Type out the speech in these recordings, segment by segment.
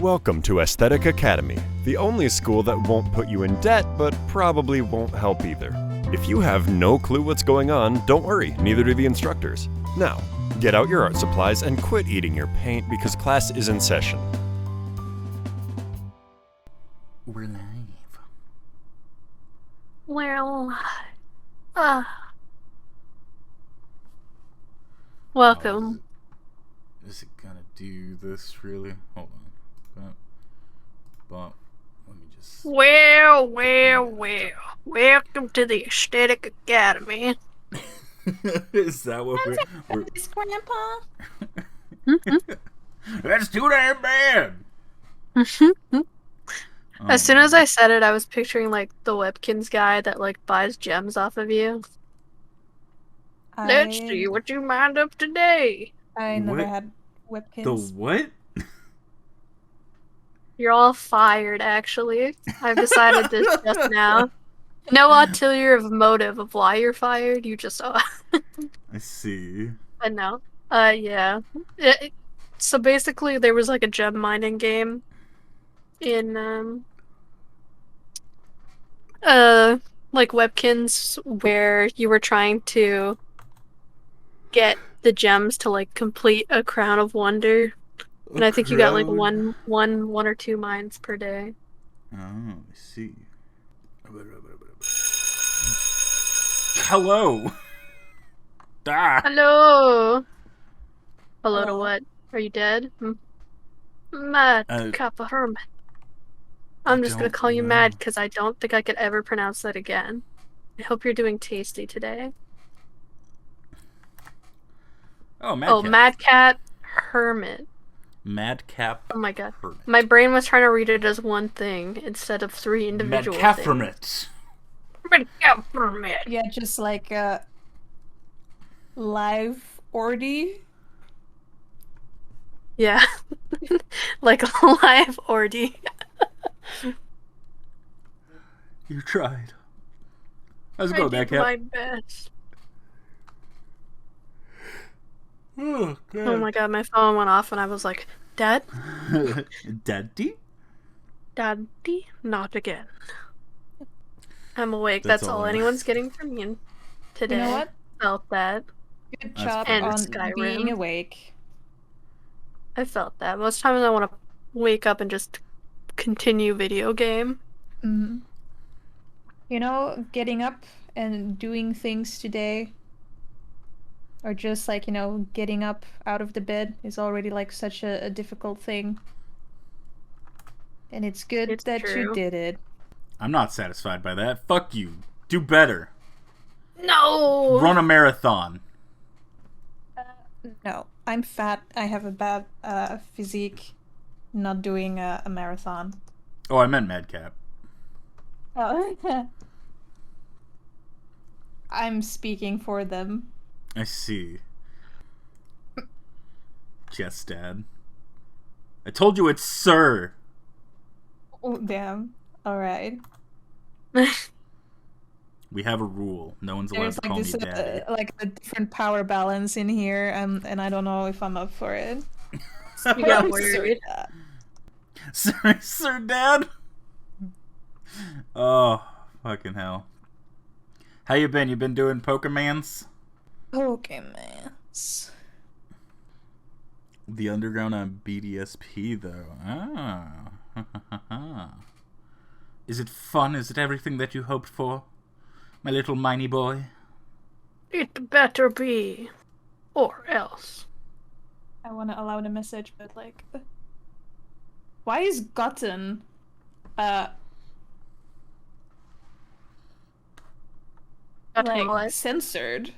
Welcome to Aesthetic Academy, the only school that won't put you in debt, but probably won't help either. If you have no clue what's going on, don't worry, neither do the instructors. Now, get out your art supplies and quit eating your paint because class is in session. We're live. Well, welcome. Is it gonna do this really? Hold on. But let me just. Well. Welcome to the Aesthetic Academy. Is that what we're? This Grandpa? That's too damn bad. As soon as I said it, I was picturing like the Webkins guy that like buys gems off of you. Let's see what you mind up today. I never What? had Webkins. The what? You're all fired, actually. I've decided this just now. No ulterior motive of why you're fired. You just I see. I know. Yeah. So basically, there was like a gem mining game in like Webkins where you were trying to get the gems to like complete a crown of wonder, and I think you got like one or two mines per day. Oh, I see. Hello. Ah. Hello. Hello to what? Are you dead? Mad Kappa Hermit. I'm just gonna call you Mad because I don't think I could ever pronounce that again. I hope you're doing tasty today. Oh, Madcap. Madcap Hermit. Madcap. Oh my god. Hermit. My brain was trying to read it as one thing instead of three individual Madcap things. Hermit. Madcap Hermit. Yeah, just like a live ordy. Yeah. Like a live orgy. You tried. How's it going, I did Madcap? my best. Oh, God. Oh my god, my phone went off and I was like, Dad? Daddy? Daddy? Not again. I'm awake. That's That's all all I want. anyone's getting from me today. You know what? Felt that. Good That's job And on Skyrim. being awake. I felt that. Most times I want to wake up and just continue video game. Mm-hmm. You know, getting up and doing things today, or just like, getting up out of the bed is already like such a difficult thing. And it's good It's that true. you did it. I'm not satisfied by that. Fuck you. Do better. No! Run a marathon. No, I'm fat. I have a bad physique. Not doing a marathon. Oh, I meant Madcap. Oh. I'm speaking for them. I see. Yes, Dad. I told you it's Sir. Oh, damn. Alright. We have a rule. No one's allowed There's to like call this, me Daddy. like a different power balance in here, and I don't know if I'm up for it. You got I'm worried. sorry. Sir Dad? Oh, fucking hell. How you been? You been doing Pokemans? Okay, man. The Underground on BDSP, though. Ah. Is it fun? Is it everything that you hoped for? My little miney boy? It better be. Or else. I want to allow the message, but like, why is gotten, like What? censored?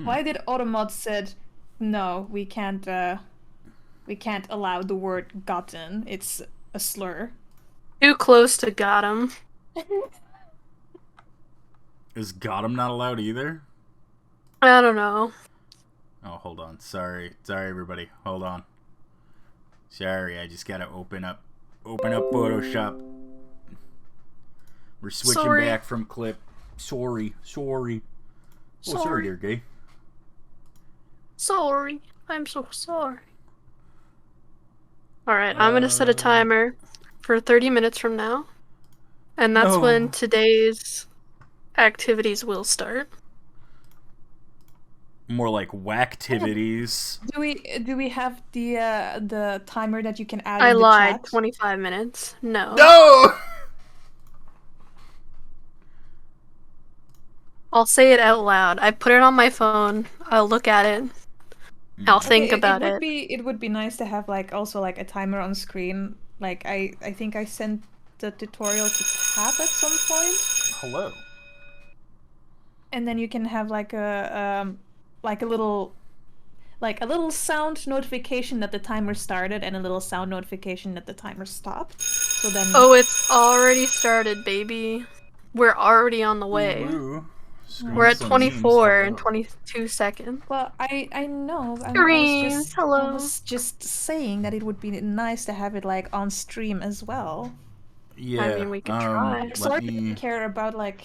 Why did Automod said, no, we can't allow the word gotten. It's a slur. Too close to got him. Is Gotham not allowed either? I don't know. Oh, hold on. Sorry, everybody. Hold on. Sorry, I just gotta open up Photoshop. We're switching Sorry. back from clip. Sorry. Oh, sorry, dear gay. Sorry. I'm so sorry. Alright, I'm gonna set a timer for 30 minutes from now. And that's No. when today's activities will start. More like whacktivities. Do we have the timer that you can add I in the lied. chat? 25 minutes. No. No! I'll say it out loud. I put it on my phone. I'll look at it. I'll think about it. It would be nice to have like also like a timer on screen. Like I think I sent the tutorial to Tab at some point. Hello. And then you can have like a little sound notification that the timer started and a little sound notification that the timer stopped. So then Oh, it's already started, baby. We're already on the way. Ooh. We're at Screams 24 and hello. 22 seconds. well, I know. Screams, I hello. was just saying that it would be nice to have it like on stream as well. Yeah. I mean, we could try. I'm sorry I don't care about like.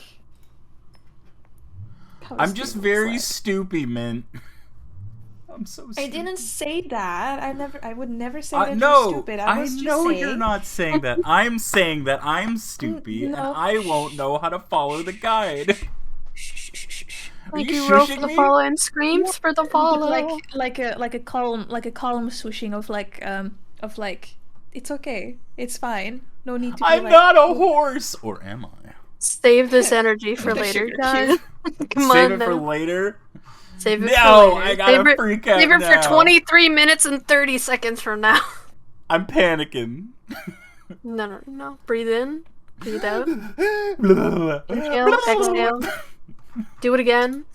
how I'm this just thing very looks stupid, Mint. I'm so stupid. I didn't say that. I would never say that no, you're stupid. I was just know saying. you're not saying that. I'm saying that I'm stupid and no. I won't know how to follow the guide. Are Like you you wrote shushing for the me? follow and screams for the follow. Like a column swooshing of like it's okay, it's fine, no need to. I'm not a horse, or am I? Save this energy for The later, sugar guys. Come Save on it now. for later. Save it No, for later. I gotta save it, freak out Save it now. for 23 minutes and 30 seconds from now. I'm panicking. No. Breathe in. Breathe out. Inhale, Inhale, exhale. Do it again.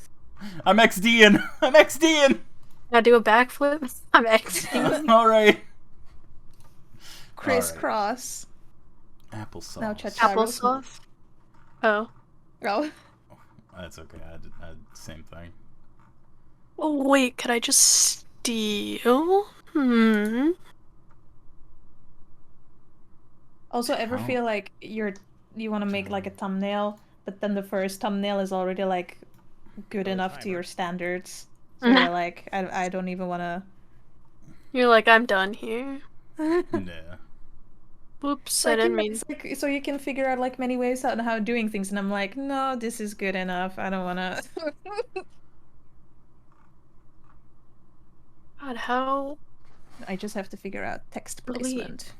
I'm XDing. I'm XDing. Now do a backflip. I'm exiting. All right. crisscross. Applesauce. Now chat. Applesauce. Oh. Oh. That's okay. I did same thing. Oh wait, could I just steal? Also, ever How? feel like you want to make like a thumbnail, but then the first thumbnail is already like good enough to your standards, so you're like, I don't even want to. You're like, I'm done here. Yeah. Whoops, Like, I didn't you know, mean. it's like, so you can figure out like many ways on how doing things, and I'm like, no, this is good enough. I don't want to. God, how? I just have to figure out text Delete. placement.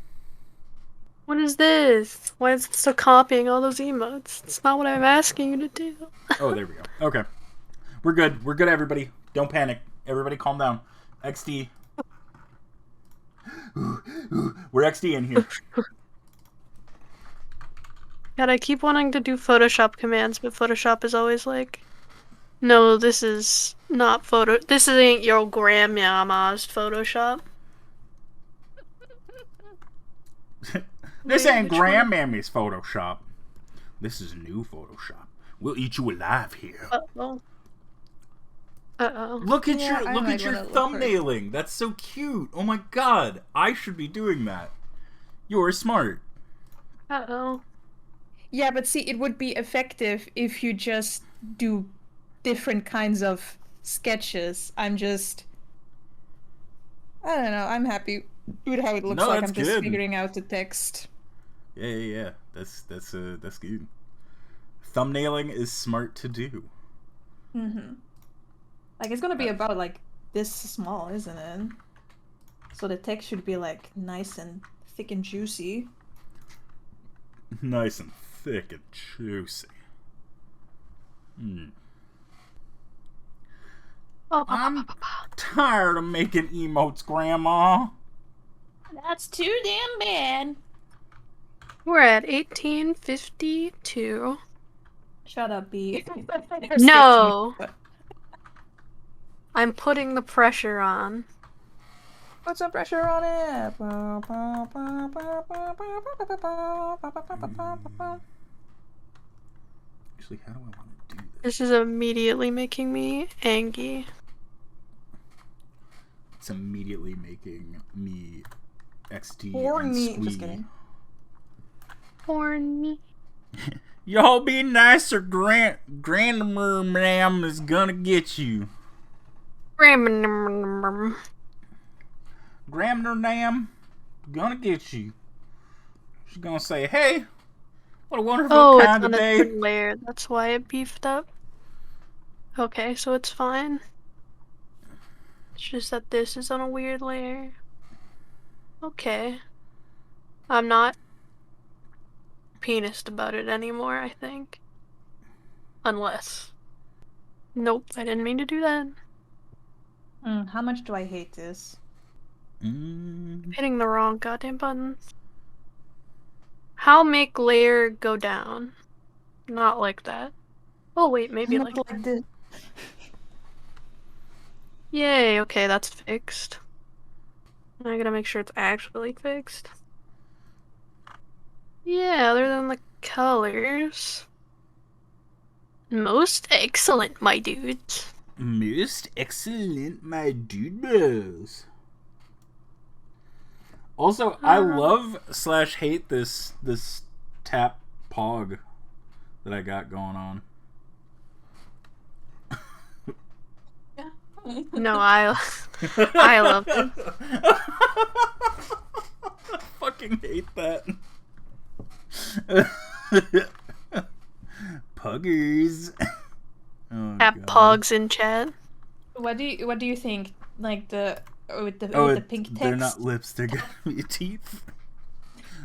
What is this? Why is it still copying all those emotes? It's not what I'm asking you to do. Oh, there we go. Okay. We're good. We're good, everybody. Don't panic. Everybody calm down. XD. We're XD in here. God, I keep wanting to do Photoshop commands, but Photoshop is always like, no, this is not photo. This ain't your grandmama's Photoshop. This Wait, ain't which one? Grandmammy's Photoshop. This is new Photoshop. We'll eat you alive here. Uh-oh. Uh-oh. Look at Yeah, your I look might at your wanna look for it. thumbnailing. That's so cute. Oh my god. I should be doing that. You're smart. Uh-oh. Yeah, but see, it would be effective if you just do different kinds of sketches. I don't know. I'm happy with how it looks No, like. that's I'm just good. figuring out the text. Yeah. That's good. Thumbnailing is smart to do. Like, it's gonna be about like this small, isn't it? So the text should be like nice and thick and juicy. Nice and thick and juicy. I'm tired of making emotes, Grandma. That's too damn bad. We're at 1852. Shut up, B. No! I'm putting the pressure on. Put some pressure on it. Actually, how do I want to do this? This is immediately making me angry. It's immediately making me XD Horny. and Just squee. kidding. Horny. Y'all be nice or Grandma Ma'am is gonna get you. Ram. Grandma Nam? Gonna get you. She's gonna say, "Hey, what a wonderful Oh, it's kind on of a day." different layer. That's why it beefed up. Okay, so it's fine. It's just that this is on a weird layer. Okay. I'm not penised about it anymore, I think. Unless. Nope, I didn't mean to do that. How much do I hate this? Hitting the wrong goddamn button. How make layer go down? Not like that. Oh wait, maybe Not like like this. Yay, okay, that's fixed. I gotta make sure it's actually fixed. Yeah, other than the colors. Most excellent, my dudes. Most excellent, my dude bros. Also, I love / hate this tap pog that I got going on. No, I love it. I fucking hate that. Puggers. Oh, Tap God. pogs in chat. What do you think? Like the with the pink text? They're not lips, they're gonna be teeth.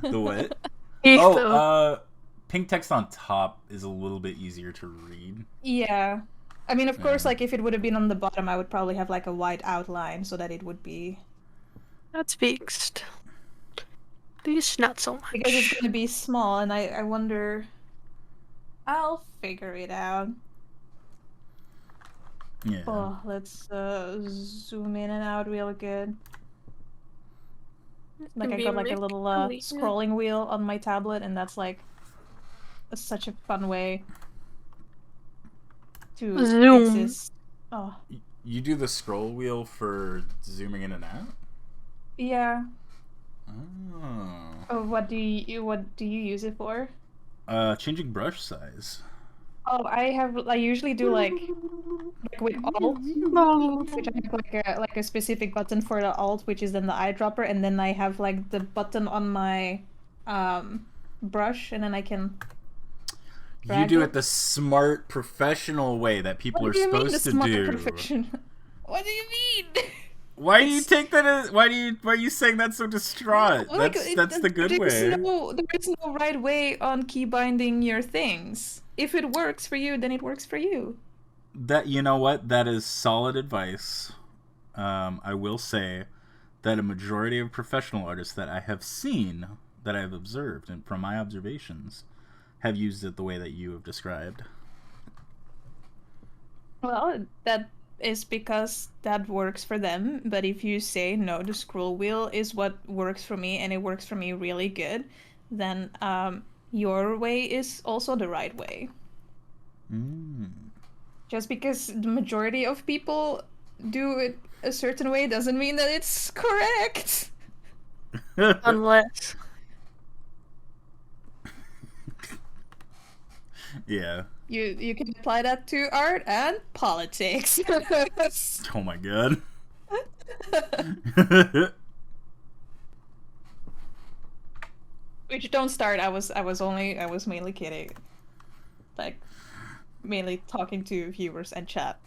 The what? Though. Pink text on top is a little bit easier to read. Yeah. I mean, of course, Yeah. like if it would have been on the bottom, I would probably have like a white outline so that it would be. That's fixed. These not so much. Because it's gonna be small, and I wonder. I'll figure it out. Yeah. Oh, let's zoom in and out real good. Like I got like a little scrolling wheel on my tablet, and that's like such a fun way to Zoom. exist. Oh, You do the scroll wheel for zooming in and out? yeah. Oh. Oh, what do you use it for? Changing brush size. Oh, I usually do like with Alt, which I have like a specific button for the Alt, which is then the eyedropper, and then I have like the button on my brush, and then I can. You do it the smart, professional way that people are supposed to do. What do you mean? Why do you take that as? Why are you saying that so distraught? That's the good way. There is no right way on key binding your things. If it works for you, then it works for you. That, you know what? That is solid advice. I will say that a majority of professional artists that I have seen, that I have observed, and from my observations, have used it the way that you have described. Well, that is because that works for them. But if you say no, the scroll wheel is what works for me, and it works for me really good, then your way is also the right way. Just because the majority of people do it a certain way doesn't mean that it's correct. Unless. Yeah. You can apply that to art and politics. Oh my god. Which don't start. I was mainly kidding. Like mainly talking to viewers and chat.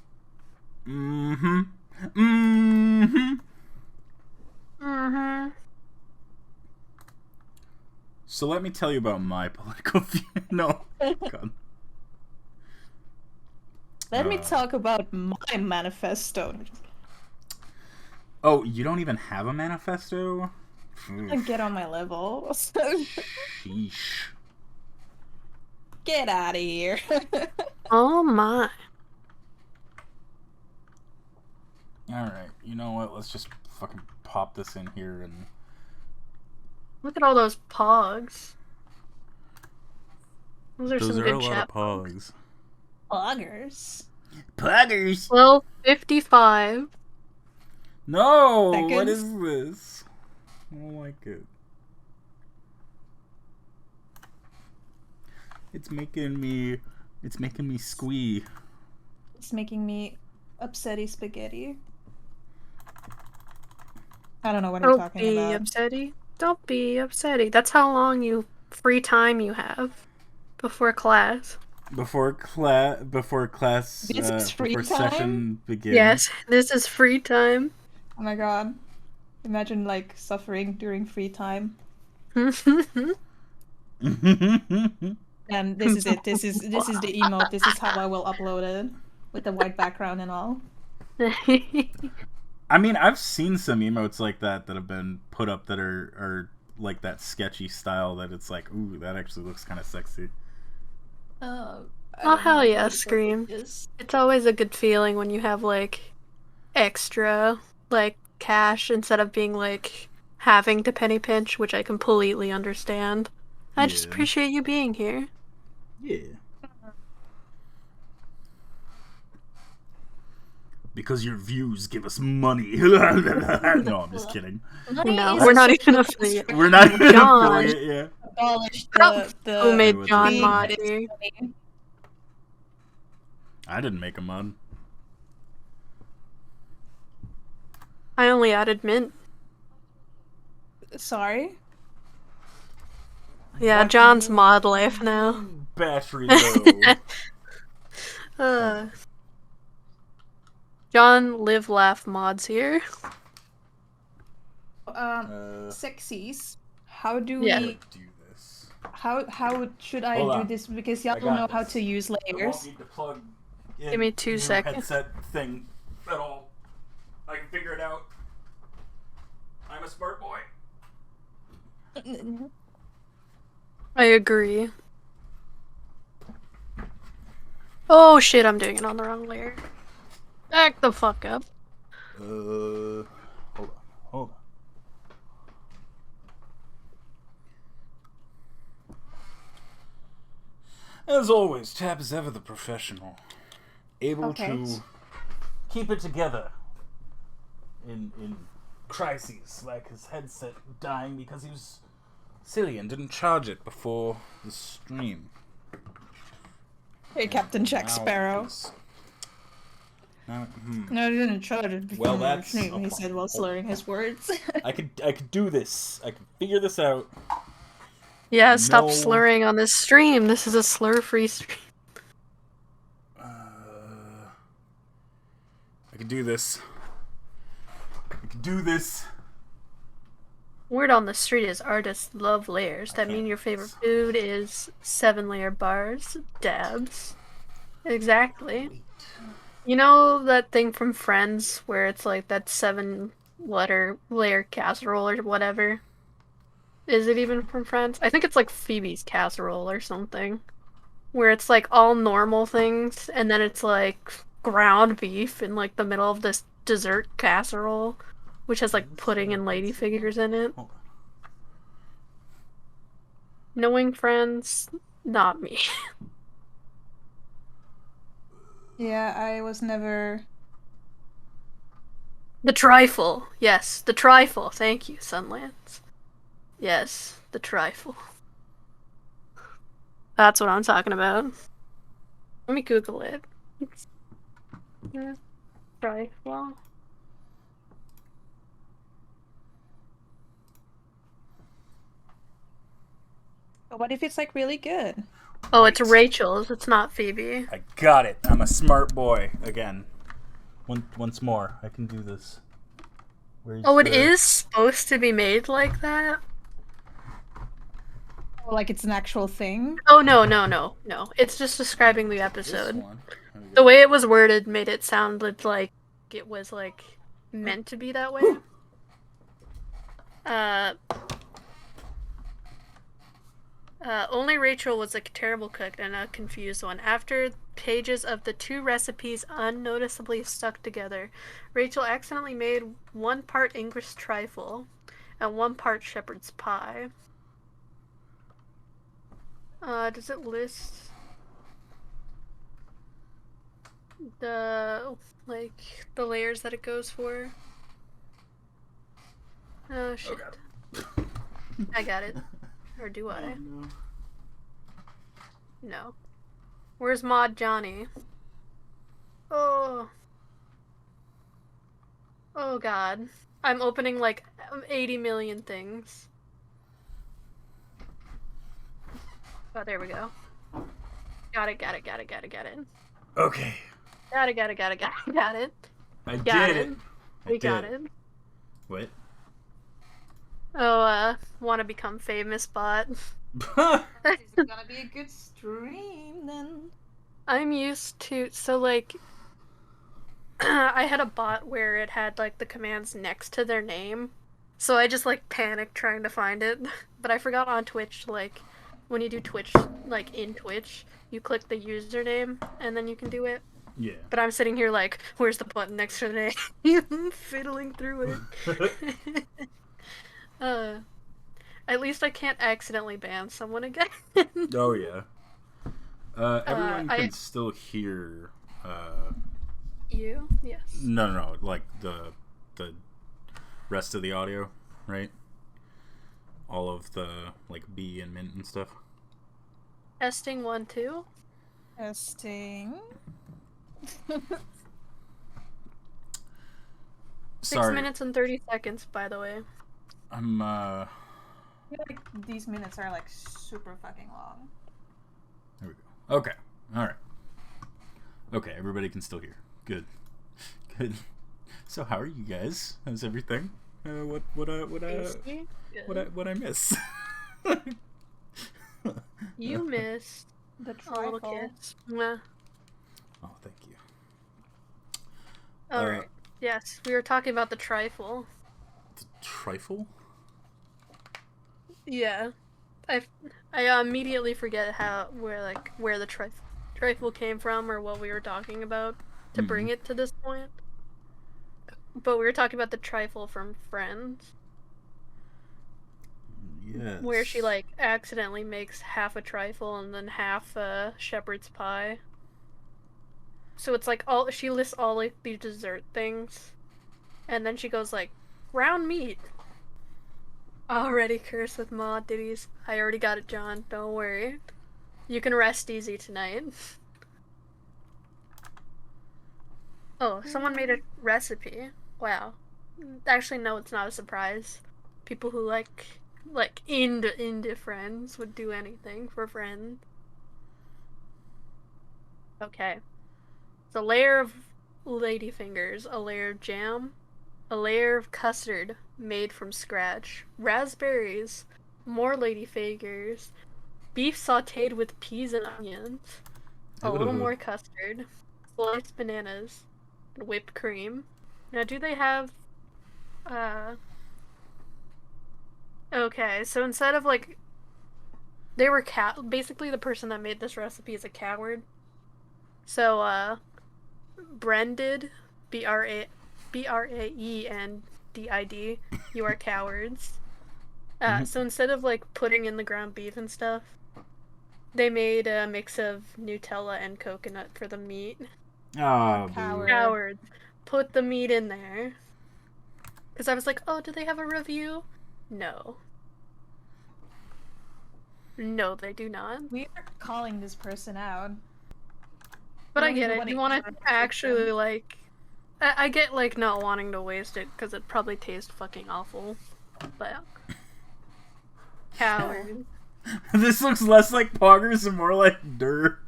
So let me tell you about my political view. No. God. Let me talk about my manifesto. Oh, you don't even have a manifesto? Get on my level. Sheesh. Get out of here. Oh my. Alright, you know what? Let's just fucking pop this in here and... Look at all those pogs. Those are some a good lot chat of pogs. Poggers. Poggers! 12:55. No! Seconds. What is this? I don't like it. It's making me squee. It's making me upsetty spaghetti. I don't know what you're talking about. Upsetty. Don't be upsetting. That's how long free time you have before class. Before class, This is free before time? session begins. Yes, this is free time. Oh my god. Imagine like suffering during free time. And this is it. This is the emote. This is how I will upload it. With the white background and all. I mean, I've seen some emotes like that have been put up that are like that sketchy style that it's like, ooh, that actually looks kind of sexy. Oh hell yeah, Scream. It's always a good feeling when you have like extra like cash instead of being like having to penny pinch, which I completely understand. I just appreciate you being here. Yeah. Because your views give us money. No, I'm just kidding. No, we're not even affiliate. We're not even John. affiliate, yeah. Abolish Who made What's John it? mod here? I didn't make a mod. I only added Mint. Sorry? Yeah, John's mod life now. Battery low. John live laugh mods here. Sexies. How do Yeah. we do this? how should I Hold do on. this? Because y'all I don't got know how this. to use I layers. won't need to plug in Give me 2 new seconds. headset thing at all. I can figure it out. I'm a smart boy. I agree. Oh shit, I'm doing it on the wrong layer. Back the fuck up. Hold on. As always, Tab is ever the professional, able to keep it together in crises, like his headset dying because he was silly and didn't charge it before the stream. Hey, Captain Jack Sparrow. Now, No, he didn't charge it before Well, the that's stream, he said while slurring his words. I could do this. I could figure this out. Yeah, stop No. slurring on this stream. This is a slur-free stream. I could do this. I could do this. Word on the street is artists love layers. That mean your favorite food is 7-layer bars, dabs. Exactly. You know that thing from Friends where it's like that 7-layer casserole or whatever? Is it even from Friends? I think it's like Phoebe's casserole or something. Where it's like all normal things and then it's like ground beef in like the middle of this dessert casserole, which has like pudding and lady figures in it. Knowing Friends, not me. Yeah, I was never... The trifle. Yes, the trifle. Thank you, Sunlands. Yes, the trifle. That's what I'm talking about. Let me Google it. Trifle. But what if it's like really good? Oh, it's Rachel's. It's not Phoebe. I got it. I'm a smart boy again. Once more, I can do this. Oh, it is supposed to be made like that? Oh, like it's an actual thing? Oh, no. It's just describing the episode. The way it was worded made it sound like it was, like, meant to be that way. Only Rachel was a terrible cook and a confused one. After pages of the 2 recipes unnoticeably stuck together, Rachel accidentally made 1 part English trifle and 1 part shepherd's pie. Does it list the layers that it goes for? Oh shit. Oh, I got it. Or do I? No. Where's Mod Johnny? Oh. Oh god. I'm opening like 80 million things. Oh, there we go. Got it. Okay. Got it. I Got did it. it. We got it. What? Oh, want to become famous bot. This is gonna be a good stream then. I'm used to, so like, I had a bot where it had like the commands next to their name. So I just like panicked trying to find it. But I forgot on Twitch, like, when you do Twitch, like in Twitch, you click the username and then you can do it. Yeah. But I'm sitting here like, where's the button next to the name? Fiddling through it. At least I can't accidentally ban someone again. Oh yeah. Everyone can still hear. You? Yes. No. Like the rest of the audio, right? All of the like B and mint and stuff. Testing 1, 2. Testing. 6 minutes and 30 seconds, by the way. I'm I feel like these minutes are like super fucking long. There we go. Okay. All right. Okay, everybody can still hear. Good. So how are you guys? How's everything? What I miss? You missed The a little trifle. kiss. Mwah. Oh, thank you. Alright. Yes, we were talking about the trifle. The trifle? Yeah. I immediately forget where the trifle came from or what we were talking about to bring it to this point. But we were talking about the trifle from Friends. Yes. Where she like accidentally makes half a trifle and then half a shepherd's pie. So it's like she lists all like these dessert things, and then she goes like, ground meat. Already cursed with mod ditties. I already got it, John. Don't worry. You can rest easy tonight. Oh, someone made a recipe. Wow. Actually, no, it's not a surprise. People who like indie friends would do anything for friends. Okay. It's a layer of ladyfingers, a layer of jam, a layer of custard made from scratch, raspberries, more ladyfingers, beef sautéed with peas and onions, a little more custard, sliced bananas, and whipped cream. Now, do they have, okay, so instead of, like, they were basically the person that made this recipe is a coward. So, Branded, BRAENDID, you are cowards. So instead of, like, putting in the ground beef and stuff, they made a mix of Nutella and coconut for the meat. Oh, Coward. Cowards. Put the meat in there. Because I was like, oh, do they have a review? No. No, they do not. We are calling this person out. But We I don't get even it. wanna You want eat to our actually, chicken. like... I get, like, not wanting to waste it, because it probably tastes fucking awful. But... Coward. This looks less like poggers and more like dirt.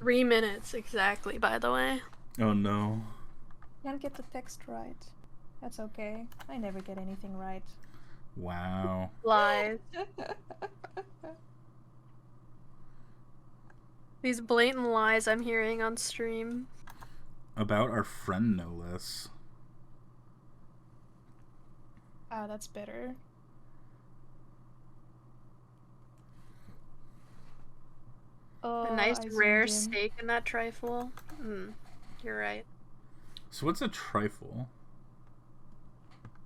3 minutes, exactly, by the way. Oh no. Can't get the text right. That's okay. I never get anything right. Wow. Lies. These blatant lies I'm hearing on stream. About our friend, no less. Ah, that's better. Oh, A nice I rare zoomed in. steak in that trifle. You're right. So what's a trifle?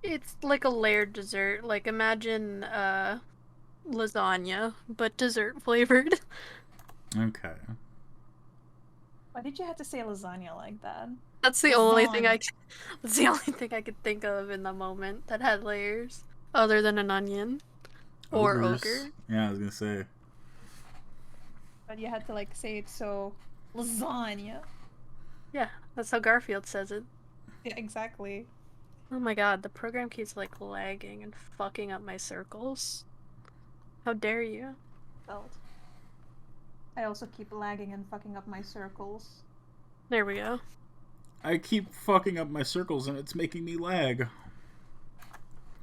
It's like a layered dessert. Like imagine lasagna, but dessert flavored. Okay. Why did you have to say lasagna like that? That's the only thing Lasagna. that's the only thing I could think of in the moment that had layers, other than an onion or Ogres. ogre. Yeah, I was gonna say. But you had to like say it so lasagna. Yeah, that's how Garfield says it. Yeah, exactly. Oh my god, the program keeps like lagging and fucking up my circles. How dare you? Felt. I also keep lagging and fucking up my circles. There we go. I keep fucking up my circles and it's making me lag.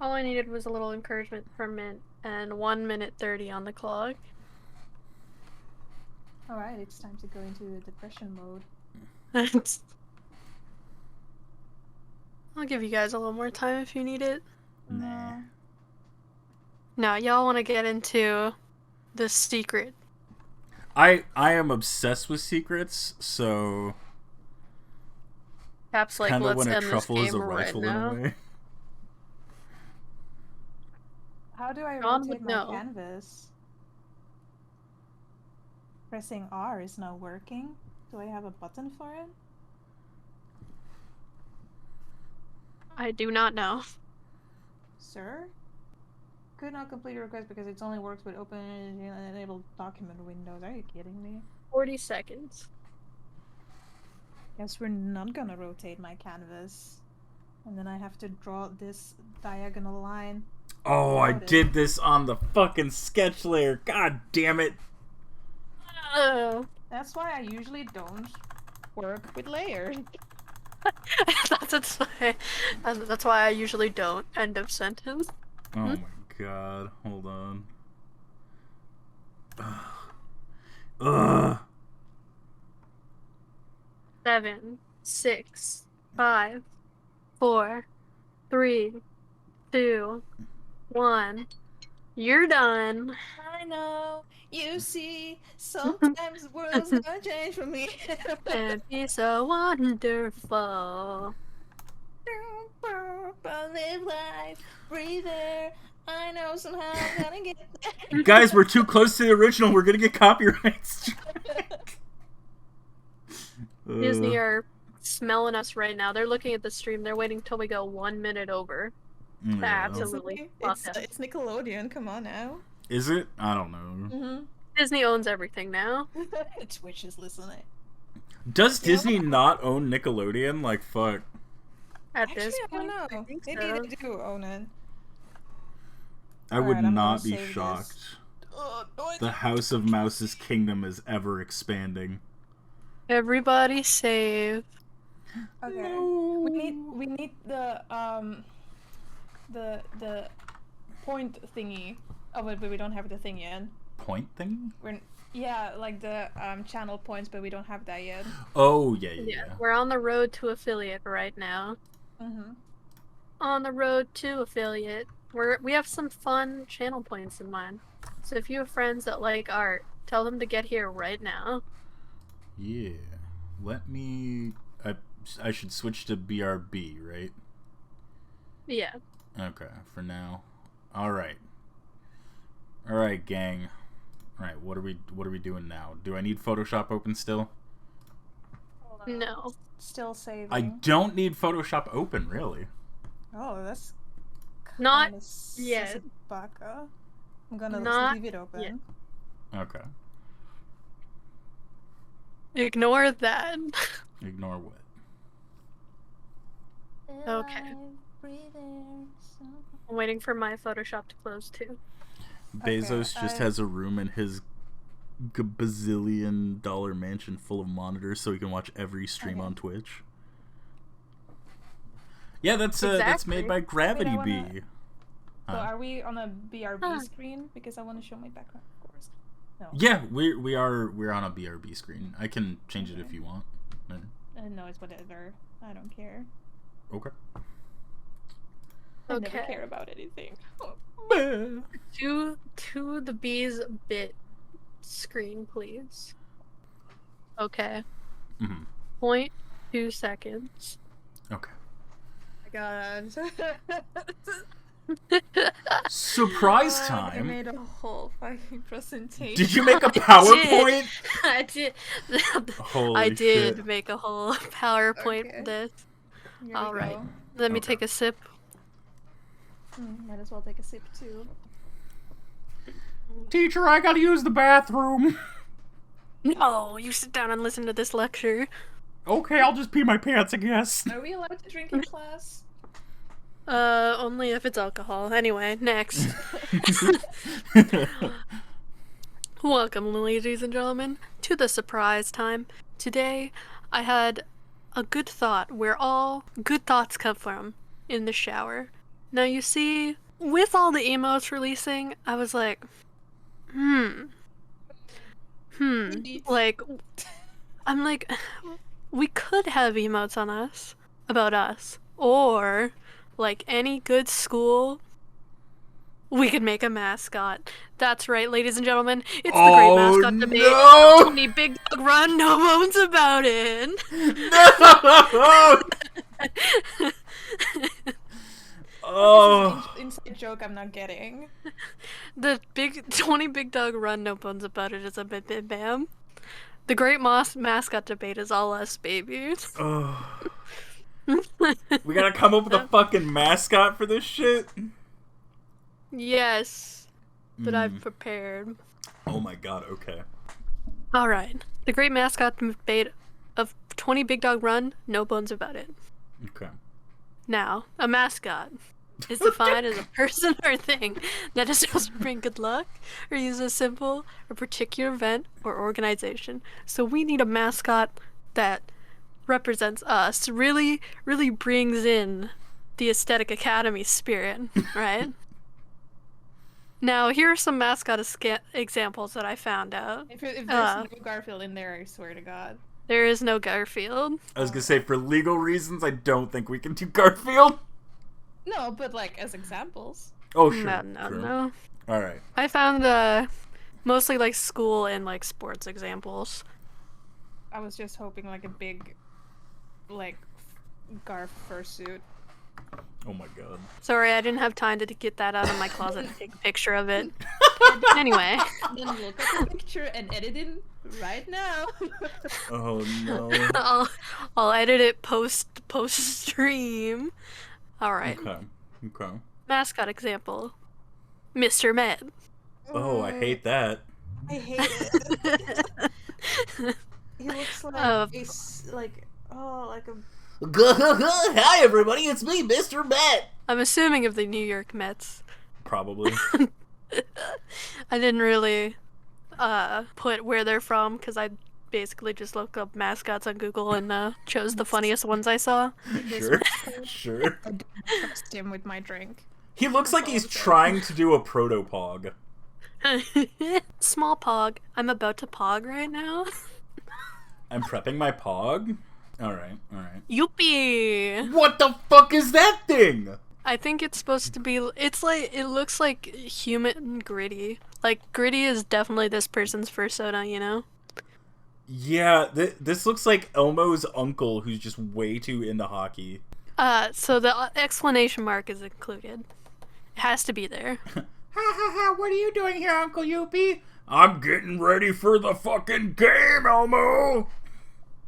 All I needed was a little encouragement from Mint and 1 minute 30 on the clock. Alright, it's time to go into depression mode. I'll give you guys a little more time if you need it. Nah. Now, y'all want to get into the secret. I am obsessed with secrets, so Cap's like, kind of let's when a end this truffle is a game right rifle in now. a way. How do I John rotate would my know. canvas? Pressing R is not working. Do I have a button for it? I do not know. Sir? Could not complete your request because it only works with open and enabled document windows. Are you kidding me? 40 seconds. Guess we're not gonna rotate my canvas. And then I have to draw this diagonal line. Oh, I Got it. did this on the fucking sketch layer. God damn it. Oh. That's why I usually don't work with layers. That's why I usually don't. End of sentence. Oh my god. Hold on. Ugh. 7, 6, 5, 4, 3, 2, 1. You're done. I know. You see, sometimes the world's gonna change for me. And be so wonderful. Live life, breathe air. I know somehow I'm gonna get there. Guys, we're too close to the original. We're gonna get copyright strike. Disney are smelling us right now. They're looking at the stream. They're waiting till we go 1 minute over. Yeah. Absolutely. Fuck them. It's Nickelodeon. Come on now. Is it? I don't know. Disney owns everything now. Twitch is listening. Does Disney not own Nickelodeon? Like, fuck. At Actually, this I don't point, know. think Maybe so. they do own it. I would Alright, I'm not gonna be save shocked. this. Oh, no, The House of Mouse's kingdom is ever expanding. Everybody save. Okay. No. We need the point thingy. Oh wait, but we don't have the thing yet. Point thing? Yeah, like the channel points, but we don't have that yet. Oh, yeah. We're on the road to affiliate right now. On the road to affiliate. We have some fun channel points in mind. So if you have friends that like art, tell them to get here right now. Yeah. Let me... I should switch to BRB, right? Yeah. Okay, for now. Alright. Alright, gang. Alright, what are we doing now? Do I need Photoshop open still? No. Still saving. I don't need Photoshop open, really. Oh, that's Not kinda yet. baka. I'm gonna Not leave it open. yet. Okay. Ignore that. Ignore what? Okay. I'm waiting for my Photoshop to close too. Bezos just has a room in his bazillion-dollar mansion full of monitors so he can watch every stream on Twitch. Yeah, that's made by Gravity Wait, Bee. So are we on a BRB screen? Because I want to show my background, of course. No. Yeah, we're on a BRB screen. I can change it if you want. No, it's whatever. I don't care. Okay. I never care about anything. To the bees bit screen, please. Okay. 0.2 seconds. Okay. Oh my god. Surprise I time. made a whole fucking presentation. Did you make a PowerPoint? I did. Holy I did shit. make a whole PowerPoint for this. Here we Alright. go. Let me Okay. take a sip. Might as well take a sip too. Teacher, I gotta use the bathroom. No, you sit down and listen to this lecture. Okay, I'll just pee my pants, I guess. Are we allowed to drink in class? Only if it's alcohol. Anyway, next. Welcome, ladies and gentlemen, to the surprise time. Today, I had a good thought where all good thoughts come from in the shower. Now, you see, with all the emotes releasing, I was like, like, I'm like, we could have emotes on us, about us, or, like any good school, we could make a mascot. That's right, ladies and gentlemen, it's the Great Mascot Debate. No! 20 Big Dog Run, no bones about it. No! Oh. Inside joke I'm not getting. The 20 Big Dog Run, no bones about it is a bam. The Great Mascot Debate is all us, baby. Oh. We gotta come up with a fucking mascot for this shit? Yes, but I've prepared. Oh my god, okay. Alright, the Great Mascot Debate of 20 Big Dog Run, no bones about it. Okay. Now, a mascot is defined as a person or thing that is supposed to bring good luck or use a symbol, a particular event, or organization. So we need a mascot that represents us, really brings in the Aesthetic Academy spirit, right? Now, here are some mascot examples that I found out. If there's no Garfield in there, I swear to God. There is no Garfield. I was gonna say, for legal reasons, I don't think we can do Garfield. No, but like as examples. Oh, sure. No. Alright. I found mostly like school and like sports examples. I was just hoping like a big, like, Garf fursuit. Oh my god. Sorry, I didn't have time to get that out of my closet and take a picture of it. Anyway. Then look at the picture and edit it right now. Oh no. I'll edit it post stream. Alright. Okay. Mascot example. Mr. Med. Oh, I hate that. I hate it. He looks like like a. Hi everybody, it's me, Mr. Met. I'm assuming of the New York Mets. Probably. I didn't really put where they're from because I basically just looked up mascots on Google and chose the funniest ones I saw. Sure. I don't trust him with my drink. He looks like he's trying to do a protopog. Small pog. I'm about to pog right now. I'm prepping my pog? Alright. Youpie! What the fuck is that thing? I think it's supposed to be. It looks like human Gritty. Like, Gritty is definitely this person's persona, you know? Yeah, this looks like Elmo's uncle who's just way too into hockey. So the exclamation mark is included. It has to be there. Ha, what are you doing here, Uncle Youpie? I'm getting ready for the fucking game, Elmo!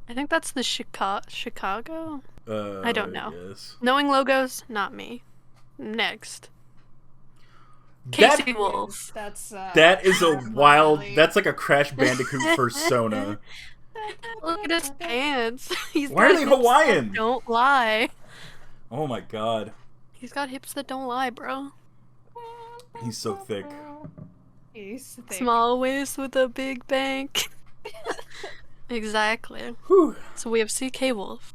I think that's the Chicago? I don't know. Yes. Knowing logos, not me. Next. Casey Wolf. That is a wild... That's like a Crash Bandicoot persona. Look at his pants. Why are they Hawaiian? Don't lie. Oh my god. He's got hips that don't lie, bro. He's so thick. He's thick. Small waist with a big bank. Exactly. Whew. So we have CK Wolf.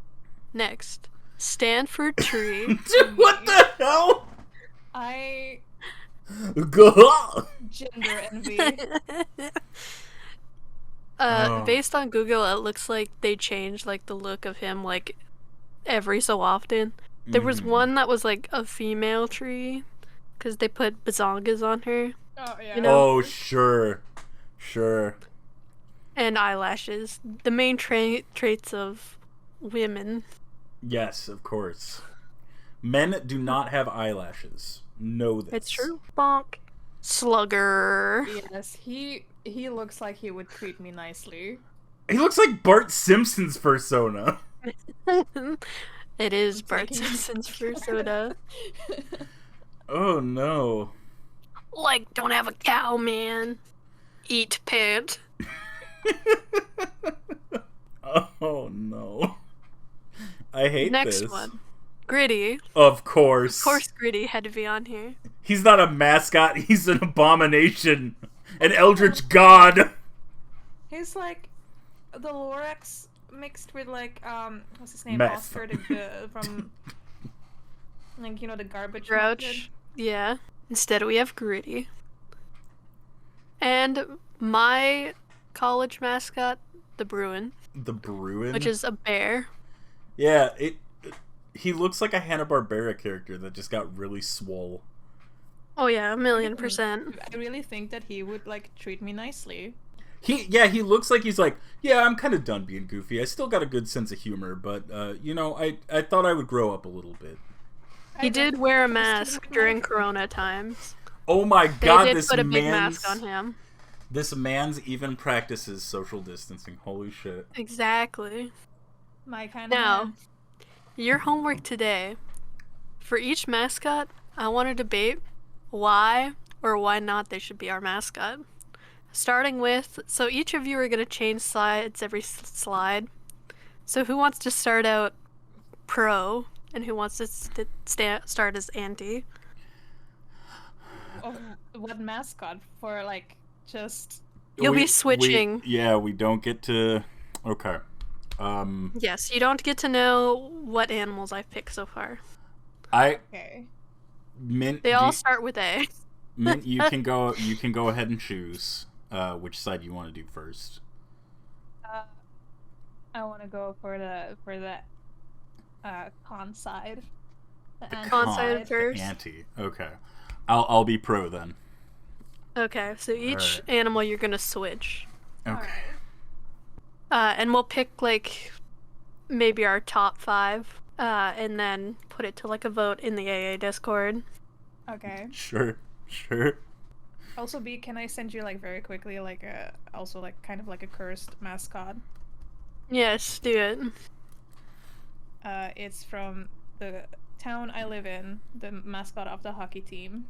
Next. Stanford Tree. Dude, what the hell? I... Go. Gender envy. Based on Google, it looks like they changed like the look of him like every so often. There was one that was like a female tree because they put bazongas on her. Oh yeah. You know? Oh sure. And eyelashes. The main traits of women. Yes, of course. Men do not have eyelashes. Know this. It's true. Bonk. Slugger. Yes, he looks like he would treat me nicely. He looks like Bart Simpson's persona. It is Bart Simpson's persona. Oh no. Like, don't have a cow, man. Eat pit. Oh no. I hate Next this. one. Gritty. Of course. Of course Gritty had to be on here. He's not a mascot. He's an abomination. An eldritch god. He's like the Lorax mixed with like what's his name? Meth. Oscar from like the garbage. Grouch. Yeah. Instead we have Gritty. And my college mascot, the Bruin. The Bruin? Which is a bear. Yeah, he looks like a Hanna-Barbera character that just got really swole. Oh yeah, 1,000,000%. I really think that he would like treat me nicely. He looks like he's like, yeah, I'm kind of done being goofy. I still got a good sense of humor, but I thought I would grow up a little bit. He did wear a mask during Corona times. Oh my god, They did this put a big man's mask on him. This man's even practices social distancing. Holy shit. Exactly. My kind of Now, man. your homework today. For each mascot, I want to debate why or why not they should be our mascot. Starting with, so each of you are going to change sides every slide. So who wants to start out pro, and who wants to start as anti? Oh, what mascot for like just? You'll be switching. We don't get to... Okay. Yes, you don't get to know what animals I've picked so far. Okay. Mint, They all start with A. Mint, you can go ahead and choose which side you want to do first. I want to go for the con side. The con side first. The anti. Okay. I'll be pro then. Okay, so each animal you're gonna switch. Okay. And we'll pick like maybe our top 5, and then put it to like a vote in the AA Discord. Okay. Sure. Also, can I send you like very quickly like also like kind of like a cursed mascot? Yes, do it. It's from the town I live in, the mascot of the hockey team.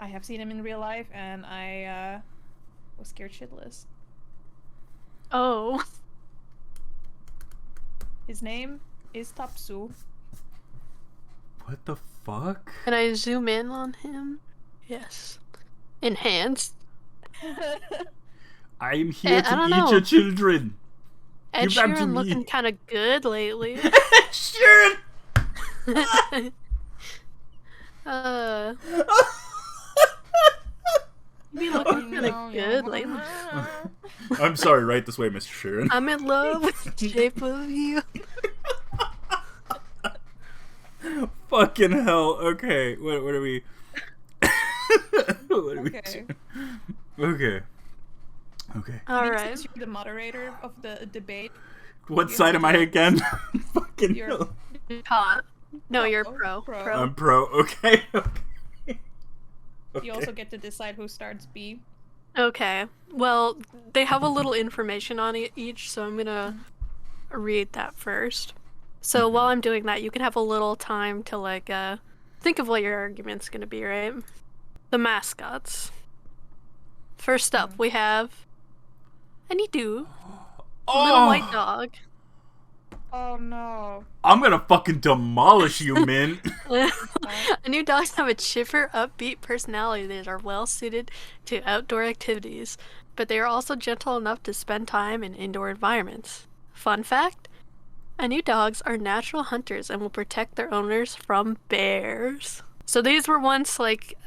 I have seen him in real life, and I was scared shitless. Oh. His name is Tapsu. What the fuck? Can I zoom in on him? Yes. Enhanced. I am here to I don't eat know. your children. Ed Give them to Sheeran me. looking kind of good lately. Sharon! You be looking kind of good lately. I'm sorry, right this way, Mr. Sharon. I'm in love with the shape of you. Fucking hell. Okay, what are we... what are we Okay. doing? Okay. Alright. Since you're the moderator of the debate, What You side have am I to- again? Fucking You're- hell. Con. No, you're Oh, pro. pro. I'm pro. Okay. you also get to decide who starts B. Okay. Well, they have a little information on each, so I'm gonna read that first. So while I'm doing that, you can have a little time to like think of what your argument's gonna be, right? The mascots. First up, we have Honeydew, a little white dog. Oh no. I'm gonna fucking demolish you, Min. New dogs have a chipper, upbeat personality that are well suited to outdoor activities, but they are also gentle enough to spend time in indoor environments. Fun fact: new dogs are natural hunters and will protect their owners from bears. So these were once like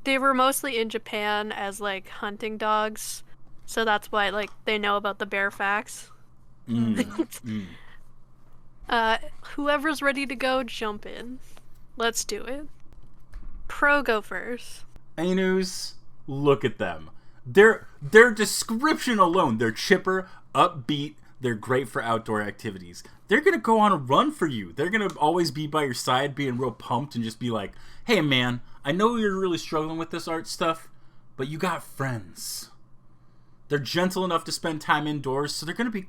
they were mostly in Japan as like hunting dogs, so that's why like they know about the bear facts. Whoever's ready to go, jump in. Let's do it. Pro, go first. Ainus, look at them. Their description alone, they're chipper, upbeat, they're great for outdoor activities. They're gonna go on a run for you. They're gonna always be by your side, being real pumped and just be like, hey man, I know you're really struggling with this art stuff, but you got friends. They're gentle enough to spend time indoors, so they're gonna be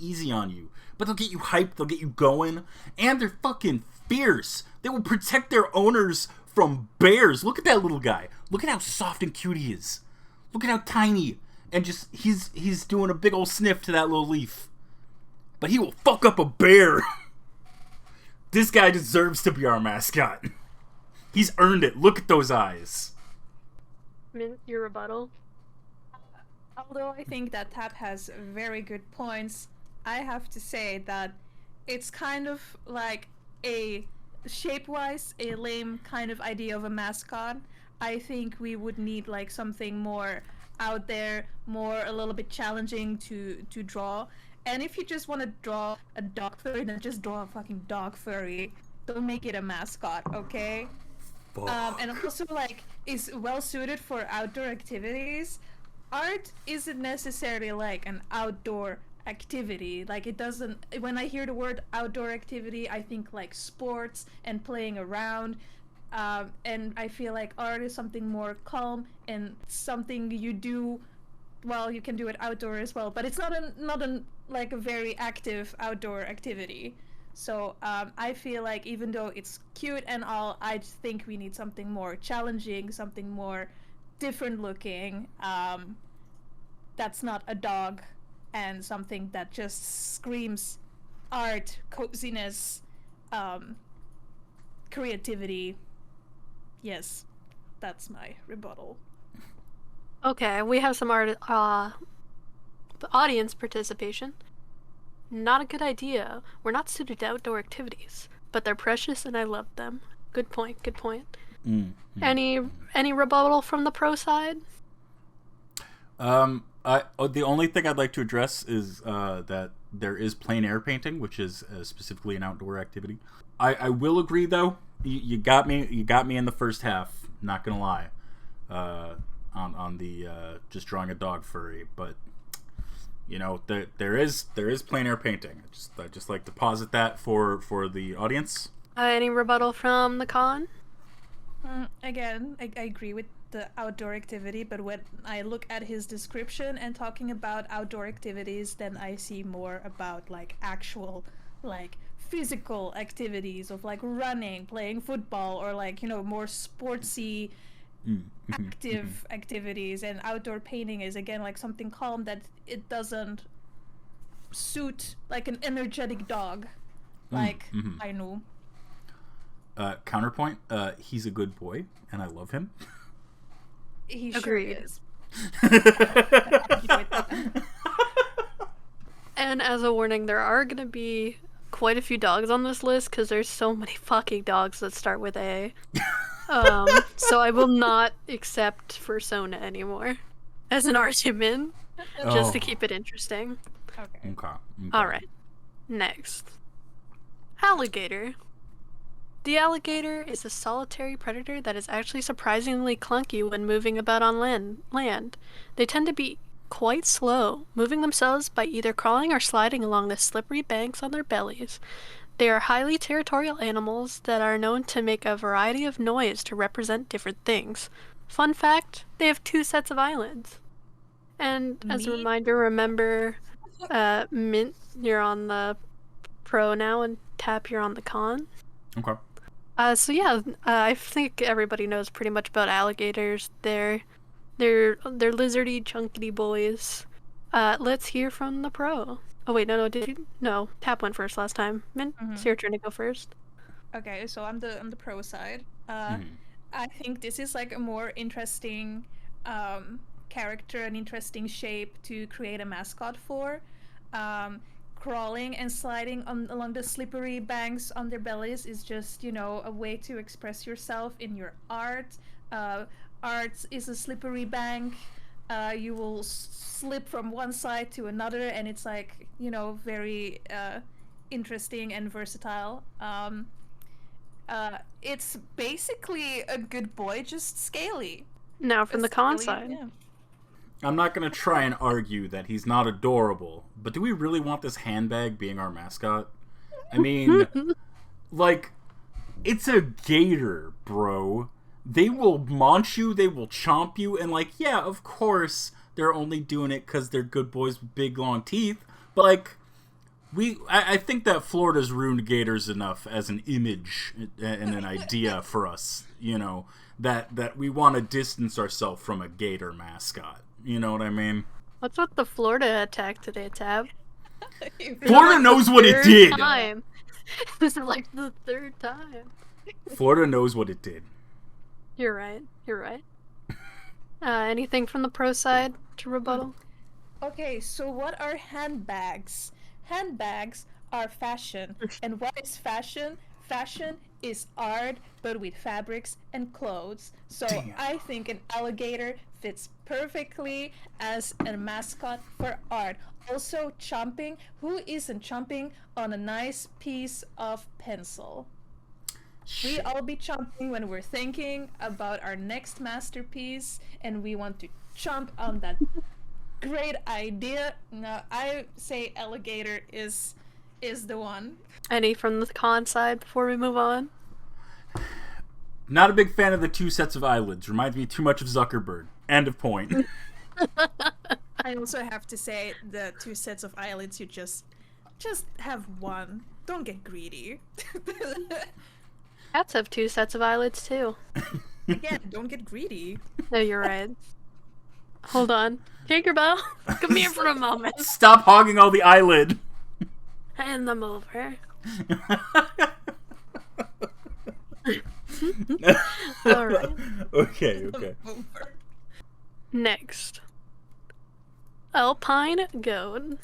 easy on you. But they'll get you hyped, they'll get you going, and they're fucking fierce. They will protect their owners from bears. Look at that little guy. Look at how soft and cute he is. Look at how tiny. And just he's doing a big old sniff to that little leaf. But he will fuck up a bear. This guy deserves to be our mascot. He's earned it. Look at those eyes. Mint, your rebuttal? Although I think that Tap has very good points, I have to say that it's kind of like a shape-wise a lame kind of idea of a mascot. I think we would need like something more out there, more a little bit challenging to draw. And if you just want to draw a dog furry, then just draw a fucking dog furry. Don't make it a mascot, okay? And also like is well suited for outdoor activities. Art isn't necessarily like an outdoor activity. Like it doesn't, when I hear the word outdoor activity, I think like sports and playing around. And I feel like art is something more calm and something you do, well, you can do it outdoor as well, but it's not like a very active outdoor activity. So I feel like even though it's cute and all, I just think we need something more challenging, something more different looking, that's not a dog, and something that just screams art, coziness, creativity. Yes, that's my rebuttal. Okay, we have some audience participation. Not a good idea. We're not suited to outdoor activities, but they're precious and I love them. Good point, good point. Any rebuttal from the pro side? The only thing I'd like to address is that there is plein air painting, which is specifically an outdoor activity. I will agree though. You got me in the first half. Not gonna lie, on the just drawing a dog furry, but you know there is plein air painting. I just like to posit that for the audience. Any rebuttal from the con? Again, I agree with the outdoor activity, but when I look at his description and talking about outdoor activities, then I see more about like actual like physical activities of like running, playing football, or like, you know, more sportsy active activities. And outdoor painting is again like something calm that it doesn't suit like an energetic dog like I know. Counterpoint, he's a good boy and I love him. He sure Agreed. is. And as a warning, there are going to be quite a few dogs on this list because there's so many fucking dogs that start with A. So I will not accept Fursona anymore as an argument, just to keep it interesting. Okay. Alright, next. Alligator. The alligator is a solitary predator that is actually surprisingly clunky when moving about on land. They tend to be quite slow, moving themselves by either crawling or sliding along the slippery banks on their bellies. They are highly territorial animals that are known to make a variety of noise to represent different things. Fun fact, they have 2 sets of eyelids. And as a reminder, remember, Mint, you're on the pro now, and Tap, you're on the con. Okay. So yeah, I think everybody knows pretty much about alligators. They're lizardy, chunkity boys. Let's hear from the pro. Oh wait, no, did you? No, Tap went first last time. Mint, it's your turn to go first. Okay, so I'm the pro side. I think this is like a more interesting character, an interesting shape to create a mascot for. Crawling and sliding along the slippery banks on their bellies is just, you know, a way to express yourself in your art. Art is a slippery bank. You will slip from one side to another, and it's like, you know, very interesting and versatile. It's basically a good boy, just scaly. Now from the con side. Yeah. I'm not going to try and argue that he's not adorable, but do we really want this handbag being our mascot? I mean, like, it's a gator, bro. They will munch you, they will chomp you, and like, yeah, of course, they're only doing it because they're good boys with big, long teeth, but like, I think that Florida's ruined gators enough as an image and an idea for us, you know, that we want to distance ourselves from a gator mascot. You know what I mean? What's with the Florida attack today, Tab? Florida knows what it did! Time. This is like the third time. Florida knows what it did. You're right. You're right. Anything from the pro side to rebuttal? Okay, so what are handbags? Handbags are fashion. And what is fashion? Fashion is art, but with fabrics and clothes. So Damn. I think an alligator fits perfectly as a mascot for art. Also, chomping. Who isn't chomping on a nice piece of pencil? We all be chomping when we're thinking about our next masterpiece, and we want to chomp on that great idea. No, I say alligator is the one. Any from the con side before we move on? Not a big fan of the 2 sets of eyelids. Reminds me too much of Zuckerberg. End of point. I also have to say the 2 sets of eyelids, you just have one. Don't get greedy. Cats have 2 sets of eyelids too. Again, don't get greedy. No, you're right. Hold on. Tinkerbell, come here for a moment. Stop hogging all the eyelid. Hand them over. Alright. Okay. Next. Alpine goat.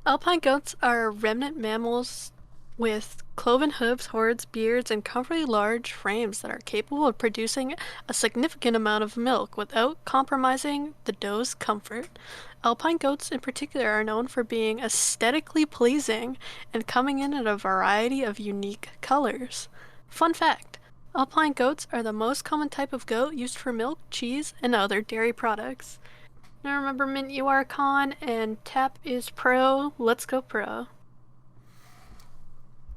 Alpine goats are remnant mammals with cloven hooves, horns, beards, and comfortably large frames that are capable of producing a significant amount of milk without compromising the doe's comfort. Alpine goats in particular are known for being aesthetically pleasing and coming in at a variety of unique colors. Fun fact, Alpine goats are the most common type of goat used for milk, cheese, and other dairy products. Now remember, Mint, you are con and Tap is pro. Let's go pro.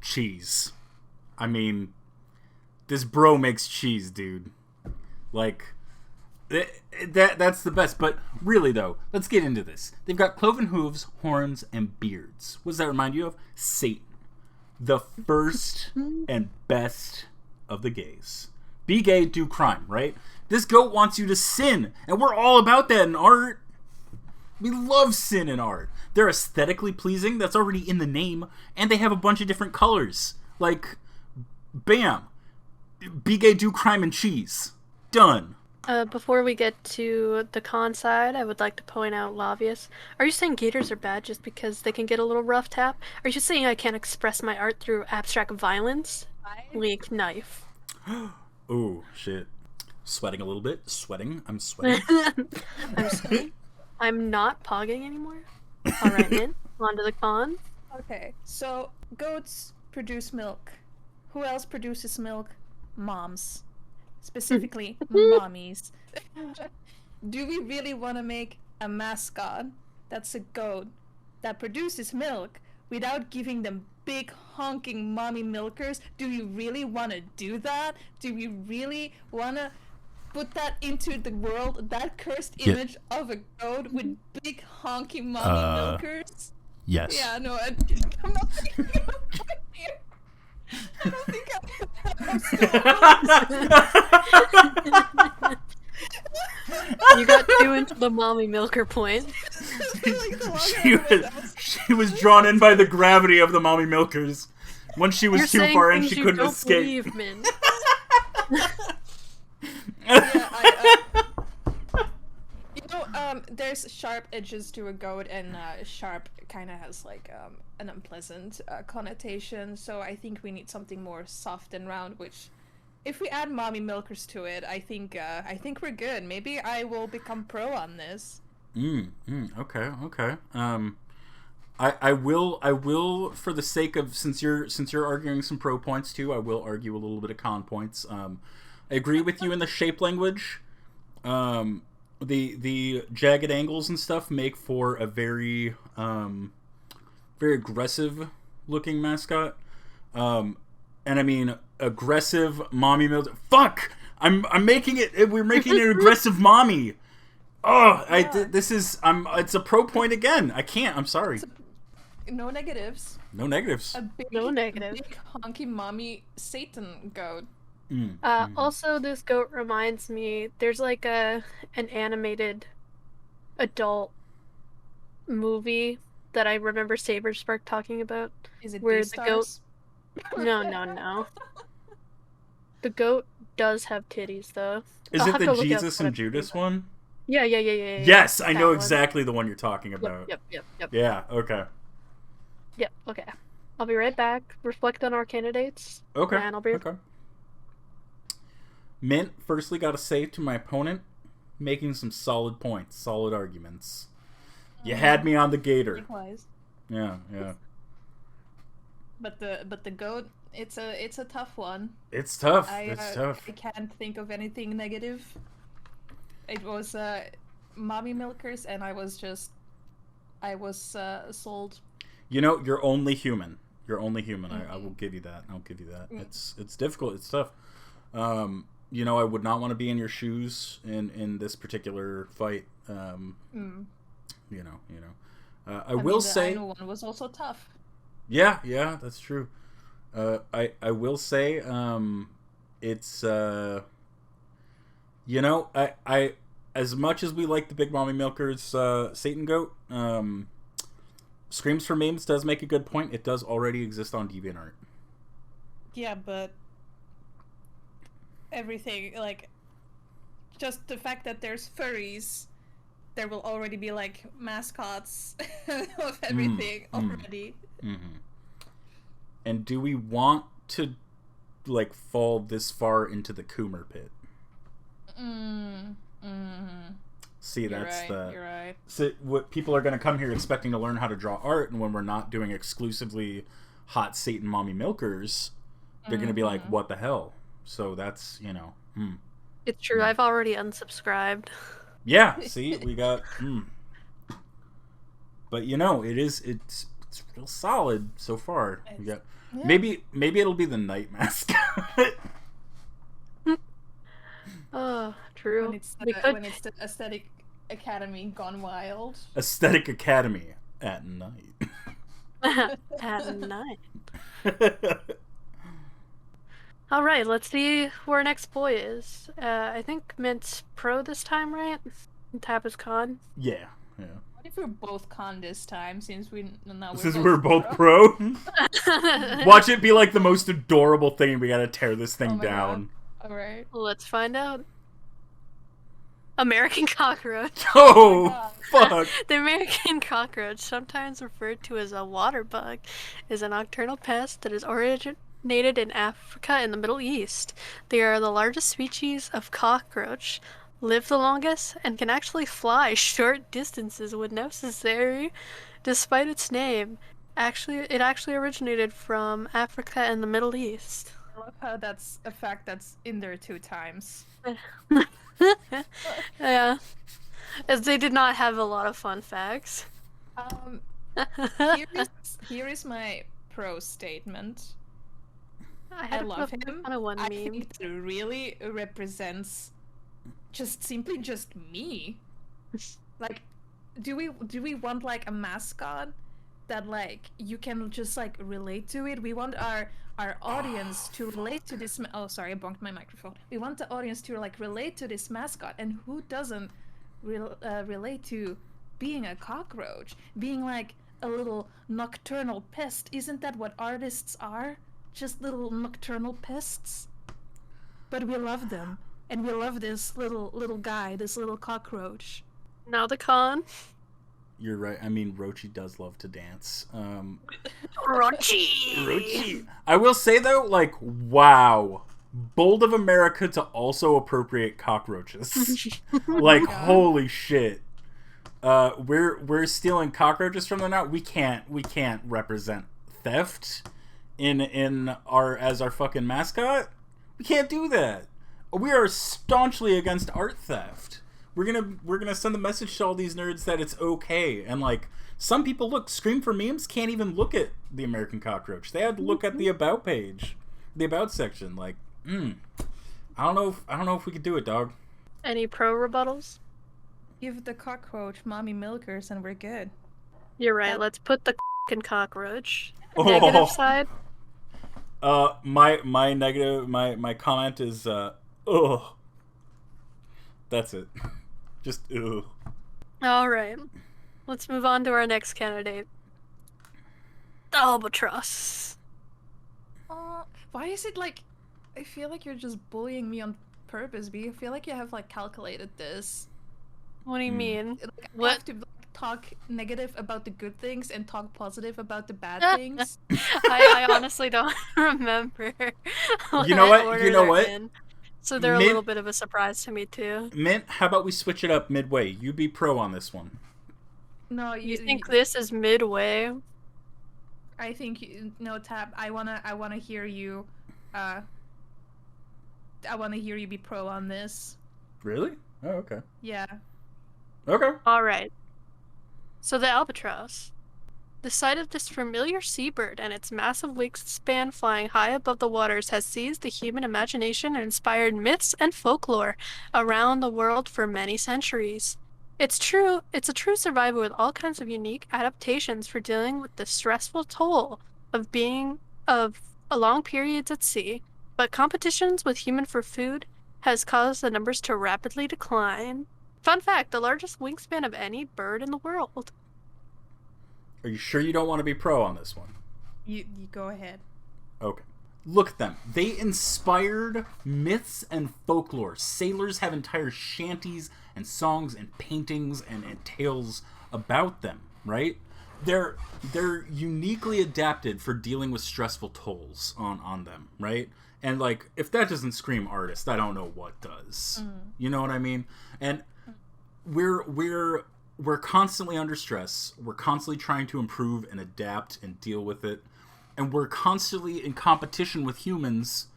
Cheese. I mean, this bro makes cheese, dude. Like, that's the best. But really, though, let's get into this. They've got cloven hooves, horns, and beards. What does that remind you of? Satan. The first and best of the gays. Be gay, do crime, right? This goat wants you to sin, and we're all about that in art. We love sin in art. They're aesthetically pleasing, that's already in the name, and they have a bunch of different colors. Like, bam. Be gay, do crime, and cheese. Done. Before we get to the con side, I would like to point out Lavius. Are you saying gators are bad just because they can get a little rough, Tap? Are you saying I can't express my art through abstract violence? Link knife. Ooh, shit. Sweating a little bit. I'm sweating. I'm sweating. I'm not pogging anymore. Alright, Mint. On to the con. Okay, so goats produce milk. Who else produces milk? Moms. Specifically, mommies. Do we really want to make a mascot that's a goat that produces milk without giving them big honking mommy milkers? Do we really want to do that? Do we really want to put that into the world, that cursed image of a goat with big honking mommy milkers? Yes. Yeah, no, I'm not thinking here. I don't think You got too into the mommy milker point. She was drawn in by the gravity of the mommy milkers. Once she was too far in, she couldn't escape. Believe, Min. There's sharp edges to a goat, and sharp kind of has like an unpleasant connotation. So I think we need something more soft and round. Which, if we add mommy milkers to it, I think we're good. Maybe I will become pro on this. Okay. I will for the sake of since you're arguing some pro points too, I will argue a little bit of con points. I agree with you in the shape language. The jagged angles and stuff make for a very aggressive looking mascot. And I mean aggressive mommy milk. Fuck! I'm making it. We're making an aggressive mommy. Oh, yeah. It's a pro point again. I can't. I'm sorry. No negatives. No negatives. No negatives. Big honky mommy Satan goat. Also, this goat reminds me, there's like an animated adult movie that I remember Saberspark talking about. Is it where Beastars? the goat? No, no, no. The goat does have titties, though. Is I'll it have the to look up Jesus what and I'm talking Judas about. one? Yeah. Yes, I That know one. exactly the one you're talking Yep, about. yep. Yeah, okay. Yep, okay. I'll be right back. Reflect on our candidates. Okay. And I'll be Okay. Mint, firstly, got to say to my opponent, making some solid points, solid arguments. You had me on the gator. Likewise. Yeah. But the goat, it's a tough one. It's tough. I It's tough. I can't think of anything negative. It was mommy milkers, and I was sold. You know, you're only human. You're only human. I will give you that. I'll give you that. It's difficult. It's tough. You know, I would not want to be in your shoes in this particular fight. You know. I will say the Ainu one was also tough. Yeah, that's true. I will say, it's you know, I as much as we like the Big Mommy Milkers, Satan Goat, Screams for Memes does make a good point. It does already exist on DeviantArt. Yeah, but everything, like, just the fact that there's furries, there will already be like mascots of everything already. Mm-hmm. And do we want to like fall this far into the Coomer pit? See, that's You're right. So what people are going to come here expecting to learn how to draw art, and when we're not doing exclusively hot Satan mommy milkers, they're going to be like, "What the hell?" So that's, you know. It's true. I've already unsubscribed. Yeah. See, we got. But you know, it's real solid so far. We got. Yeah. Maybe it'll be the night mascot. Oh, true. When it's the Aesthetic Academy gone wild. Aesthetic Academy at night. At night. All right, let's see who our next boy is. I think Mint's pro this time, right? And Tap is con. Yeah. What if we're both con this time, since we're both pro? Watch it be like the most adorable thing. We gotta tear this thing down. Alright. Let's find out. American cockroach. Oh, fuck. The American cockroach, sometimes referred to as a water bug, is a nocturnal pest that is originated in Africa and the Middle East. They are the largest species of cockroach, live the longest, and can actually fly short distances when necessary. Despite its name, it actually originated from Africa and the Middle East. I love how that's a fact that's in there 2 times. Yeah, as they did not have a lot of fun facts. Here is my pro statement. I love him. I meme. think it really represents simply me. Like, do we want like a mascot that like you can just like relate to it? We want our audience to relate to this. Oh, sorry, I bonked my microphone. We want the audience to like relate to this mascot, and who doesn't relate to being a cockroach, being like a little nocturnal pest? Isn't that what artists are? Just little nocturnal pests. But we love them, and we love this little guy, this little cockroach. Now the con. You're right. I mean, Rochi does love to dance. Rochi. I will say though, like, wow, bold of America to also appropriate cockroaches. Like, holy shit. We're stealing cockroaches from them now. We can't represent theft in our fucking mascot. We can't do that. We are staunchly against art theft. We're gonna send the message to all these nerds that it's okay. And like, some people Scream for Memes can't even look at the American cockroach. They had to look at the about page, the about section. Like, I don't know if we could do it, dog. Any pro rebuttals? Give the cockroach mommy milkers and we're good. You're right. Let's put the f***ing cockroach. Negative side. My negative, my comment is ugh. That's it. Just ugh. All right. Let's move on to our next candidate. The Albatross. Why is it like? I feel like you're just bullying me on purpose, B. I feel like you have like calculated this. What do you mean? Like, I What? have to like, talk negative about the good things and talk positive about the bad things. I honestly don't remember. You know what? order You know they're what? in. So they're a little bit of a surprise to me too. Mint, how about we switch it up midway? You be pro on this one. No, You think this is midway? I think no, Tab. I wanna hear you. I wanna hear you be pro on this. Really? Oh, okay. Yeah. Okay. Alright. So the albatross. The sight of this familiar seabird and its massive wingspan flying high above the waters has seized the human imagination and inspired myths and folklore around the world for many centuries. It's a true survivor with all kinds of unique adaptations for dealing with the stressful toll of being of long periods at sea, but competitions with human for food has caused the numbers to rapidly decline. Fun fact, the largest wingspan of any bird in the world. Are you sure you don't want to be pro on this one? You go ahead. Okay. Look at them. They inspired myths and folklore. Sailors have entire shanties and songs and paintings and tales about them, right? They're uniquely adapted for dealing with stressful tolls on them, right? And like, if that doesn't scream artist, I don't know what does. You know what I mean? And we're constantly under stress. We're constantly trying to improve and adapt and deal with it. And we're constantly in competition with humans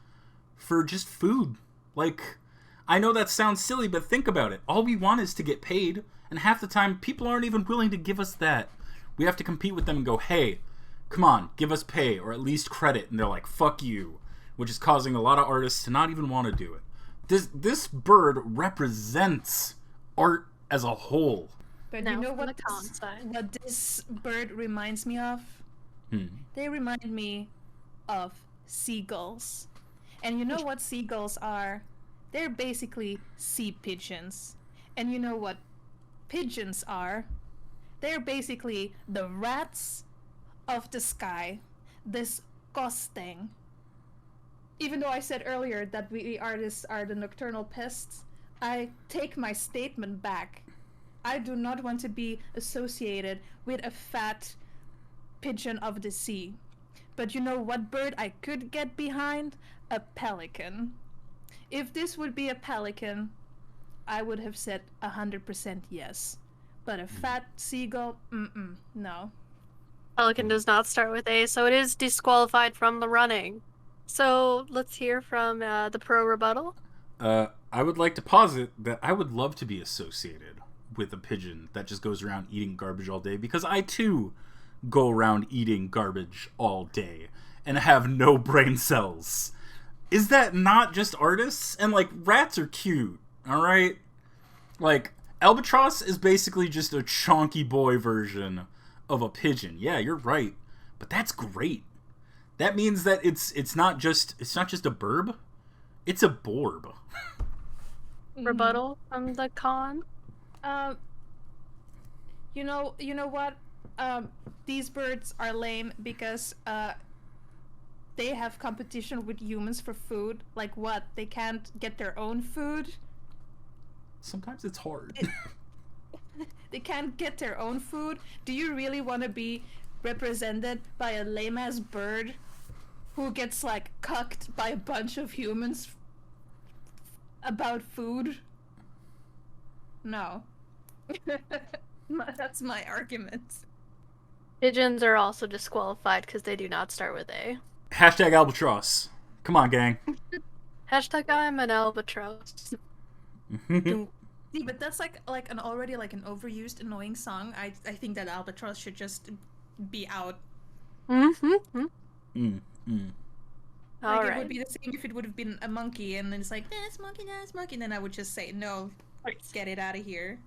for just food. Like, I know that sounds silly, but think about it. All we want is to get paid. And half the time, people aren't even willing to give us that. We have to compete with them and go, hey, come on, give us pay or at least credit. And they're like, fuck you. Which is causing a lot of artists to not even want to do it. This bird represents art as a whole. But Now you know from what the con side. what this bird reminds me of? They remind me of seagulls. And you know what seagulls are? They're basically sea pigeons. And you know what pigeons are? They're basically the rats of the sky. Disgusting. Even though I said earlier that we artists are the nocturnal pests, I take my statement back. I do not want to be associated with a fat pigeon of the sea. But you know what bird I could get behind? A pelican. If this would be a pelican, I would have said 100% yes. But a fat seagull, no. Pelican does not start with A, so it is disqualified from the running. So let's hear from the pro rebuttal. I would like to posit that I would love to be associated with a pigeon that just goes around eating garbage all day, because I too go around eating garbage all day and have no brain cells. Is that not just artists? And like, rats are cute, alright? Like, Albatross is basically just a chonky boy version of a pigeon. Yeah, you're right. But that's great. That means that it's not just a burb, it's a borb. Rebuttal from the con. You know what? These birds are lame because they have competition with humans for food. Like what? They can't get their own food? Sometimes it's hard. They can't get their own food? Do you really want to be represented by a lame-ass bird who gets, like, cucked by a bunch of humans about food? No. That's my argument. Pigeons are also disqualified because they do not start with A. Hashtag Albatross. Come on, gang. Hashtag I'm an albatross. See, but that's like an already like an overused, annoying song. I think that Albatross should just be out. Mm-hmm. Like, All it right. would be the same if it would have been a monkey, and then it's like, that's monkey, and then I would just say, no, get it out of here.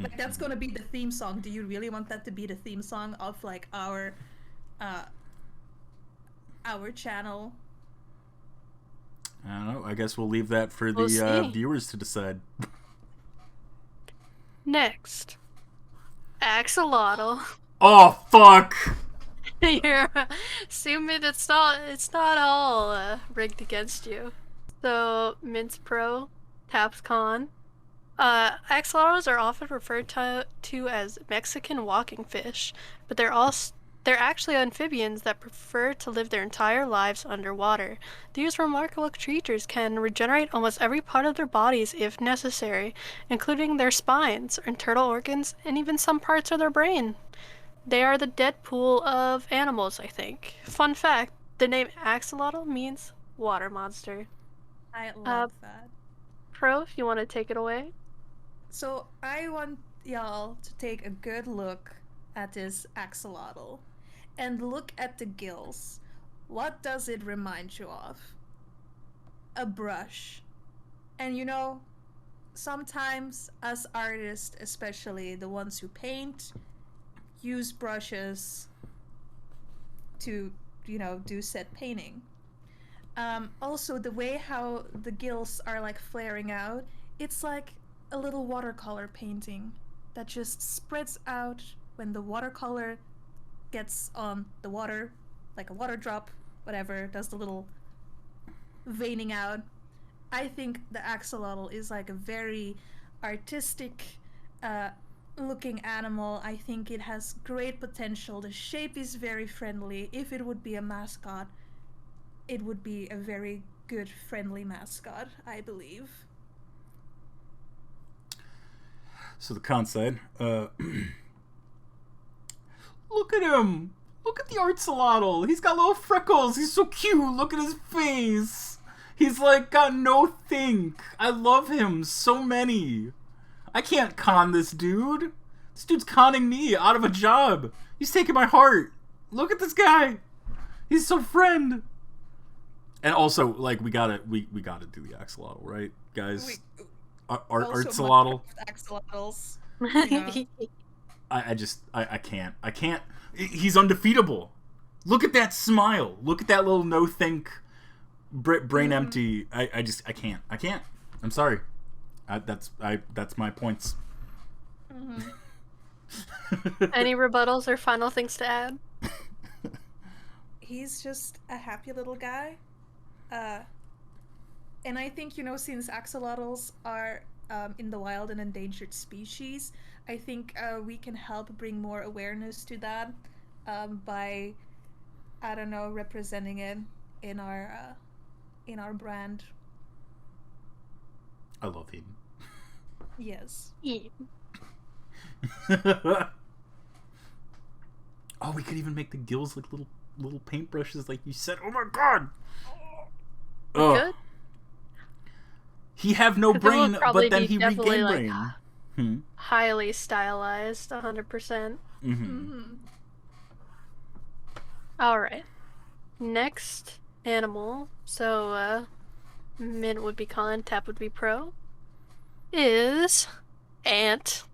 Like, that's gonna be the theme song. Do you really want that to be the theme song of, like, our channel? I don't know. I guess we'll leave that for We'll the see. viewers to decide. Next. Axolotl. Oh, fuck! You're assuming it's not all rigged against you. So Mince Pro, Taps Con. Axolotls are often referred to as Mexican walking fish, but they're actually amphibians that prefer to live their entire lives underwater. These remarkable creatures can regenerate almost every part of their bodies if necessary, including their spines, internal organs, and even some parts of their brain. They are the Deadpool of animals, I think. Fun fact, the name Axolotl means water monster. I love that. Pro, if you want to take it away. So I want y'all to take a good look at this axolotl and look at the gills. What does it remind you of? A brush. And you know, sometimes us artists, especially the ones who paint, use brushes to, you know, do said painting. Also, the way how the gills are like flaring out, it's like a little watercolor painting that just spreads out when the watercolor gets on the water, like a water drop, whatever, does the little veining out. I think the axolotl is like a very artistic looking animal. I think it has great potential. The shape is very friendly. If it would be a mascot, it would be a very good, friendly mascot, I believe. So the con side, look at him! Look at the Axolotl! He's got little freckles! He's so cute! Look at his face! He's like got no think! I love him! So many! I can't con this dude! This dude's conning me out of a job! He's taking my heart! Look at this guy! He's so friend! And also, like, we gotta do the axolotl, right, guys? Axolotl. Axolotls. You know? I can't. He's undefeatable. Look at that smile. Look at that little no think, brain empty. I can't. I'm sorry. That's my points. Any rebuttals or final things to add? He's just a happy little guy. And I think, you know, since axolotls are in the wild an endangered species, I think we can help bring more awareness to that by, I don't know, representing it in our brand. I love him. Yes. Yeah. Oh, we could even make the gills like little paintbrushes, like you said. Oh my god! Good. He have no brain, but then he regained like, brain. Highly stylized, 100%. Mm-hmm. Alright. Next animal, so Mint would be con, Tap would be pro, is ant.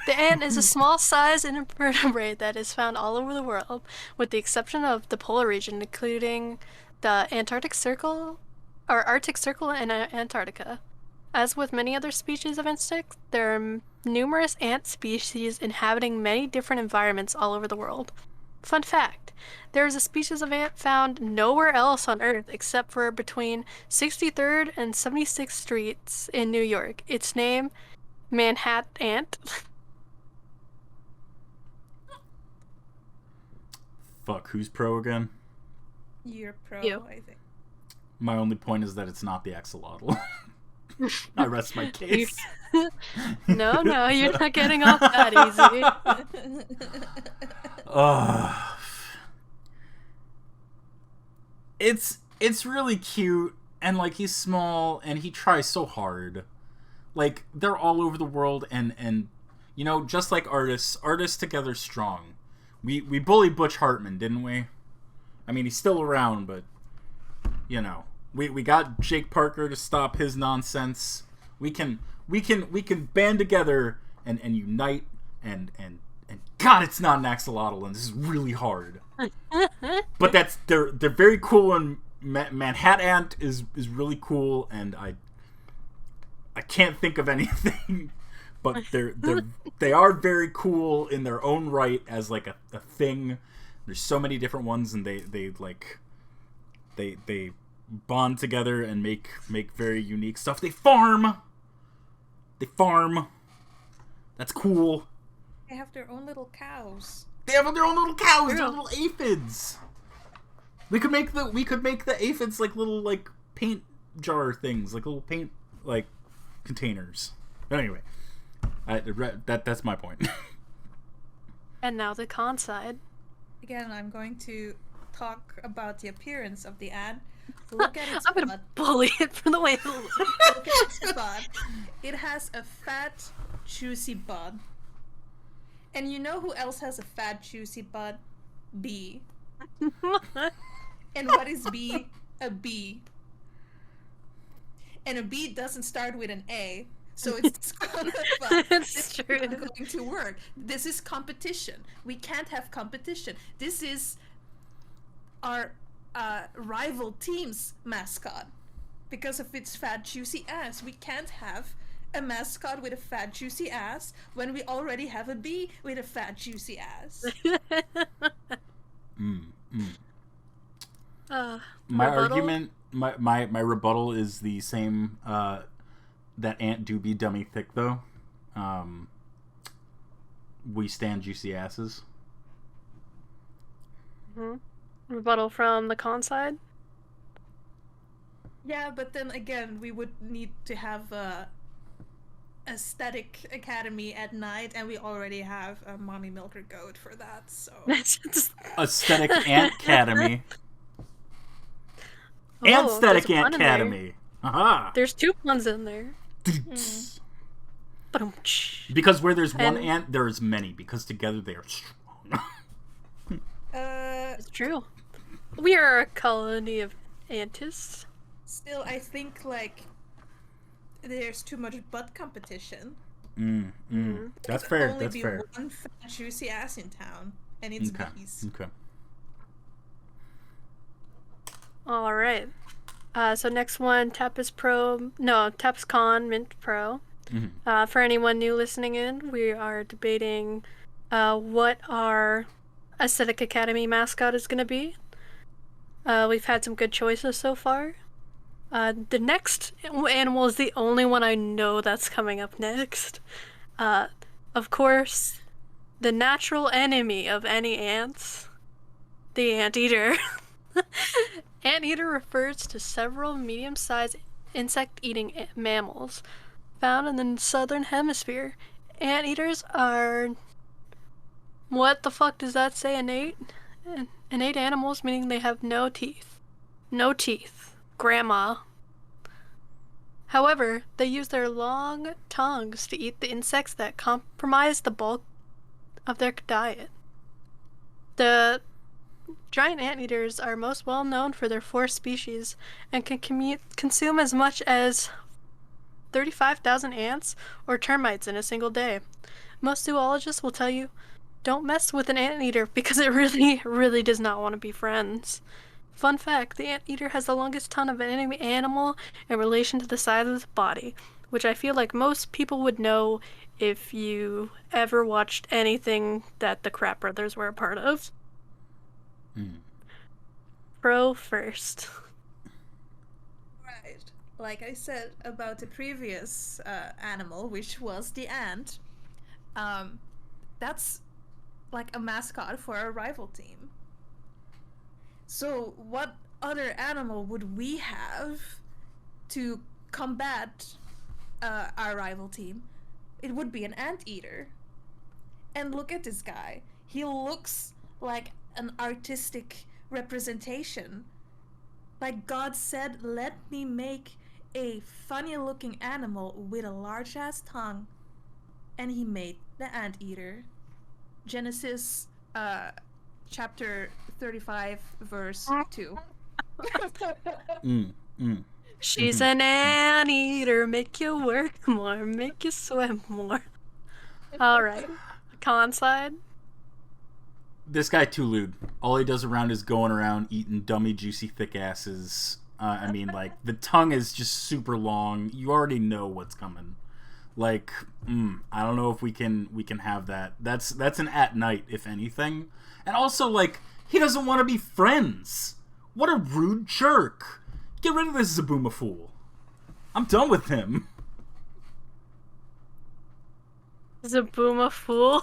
The ant is a small-sized invertebrate that is found all over the world, with the exception of the polar region, including the Arctic Circle and Antarctica. As with many other species of insects, there are numerous ant species inhabiting many different environments all over the world. Fun fact, there is a species of ant found nowhere else on Earth except for between 63rd and 76th Streets in New York. Its name, Manhattan ant. Fuck, who's pro again? You're pro, You. I think. My only point is that it's not the axolotl. I rest my case. No, you're not getting off that easy. It's really cute, and like he's small and he tries so hard. Like they're all over the world, and you know, just like artists together strong. We bullied Butch Hartman, didn't we? I mean, he's still around, but you know, we got Jake Parker to stop his nonsense. We can band together and unite and God, it's not an axolotl, and this is really hard. But they're very cool, and Manhattan ant is really cool, and I can't think of anything. But they are very cool in their own right as like a thing. There's so many different ones, and they bond together and make very unique stuff. They farm. That's cool. They have their own little cows. They have their own little cows. Their little aphids. We could make the aphids like little like paint jar things, like little paint like containers. Anyway, that's my point. And now the con side. Again, I'm going to talk about the appearance of the ant. Look at its I'm butt. gonna bully it for the way it looks. Look at its butt. It has a fat, juicy butt. And you know who else has a fat, juicy butt? Bee. And what is bee? A bee. And a bee doesn't start with an A. So it's It's true. not going to work. This is competition. We can't have competition. This is our rival team's mascot. Because of its fat, juicy ass. We can't have a mascot with a fat, juicy ass when we already have a bee with a fat, juicy ass. My Rebuttal? argument, my rebuttal is the same. That ant do be dummy thick though. We stand juicy asses. Rebuttal from the con side. Yeah, but then again, we would need to have a aesthetic academy at night, and we already have a mommy milker goat for that. So Aesthetic Ant Academy. Oh, Aesthetic there's a Ant pun in there. Academy. Aha. There's 2 puns in there. Because where there's one And- ant, there is many. Because together they are strong. It's true. We are a colony of antists. still, I think like there's too much butt competition. That's Could fair. only That's be fair. one fat, juicy ass in town, and it's bees. Okay. All right. So next one, Tapis Con Mint Pro. For anyone new listening in, we are debating what our Aesthetic Academy mascot is going to be. We've had some good choices so far. The next animal is the only one I know that's coming up next. Of course, the natural enemy of any ants, the anteater. Anteater refers to several medium-sized insect-eating mammals found in the southern hemisphere. Anteaters are... What the fuck does that say, innate? Innate animals, meaning they have no teeth. No teeth. Grandma. However, they use their long tongues to eat the insects that comprise the bulk of their diet. The giant anteaters are most well known for their 4 species and can consume as much as 35,000 ants or termites in a single day. Most zoologists will tell you, don't mess with an anteater because it really, really does not want to be friends. Fun fact, the anteater has the longest tongue of any animal in relation to the size of its body, which I feel like most people would know if you ever watched anything that the Crap Brothers were a part of. Pro first. Right. Like I said about the previous animal, which was the ant, that's like a mascot for our rival team. So what other animal would we have to combat our rival team? It would be an anteater. And look at this guy. He looks like an artistic representation. Like God said, let me make a funny looking animal with a large ass tongue. And he made the anteater. Genesis chapter 35 verse 2. She's an anteater, make you work more, make you sweat more. Alright. Con side? This guy too lewd. All he does around is going around eating dummy, juicy, thick asses. I mean, like, the tongue is just super long. You already know what's coming. Like, I don't know if we can have that. That's an at night, if anything. And also, like, He doesn't want to be friends. What a rude jerk. Get rid of this Zabooma fool. I'm done with him. Zabooma fool.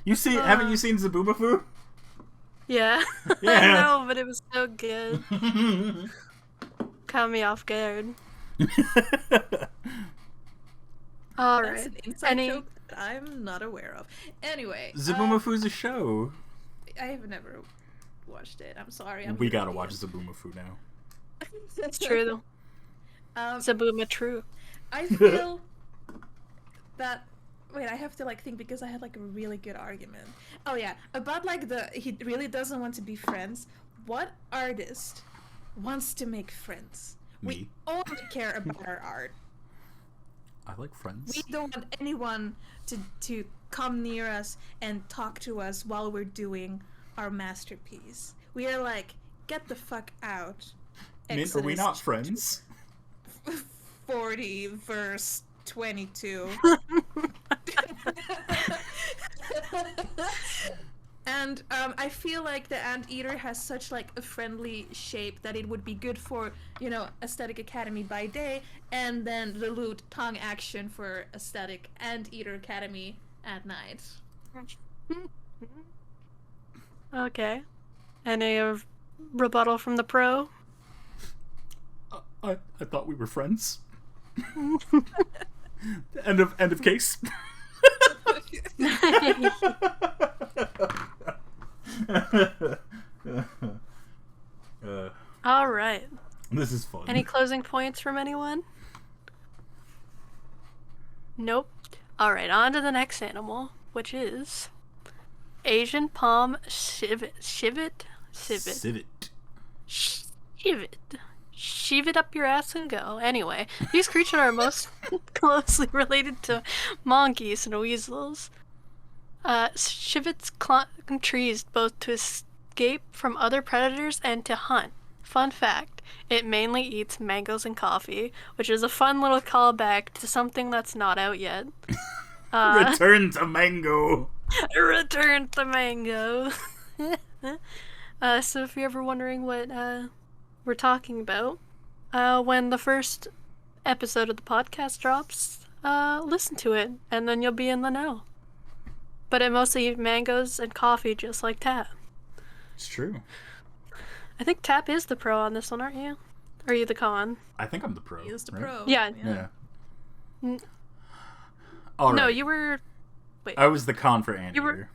Haven't you seen Zabooma fool? Yeah. Yeah. I know, but it was so good. Caught me off guard. All That's right. an inside joke that I'm not aware of. Anyway, Zabooma Foo's a show. I have never watched it. I'm sorry. We gotta watch Zabooma Foo now. It's true though. Zabooma true. I feel that. Wait, I have to think because I had a really good argument. Oh yeah, about he really doesn't want to be friends. What artist wants to make friends? Me. We only care about our art. I like Friends. We don't want anyone to come near us and talk to us while we're doing our masterpiece. We are get the fuck out. Mint, are we not friends? 40 verse 22. And I feel like the anteater has such a friendly shape that it would be good for, Aesthetic Academy by day, and then the loot tongue action for Aesthetic Anteater Academy at night. Okay. Any rebuttal from the pro? I thought we were friends. End of case. All right. This is fun. Any closing points from anyone? Nope. All right, on to the next animal, which is Asian palm civet. Civet. Sheave it up your ass and go. Anyway, these creatures are most closely related to monkeys and weasels. Civets climb trees both to escape from other predators and to hunt. Fun fact, it mainly eats mangoes and coffee, which is a fun little callback to something that's not out yet. Return to mango. Return to mango. So if you're ever wondering what we're talking about, when the first episode of the podcast drops, listen to it, and then you'll be in the know. But it mostly eats mangoes and coffee, just like Tap. It's true. I think Tap is the pro on this one, aren't you? Or are you the con? I think I'm the pro. He is the right? pro. Yeah. All right. No, you were... Wait. I was the con for Anteater. You were...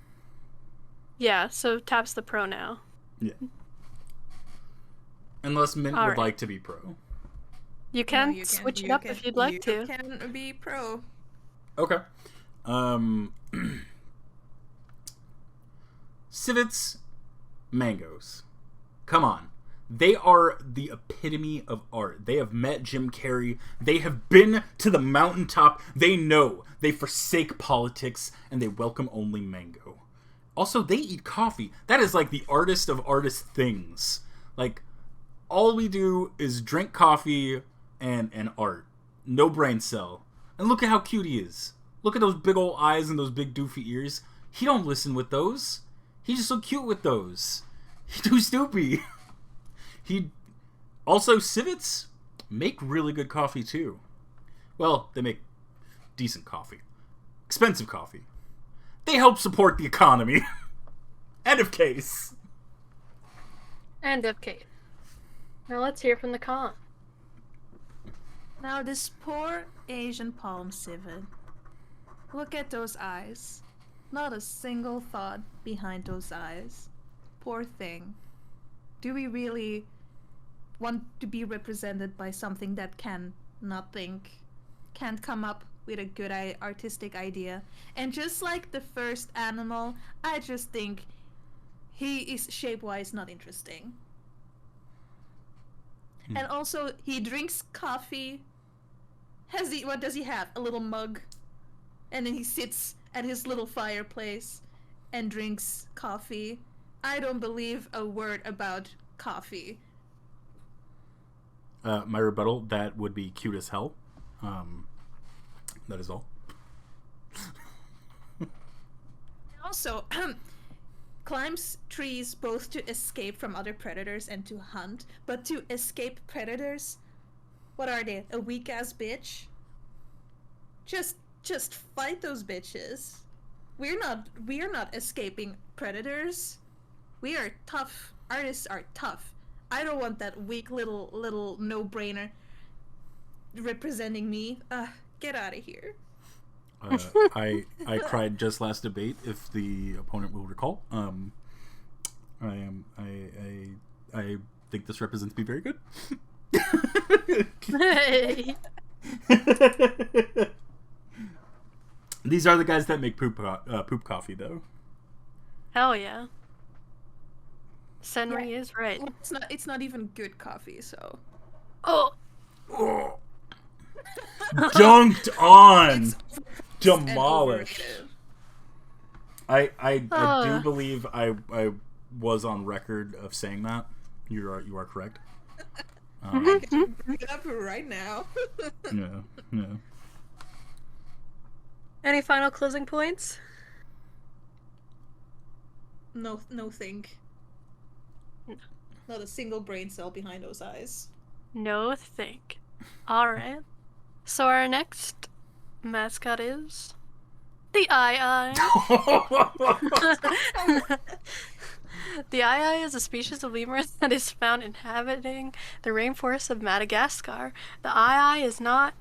Yeah, so Tap's the pro now. Yeah. Unless Mint All would right. like to be pro. You can No, switch it up if you'd like to. You can be pro. Okay. Civets, mangoes. Come on. They are the epitome of art. They have met Jim Carrey. They have been to the mountaintop. They know. They forsake politics, and they welcome only mango. Also, they eat coffee. That is the artist of artist things. All we do is drink coffee and art. No brain cell. And look at how cute he is. Look at those big old eyes and those big doofy ears. He don't listen with those. He's just so cute with those. He's too stupid. Also, civets make really good coffee too. Well, they make decent coffee. Expensive coffee. They help support the economy. End of case. End of case. Now let's hear from the con. Now this poor Asian palm civet. Look at those eyes. Not a single thought behind those eyes. Poor thing. Do we really want to be represented by something that can not think, can't come up with a good artistic idea? And just like the first animal, I just think he is shape-wise not interesting. And also, he drinks coffee. What does he have? A little mug. And then he sits at his little fireplace and drinks coffee. I don't believe a word about coffee. My rebuttal, that would be cute as hell. That is all. also climbs trees both to escape from other predators and to hunt, but to escape predators, what are they? A weak ass bitch? Just fight those bitches. We're not escaping predators. We are tough. Artists are tough. I don't want that weak little no-brainer representing me. Get out of here. I cried just last debate, if the opponent will recall. I think this represents me very good. Hey. These are the guys that make poop coffee, though. Hell yeah. Senri is right. Well, it's not even good coffee, so. Oh. Oh. Dunked on, demolished. I do believe I was on record of saying that. You are correct. I can bring it up right now. Yeah. Any final closing points? No think. Not a single brain cell behind those eyes. No think. Alright. So our next mascot is the Eye. The Eye is a species of lemur that is found inhabiting the rainforests of Madagascar. The Eye is not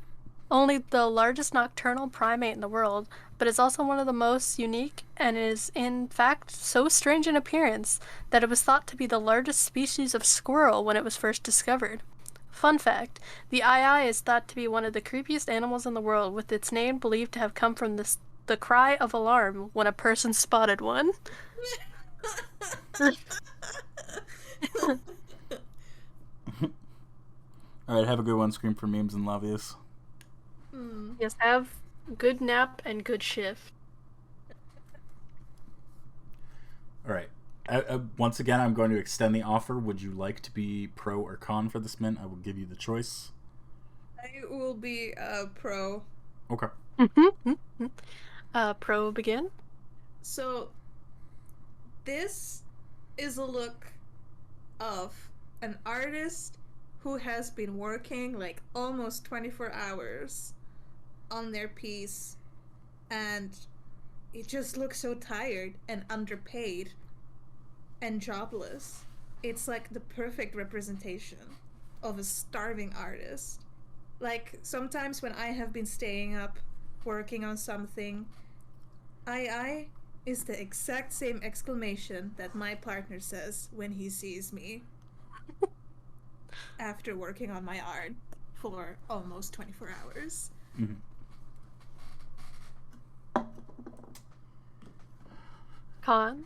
only the largest nocturnal primate in the world, but is also one of the most unique and is in fact so strange in appearance that it was thought to be the largest species of squirrel when it was first discovered. Fun fact, the Eye is thought to be one of the creepiest animals in the world, with its name believed to have come from the cry of alarm when a person spotted one. Alright, have a good one. Scream for memes and Lavius. Yes, have good nap and good shift. Alright. Once again, I'm going to extend the offer. Would you like to be pro or con for this mint? I will give you the choice. I will be pro. Okay. Pro begin. So, this is a look of an artist who has been working like almost 24 hours on their piece, and it just looks so tired and underpaid and jobless. It's like the perfect representation of a starving artist. Like, sometimes when I have been staying up working on something, I is the exact same exclamation that my partner says when he sees me after working on my art for almost 24 hours. Mm-hmm. Con.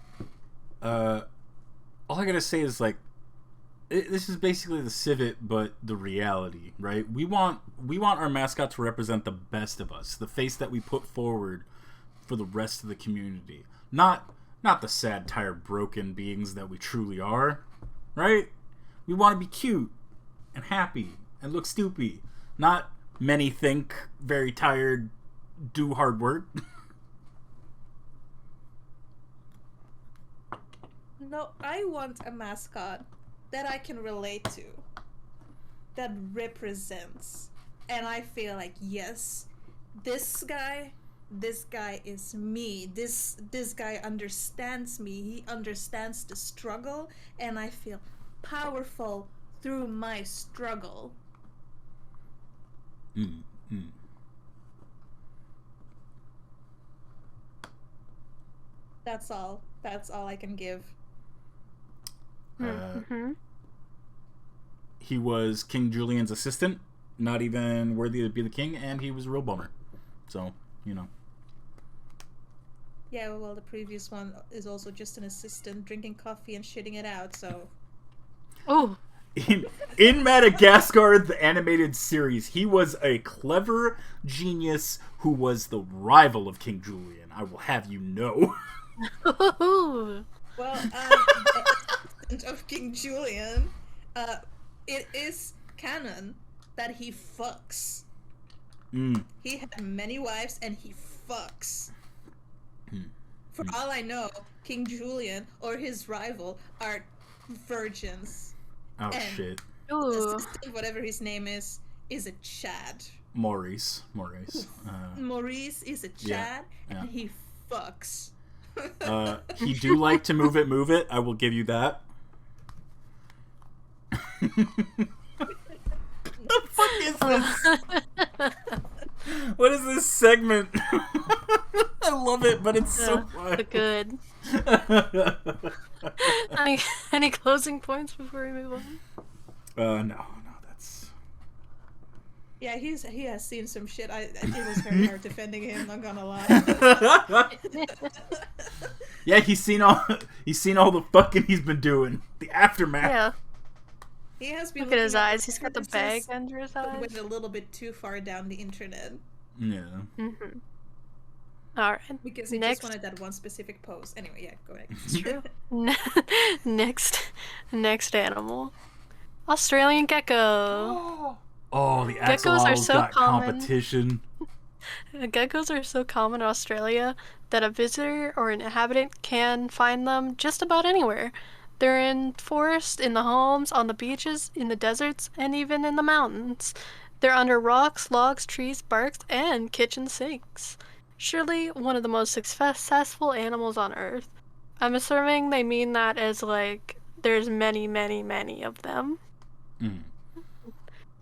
All I gotta say is, like, this is basically the civet, but the reality, right? We want our mascot to represent the best of us, the face that we put forward for the rest of the community, not the sad, tired, broken beings that we truly are, right? We want to be cute and happy and look stupid, not many think, very tired, do hard work. No, I want a mascot that I can relate to, that represents, and I feel like, yes, this guy is me. This guy understands me. He understands the struggle, and I feel powerful through my struggle. That's all I can give. He was King Julian's assistant, not even worthy to be the king, and he was a real bummer. So, you know. Yeah, well, the previous one is also just an assistant drinking coffee and shitting it out, so... Oh. In Madagascar, the animated series, he was a clever genius who was the rival of King Julian. I will have you know. Well, the of King Julian, it is canon that he fucks. He had many wives and he fucks. For all I know, King Julian or his rival are virgins. Oh, And shit. the Ooh. assistant, whatever his name is a Chad. Maurice. Maurice is a Chad, yeah. and he fucks. He do like to move it. I will give you that. The fuck is this? What is this segment? I love it, but it's so fun. Good. Any closing points before we move on? No, that's... Yeah, he has seen some shit. It was very hard defending him, not gonna lie. Yeah, he's seen all the fucking he's been doing. The aftermath. Yeah. He has been Look at his looking eyes. He's got the bag services, under his but eyes. went a little bit too far down the internet. Yeah. Mm-hmm. All right. Because he Next. just wanted that one specific pose. Anyway, yeah, go ahead. It's true. Next animal. Australian gecko. Oh, the Geckos are axolotls so got common. competition. Geckos are so common in Australia that a visitor or an inhabitant can find them just about anywhere. They're in forests, in the homes, on the beaches, in the deserts, and even in the mountains. They're under rocks, logs, trees, barks, and kitchen sinks. Surely one of the most successful animals on Earth. I'm assuming they mean that as like, there's many, many, many of them. Mm.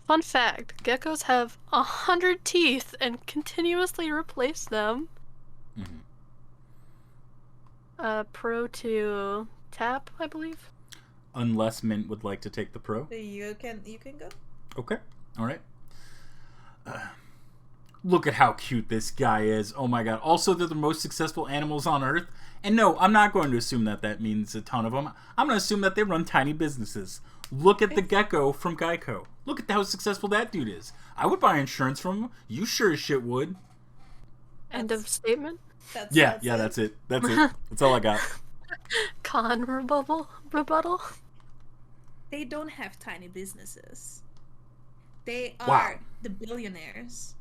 Fun fact, geckos have 100 teeth and continuously replace them. Mm-hmm. Pro to tap, I believe. Unless Mint would like to take the pro. You can go. Okay. All right. Look at how cute this guy is. Oh my god. Also, they're the most successful animals on Earth. And no, I'm not going to assume that means a ton of them. I'm going to assume that they run tiny businesses. Look at the gecko from Geico. Look at how successful that dude is. I would buy insurance from him. You sure as shit would. End of statement. That's That's it. That's all I got. Con rebuttal. They don't have tiny businesses. They are Wow. the billionaires.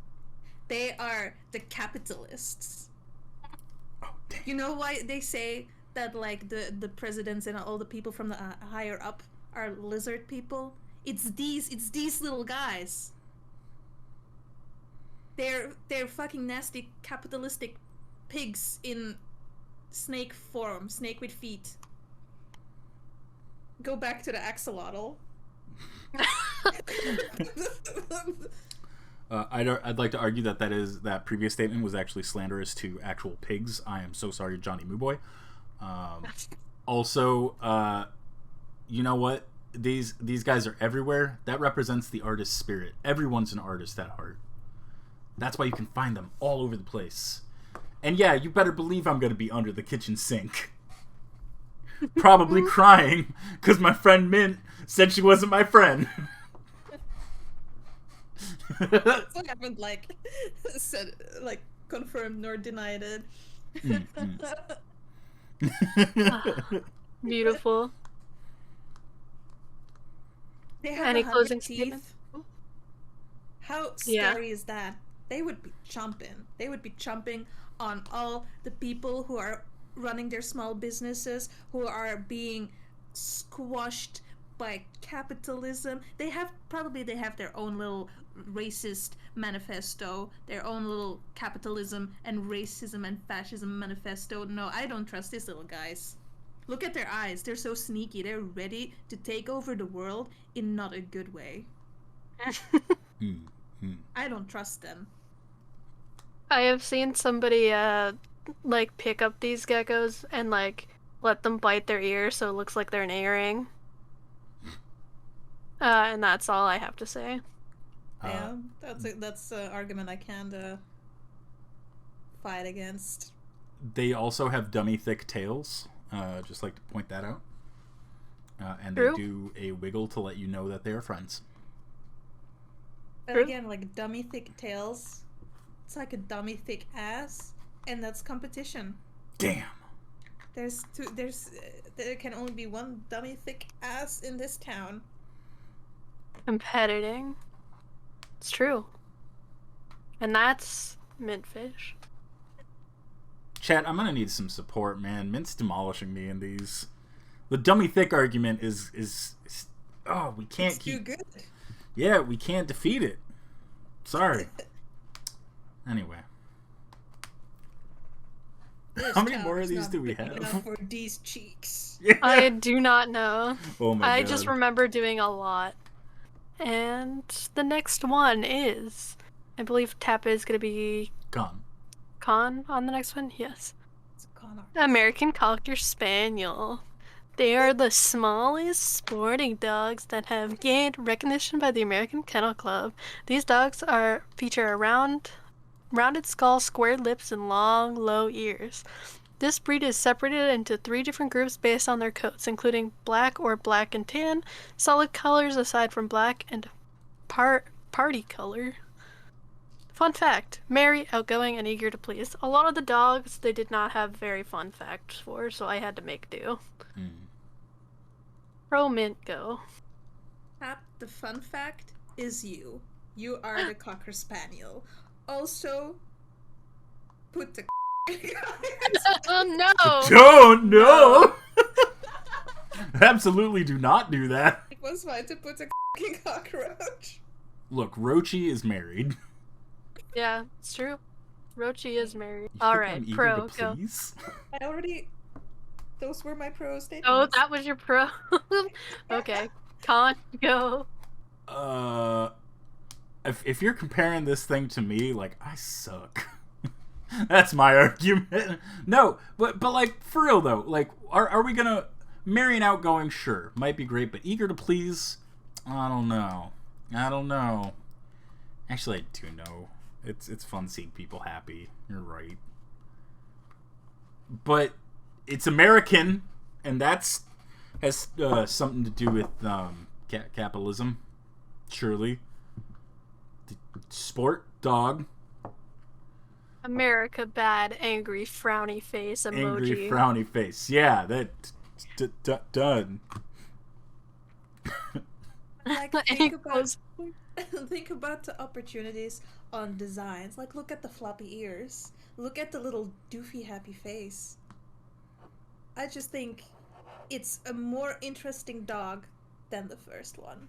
They are the capitalists. Oh, damn. You know why they say that like the presidents and all the people from the higher up are lizard people? It's these little guys. They're fucking nasty capitalistic pigs in snake form, snake with feet. Go back to the axolotl. I'd like to argue that previous statement was actually slanderous to actual pigs. I am so sorry, Johnny Mooboy. Also, you know what? These guys are everywhere. That represents the artist's spirit. Everyone's an artist at heart. That's why you can find them all over the place. And yeah, you better believe I'm going to be under the kitchen sink. Probably crying because my friend Mint said she wasn't my friend. So I haven't said confirmed nor denied it. Beautiful. They have Any 100 closing teeth. statements? How scary is that? They would be chomping. They would be chomping on all the people who are running their small businesses, who are being squashed by capitalism. They have their own little racist manifesto, their own little capitalism and racism and fascism manifesto. No, I don't trust these little guys. Look at their eyes. They're so sneaky. They're ready to take over the world in not a good way. I don't trust them. I have seen somebody pick up these geckos and let them bite their ear so it looks like they're an earring. And that's all I have to say. Yeah, that's an argument I can't fight against. They also have dummy thick tails. Just like to point that out. And True. they do a wiggle to let you know that they are friends. But True. again, like dummy thick tails, it's like a dummy thick ass, and that's competition. Damn. There can only be one dummy thick ass in this town. Competing. It's true. And that's mintfish. Chat, I'm gonna need some support, man. Mint's demolishing me in these. The dummy thick argument is we can't It's too good. Yeah, we can't defeat it. Sorry. Anyway. How many more of these do we have? Enough for these cheeks. Yeah. I do not know. Oh my I god. just remember doing a lot. And the next one is, I believe Tappa is going to be Gone. Con on the next one. Yes. It's a con artist. American Cocker Spaniel. They are the smallest sporting dogs that have gained recognition by the American Kennel Club. These dogs feature a rounded skull, squared lips, and long, low ears. This breed is separated into 3 different groups based on their coats, including black or black and tan, solid colors aside from black, and party color. Fun fact, merry, outgoing, and eager to please. A lot of the dogs they did not have very fun facts for, so I had to make do. Pro Mint, go. Pat, the fun fact is you. You are the Cocker Spaniel. Also, put the Oh no! Don't no. Absolutely do not do that. It was fine to put a cockroach. Look, Rochi is married. Yeah, it's true. Rochi is married. You All think right, I'm eager pro, to go. please? I already. Those were my pro statements. Oh, that was your pro. Okay, Con, go. If you're comparing this thing to me, like, I suck. That's my argument. No, but like, for real though, like, are we gonna marry an outgoing? Sure, might be great, but eager to please? I don't know. Actually, I do know. It's fun seeing people happy. You're right. But it's American, and that's has something to do with capitalism. Surely. Sport dog. America bad, angry, frowny face emoji. Angry frowny face. Yeah, that done. Like, Any think about the opportunities on designs. Like, look at the floppy ears. Look at the little doofy happy face. I just think it's a more interesting dog than the first one.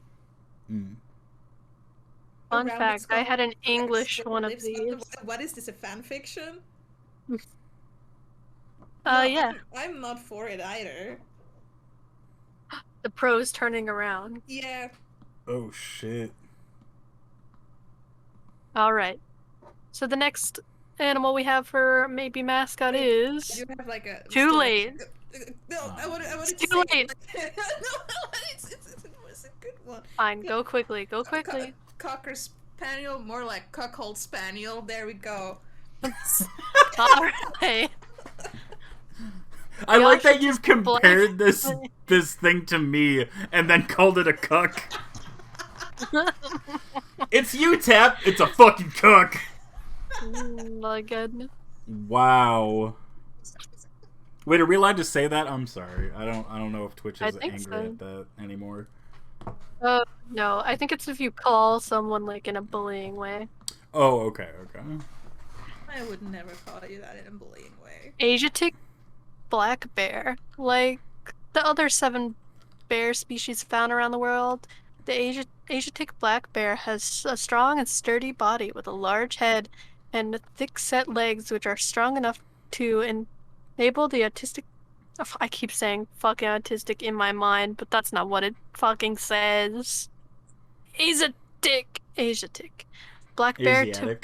Fun Rounded fact, I skull, had an English square one of lips. these. What is this, a fan fiction? Yeah. I'm not for it either. The pros turning around. Yeah. Oh shit. All right. So the next animal we have for maybe mascot is I do have like a Too late. No, I want to. It's too late. No, it's a good one. Fine. Go quickly. Go quickly. Cocker Spaniel, more like Cuckold Spaniel. There we go. All right. I We all like that should you've just blank- compared this thing to me and then called it a cuck. It's you, Tap. It's a fucking cuck. My goodness. Wow. Wait, are we allowed to say that? I'm sorry. I don't know if Twitch I is think angry so. at that anymore. No. I think it's if you call someone like in a bullying way. Oh, okay. I would never call you that in a bullying way. Asiatic black bear. Like the other 7 bear species found around the world, the Asiatic black bear has a strong and sturdy body with a large head and thick-set legs which are strong enough to enable the autistic... I keep saying fucking autistic in my mind, but that's not what it fucking says. Asiatic. Black bear to...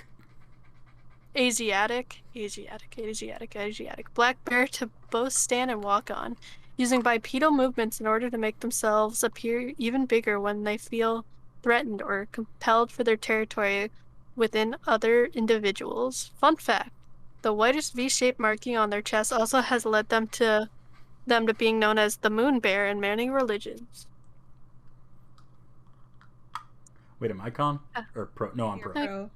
Asiatic. Asiatic. Black bear to both stand and walk on, using bipedal movements in order to make themselves appear even bigger when they feel threatened or compelled for their territory within other individuals. Fun fact, the whitest V-shaped marking on their chest also has led them to being known as the moon bear in many religions. Wait, am I con? Or pro? No, I'm pro. Pro.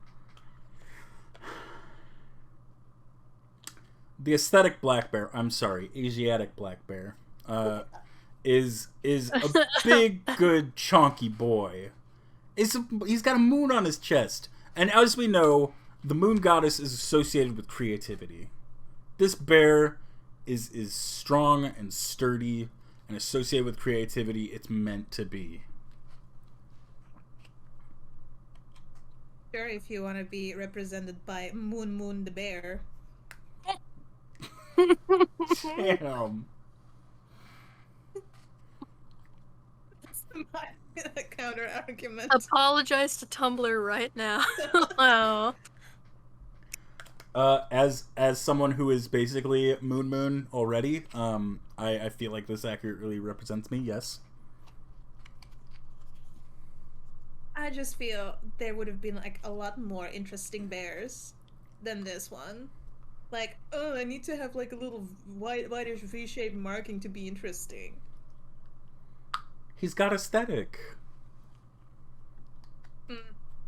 The aesthetic black bear, I'm sorry, Asiatic black bear, is a big, good, chonky boy. He's got a moon on his chest. And as we know, the moon goddess is associated with creativity. This bear is strong and sturdy and associated with creativity. It's meant to be. Sure, if you want to be represented by Moon the bear. Damn. My counter argument. Apologize to Tumblr right now. Oh. As someone who is basically Moon already, I feel like this accurately represents me. Yes. I just feel there would have been like a lot more interesting bears than this one. Like, oh, I need to have like a little whitish V-shaped marking to be interesting. He's got aesthetic.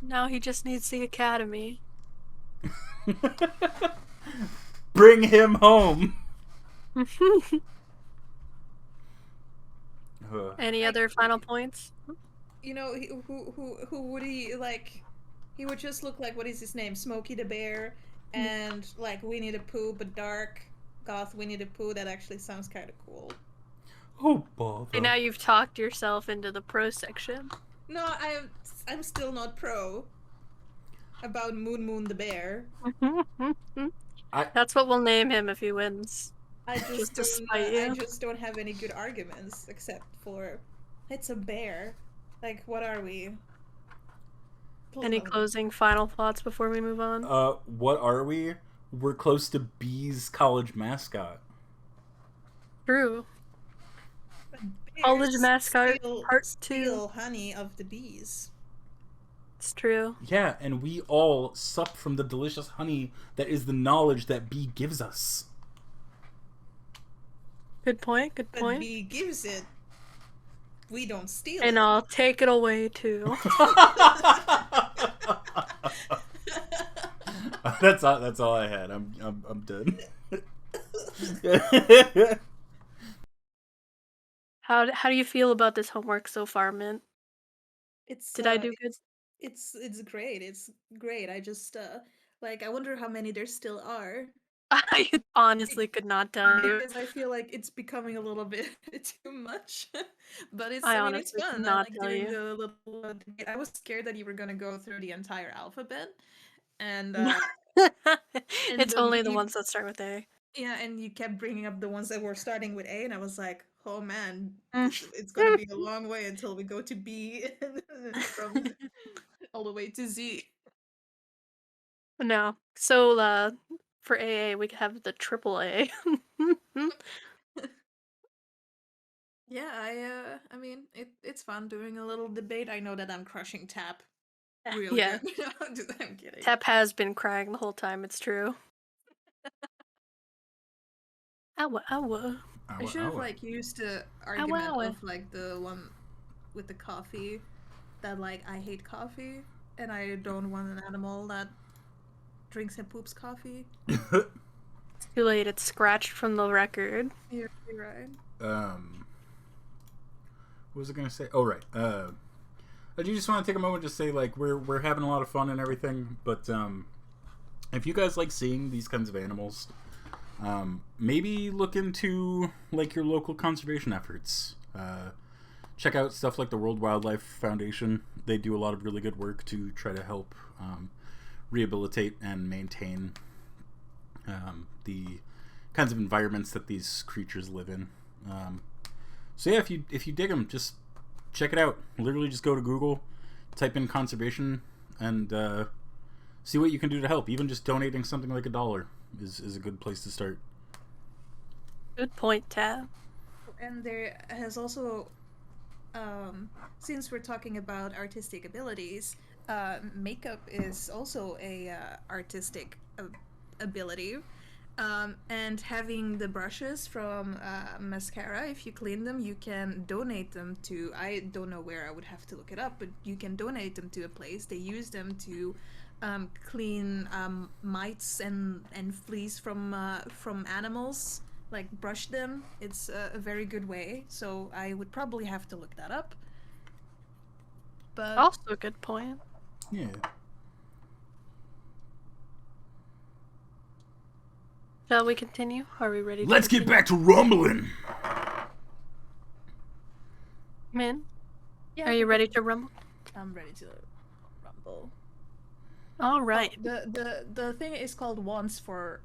Now he just needs the academy. Bring him home. Any other final points? You know, who would he like? He would just look like, what is his name? Smokey the Bear, and like Winnie the Pooh, but dark goth Winnie the Pooh. That actually sounds kind of cool. Oh, bother. And now you've talked yourself into the pro section. No, I'm still not pro about Moon the Bear. That's what we'll name him if he wins. I Just just to don't, spite you. I just don't have any good arguments except for it's a bear. Like, what are we? Any closing final thoughts before we move on? What are we? We're close to Bee's college mascot. True. Bears College mascot steal- part 2. steal honey of the bees. It's true. Yeah, and we all sup from the delicious honey that is the knowledge that Bee gives us. Good point. Good But point. bee gives it. We don't steal And it. I'll take it away too. That's all I had. I'm done. How do you feel about this homework so far, Mint? It's Did I do good? It's great. It's great. I just like, I wonder how many there still are. I honestly could not tell you. Because I feel like it's becoming a little bit too much. But it's, I I mean, it's honestly fun. could not Like, tell during you. the little debate, I was scared that you were gonna go through the entire alphabet, and It's only the you- ones that start with A. yeah, and you kept bringing up the ones that were starting with A, and I was like, oh man, Mm. it's gonna be a long way until we go to B, from all the way to Z. No. So for AA we could have the triple A. Yeah, I mean, it's fun doing a little debate. I know that I'm crushing Tap real Yeah. good. I'm kidding. Tap has been crying the whole time, it's true. Ow, ow. I should have like used the argument wow. of like the one with the coffee, that like, I hate coffee and I don't want an animal that drinks and poops coffee. It's too late, it's scratched from the record. You're right. What was I gonna say? Oh, right. I do just want to take a moment to say, like, we're having a lot of fun and everything, but if you guys like seeing these kinds of animals, maybe look into like your local conservation efforts. Check out stuff like the World Wildlife Foundation. They do a lot of really good work to try to help rehabilitate and maintain the kinds of environments that these creatures live in. So yeah, if you dig them, just check it out. Literally, just go to Google, type in conservation, and see what you can do to help. Even just donating something like $1 is a good place to start. Good point, Tab. And there has also, since we're talking about artistic abilities, makeup is also a artistic ability. And having the brushes from mascara, if you clean them, you can donate them to, I don't know where, I would have to look it up, but you can donate them to a place. They use them to clean mites and fleas from animals, like brush them. It's a very good way, so I would probably have to look that up. But Also a good point. Yeah. Shall we continue? Are we ready to Let's get continue? back to rumbling. Min, Yeah, are you ready to rumble? I'm ready to rumble. All right. The thing is called Wants for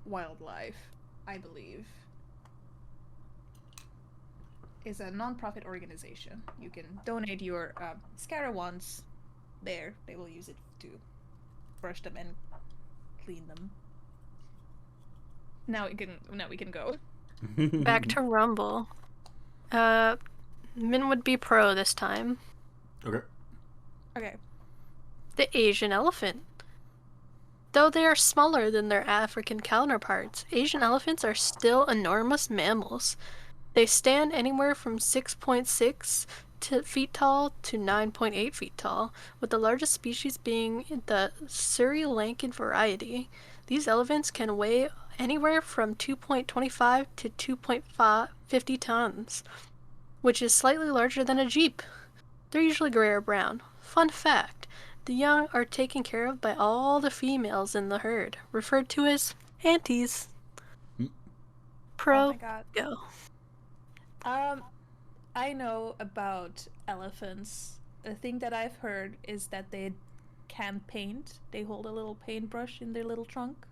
Wildlife, I believe. It's a non-profit organization. You can donate your scatter wands there. They will use it to brush them and clean them. Now we can go. Back to rumble. Min would be pro this time. Okay. Okay. The Asian elephant. Though they are smaller than their African counterparts, Asian elephants are still enormous mammals. They stand anywhere from 6.6 feet tall to 9.8 feet tall, with the largest species being the Sri Lankan variety. These elephants can weigh anywhere from 2.25 to 2.50 tons, which is slightly larger than a jeep. They're usually gray or brown. Fun fact, the young are taken care of by all the females in the herd, referred to as aunties. Pro, Oh my god. go. I know about elephants. The thing that I've heard is that they can paint. They hold a little paintbrush in their little trunk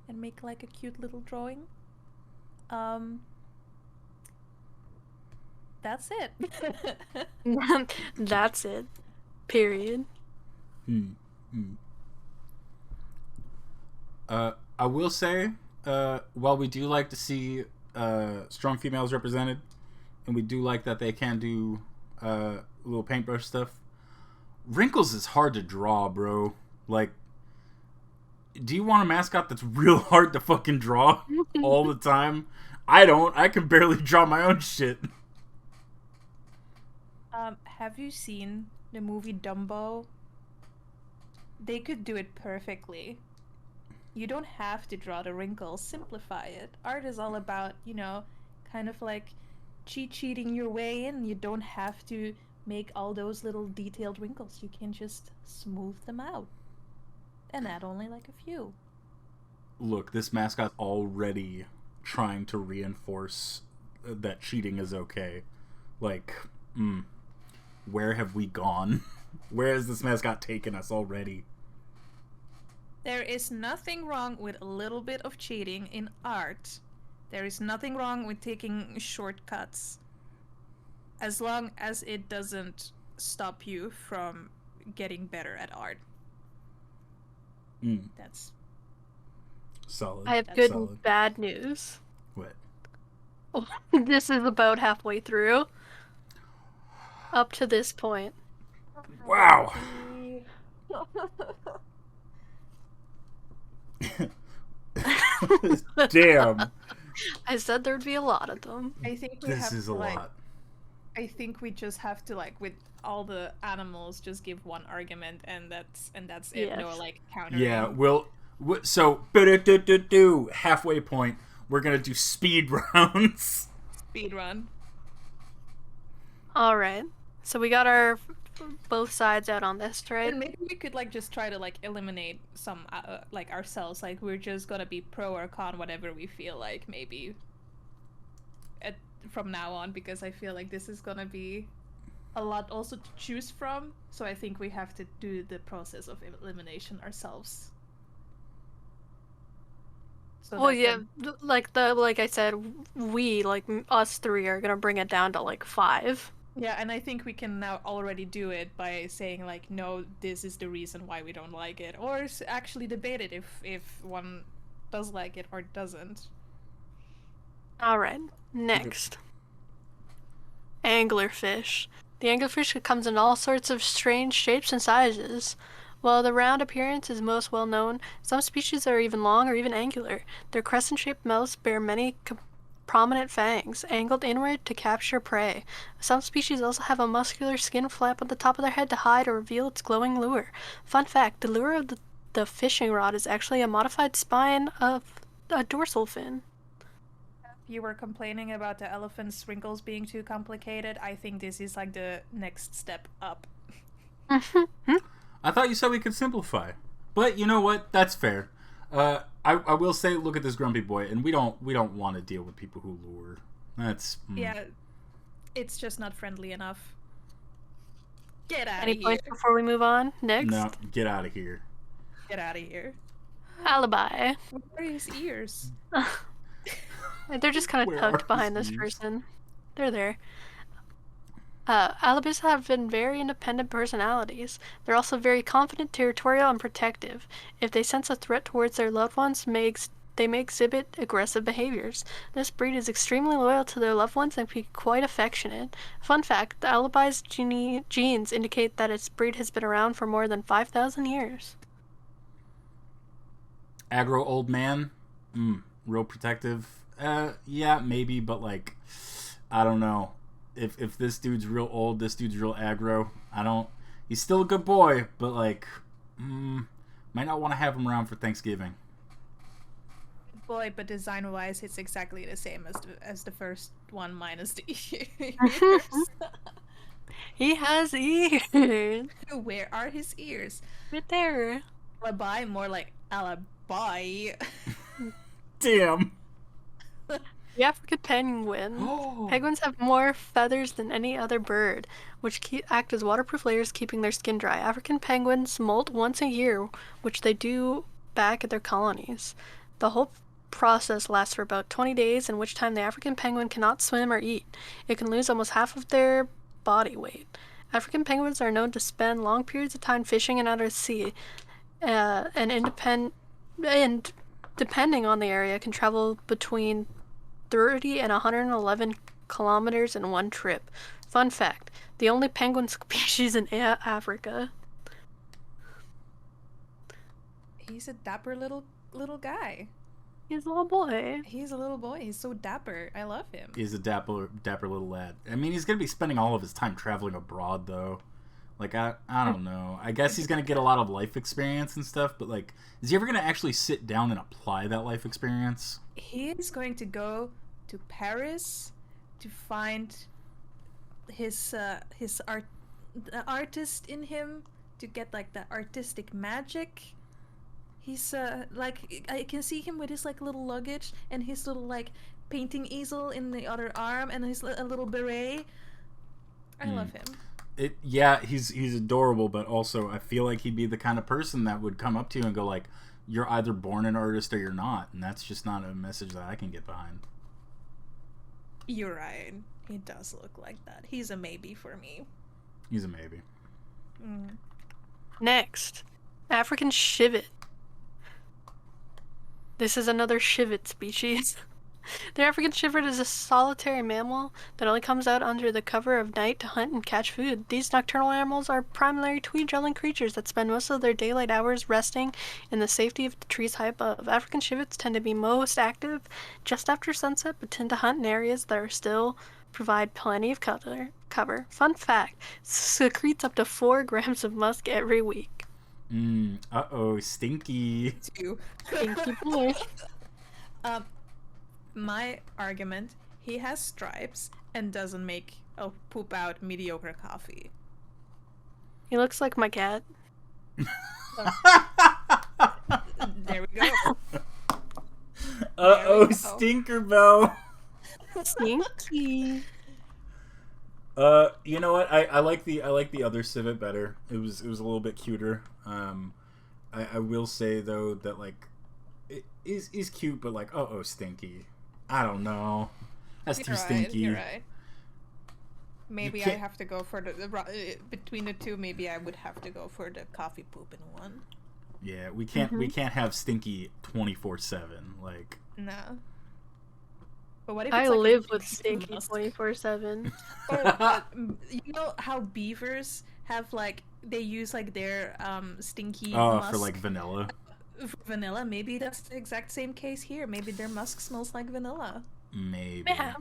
and make like a cute little drawing. That's it. That's it. Period. I will say, while we do like to see strong females represented, and we do like that they can do little paintbrush stuff, wrinkles is hard to draw, bro. Like, do you want a mascot that's real hard to fucking draw all the time? I don't. I can barely draw my own shit. Have you seen the movie Dumbo? They could do it perfectly. You don't have to draw the wrinkles, simplify it. Art is all about, kind of like cheating your way in. You don't have to make all those little detailed wrinkles. You can just smooth them out. And add only like a few. Look, this mascot's already trying to reinforce that cheating is okay. Like, where have we gone? Where has this mascot taken us already? There is nothing wrong with a little bit of cheating in art. There is nothing wrong with taking shortcuts. As long as it doesn't stop you from getting better at art. That's solid. I have That's good solid. and bad news. What? This is about halfway through. Up to this point. Wow. Damn. I said there'd be a lot of them. I think we This have is to, a like, lot. I think we just have to, like, with all the animals, just give one argument, and that's it. Yes. No, like, countering. Yeah, so halfway point. We're gonna do speed rounds. Speed run. All right. So we got our both sides out on this, right? And maybe we could, like, just try to, like, eliminate some, like, ourselves. Like, we're just gonna be pro or con whatever we feel like, maybe. From now on, because I feel like this is gonna be a lot also to choose from. So I think we have to do the process of elimination ourselves. So Well, that yeah, then- like I said, we, like us three, are gonna bring it down to like 5. Yeah, and I think we can now already do it by saying, like, no, this is the reason why we don't like it, or actually debate it if one does like it or doesn't. All right. Next, anglerfish. The anglerfish comes in all sorts of strange shapes and sizes. While the round appearance is most well known, some species are even long or even angular. Their crescent-shaped mouths bear many prominent fangs, angled inward to capture prey. Some species also have a muscular skin flap on the top of their head to hide or reveal its glowing lure. Fun fact, the lure of the fishing rod is actually a modified spine of a dorsal fin. You were complaining about the elephant's wrinkles being too complicated. I think this is, like, the next step up. I thought you said we could simplify. But you know what? That's fair. I will say, look at this grumpy boy, and we don't want to deal with people who lure. That's Yeah, it's just not friendly enough. Get out Any of here. points before we move on? Next. No, get out of here. Get out of here. Alibi. Where are his ears? They're just kind of Where tucked are behind his this ears? person. They're there. Alibis have been very independent personalities. They're also very confident, territorial, and protective. If they sense a threat towards their loved ones, they may exhibit aggressive behaviors. This breed is extremely loyal to their loved ones and can be quite affectionate. Fun fact, the Alibi's genes indicate that its breed has been around for more than 5,000 years. Aggro old man, real protective. Yeah, maybe, but like, I don't know. If this dude's real old, this dude's real aggro. He's still a good boy, but like, might not want to have him around for Thanksgiving. Boy, but design-wise, it's exactly the same as the first one minus the ears. He has ears. Where are his ears? Right there. Alibi, more like alibi. Damn. The African penguin. Penguins have more feathers than any other bird, which act as waterproof layers, keeping their skin dry. African penguins molt once a year, which they do back at their colonies. The whole process lasts for about 20 days, in which time the African penguin cannot swim or eat. It can lose almost half of their body weight. African penguins are known to spend long periods of time fishing and out at sea, and depending on the area, can travel between 30 and 111 kilometers in one trip. Fun fact, the only penguin species in Africa. He's a dapper little guy. He's a little boy. He's a little boy. He's so dapper. I love him. He's a dapper little lad. I mean, he's gonna be spending all of his time traveling abroad, though. Like, I don't know. I guess he's gonna get a lot of life experience and stuff, but like, is he ever gonna actually sit down and apply that life experience? He is going to go to Paris to find the artist in him, to get like the artistic magic. He's like, I can see him with his like little luggage and his little like painting easel in the other arm and his a little beret. I love him. He's adorable, but also I feel like he'd be the kind of person that would come up to you and go like, you're either born an artist or you're not, and that's just not a message that I can get behind. You're right. He does look like that. He's a maybe for me. He's a maybe. Next, African civet. This is another civet species. The African civet is a solitary mammal that only comes out under the cover of night to hunt and catch food. These nocturnal animals are primarily tree-dwelling creatures that spend most of their daylight hours resting in the safety of the trees high above. African civets tend to be most active just after sunset, but tend to hunt in areas that still provide plenty of cover. Fun fact, secretes up to 4 grams of musk every week. Uh-oh, stinky. Stinky boy. My argument, he has stripes and doesn't poop out mediocre coffee. He looks like my cat. There we go. Uh-oh, stinker bell. Stinky. You know what? I like the other civet better. It was a little bit cuter. I will say though that like it is cute, but like stinky. I don't know. That's too stinky. You're right. Maybe I have to go for between the two. Maybe I would have to go for the coffee poop in one. Yeah, we can't have stinky 24/7. Like No. But what if I it's like live a with big stinky musk? 24/7. You know how beavers have like they use like their stinky for musk like vanilla. for vanilla? Maybe that's the exact same case here. Maybe their musk smells like vanilla. Maybe. Yeah.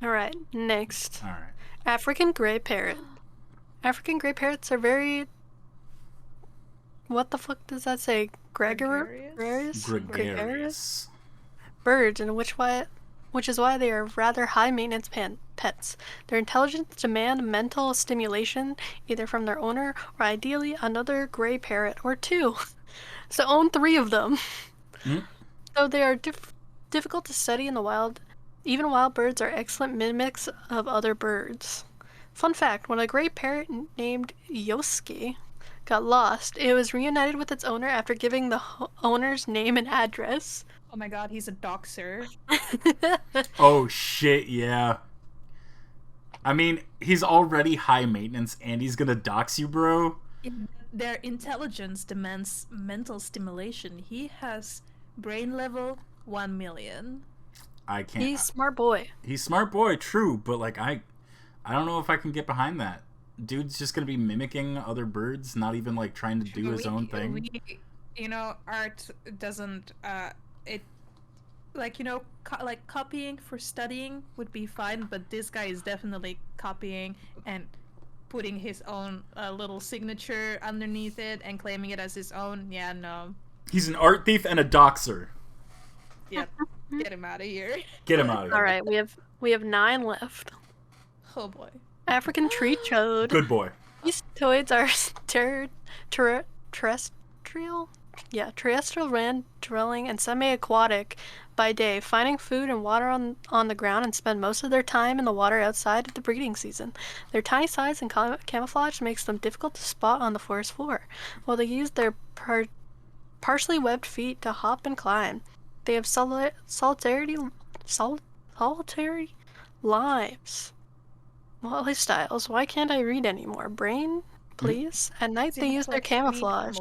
Alright, next. Alright. African gray parrot. African gray parrots are very... What the fuck does that say? Gregarious? Gregarious. Birds in which which is why they are rather high-maintenance pets. Their intelligence demand mental stimulation, either from their owner or ideally another gray parrot or two. So own 3 of them. Though they are difficult to study in the wild, even wild birds are excellent mimics of other birds. Fun fact, when a gray parrot named Yosuke got lost, it was reunited with its owner after giving the owner's name and address. Oh my god, he's a doxer. Oh shit, yeah. I mean, he's already high maintenance and he's gonna dox you, bro. Their intelligence demands mental stimulation. He has brain level 1 million. I can't. He's smart boy. He's smart boy, true, but like I don't know if I can get behind that. Dude's just gonna be mimicking other birds, not even like trying to do his own thing. Art doesn't. It, like like copying for studying would be fine, but this guy is definitely copying and putting his own little signature underneath it and claiming it as his own. Yeah, no. He's an art thief and a doxer. Yep. Get him out of here. Get him out of here. All right, we have 9 left. Oh boy. African tree toad. Good boy. These toads are terrestrial. Yeah, terrestrial, land dwelling, and semi-aquatic by day, finding food and water on the ground, and spend most of their time in the water outside of the breeding season. Their tiny size and camouflage makes them difficult to spot on the forest floor, while they use their partially webbed feet to hop and climb. They have solitary lives. Well, lifestyles. Why can't I read anymore? Brain, please. At night they use their camouflage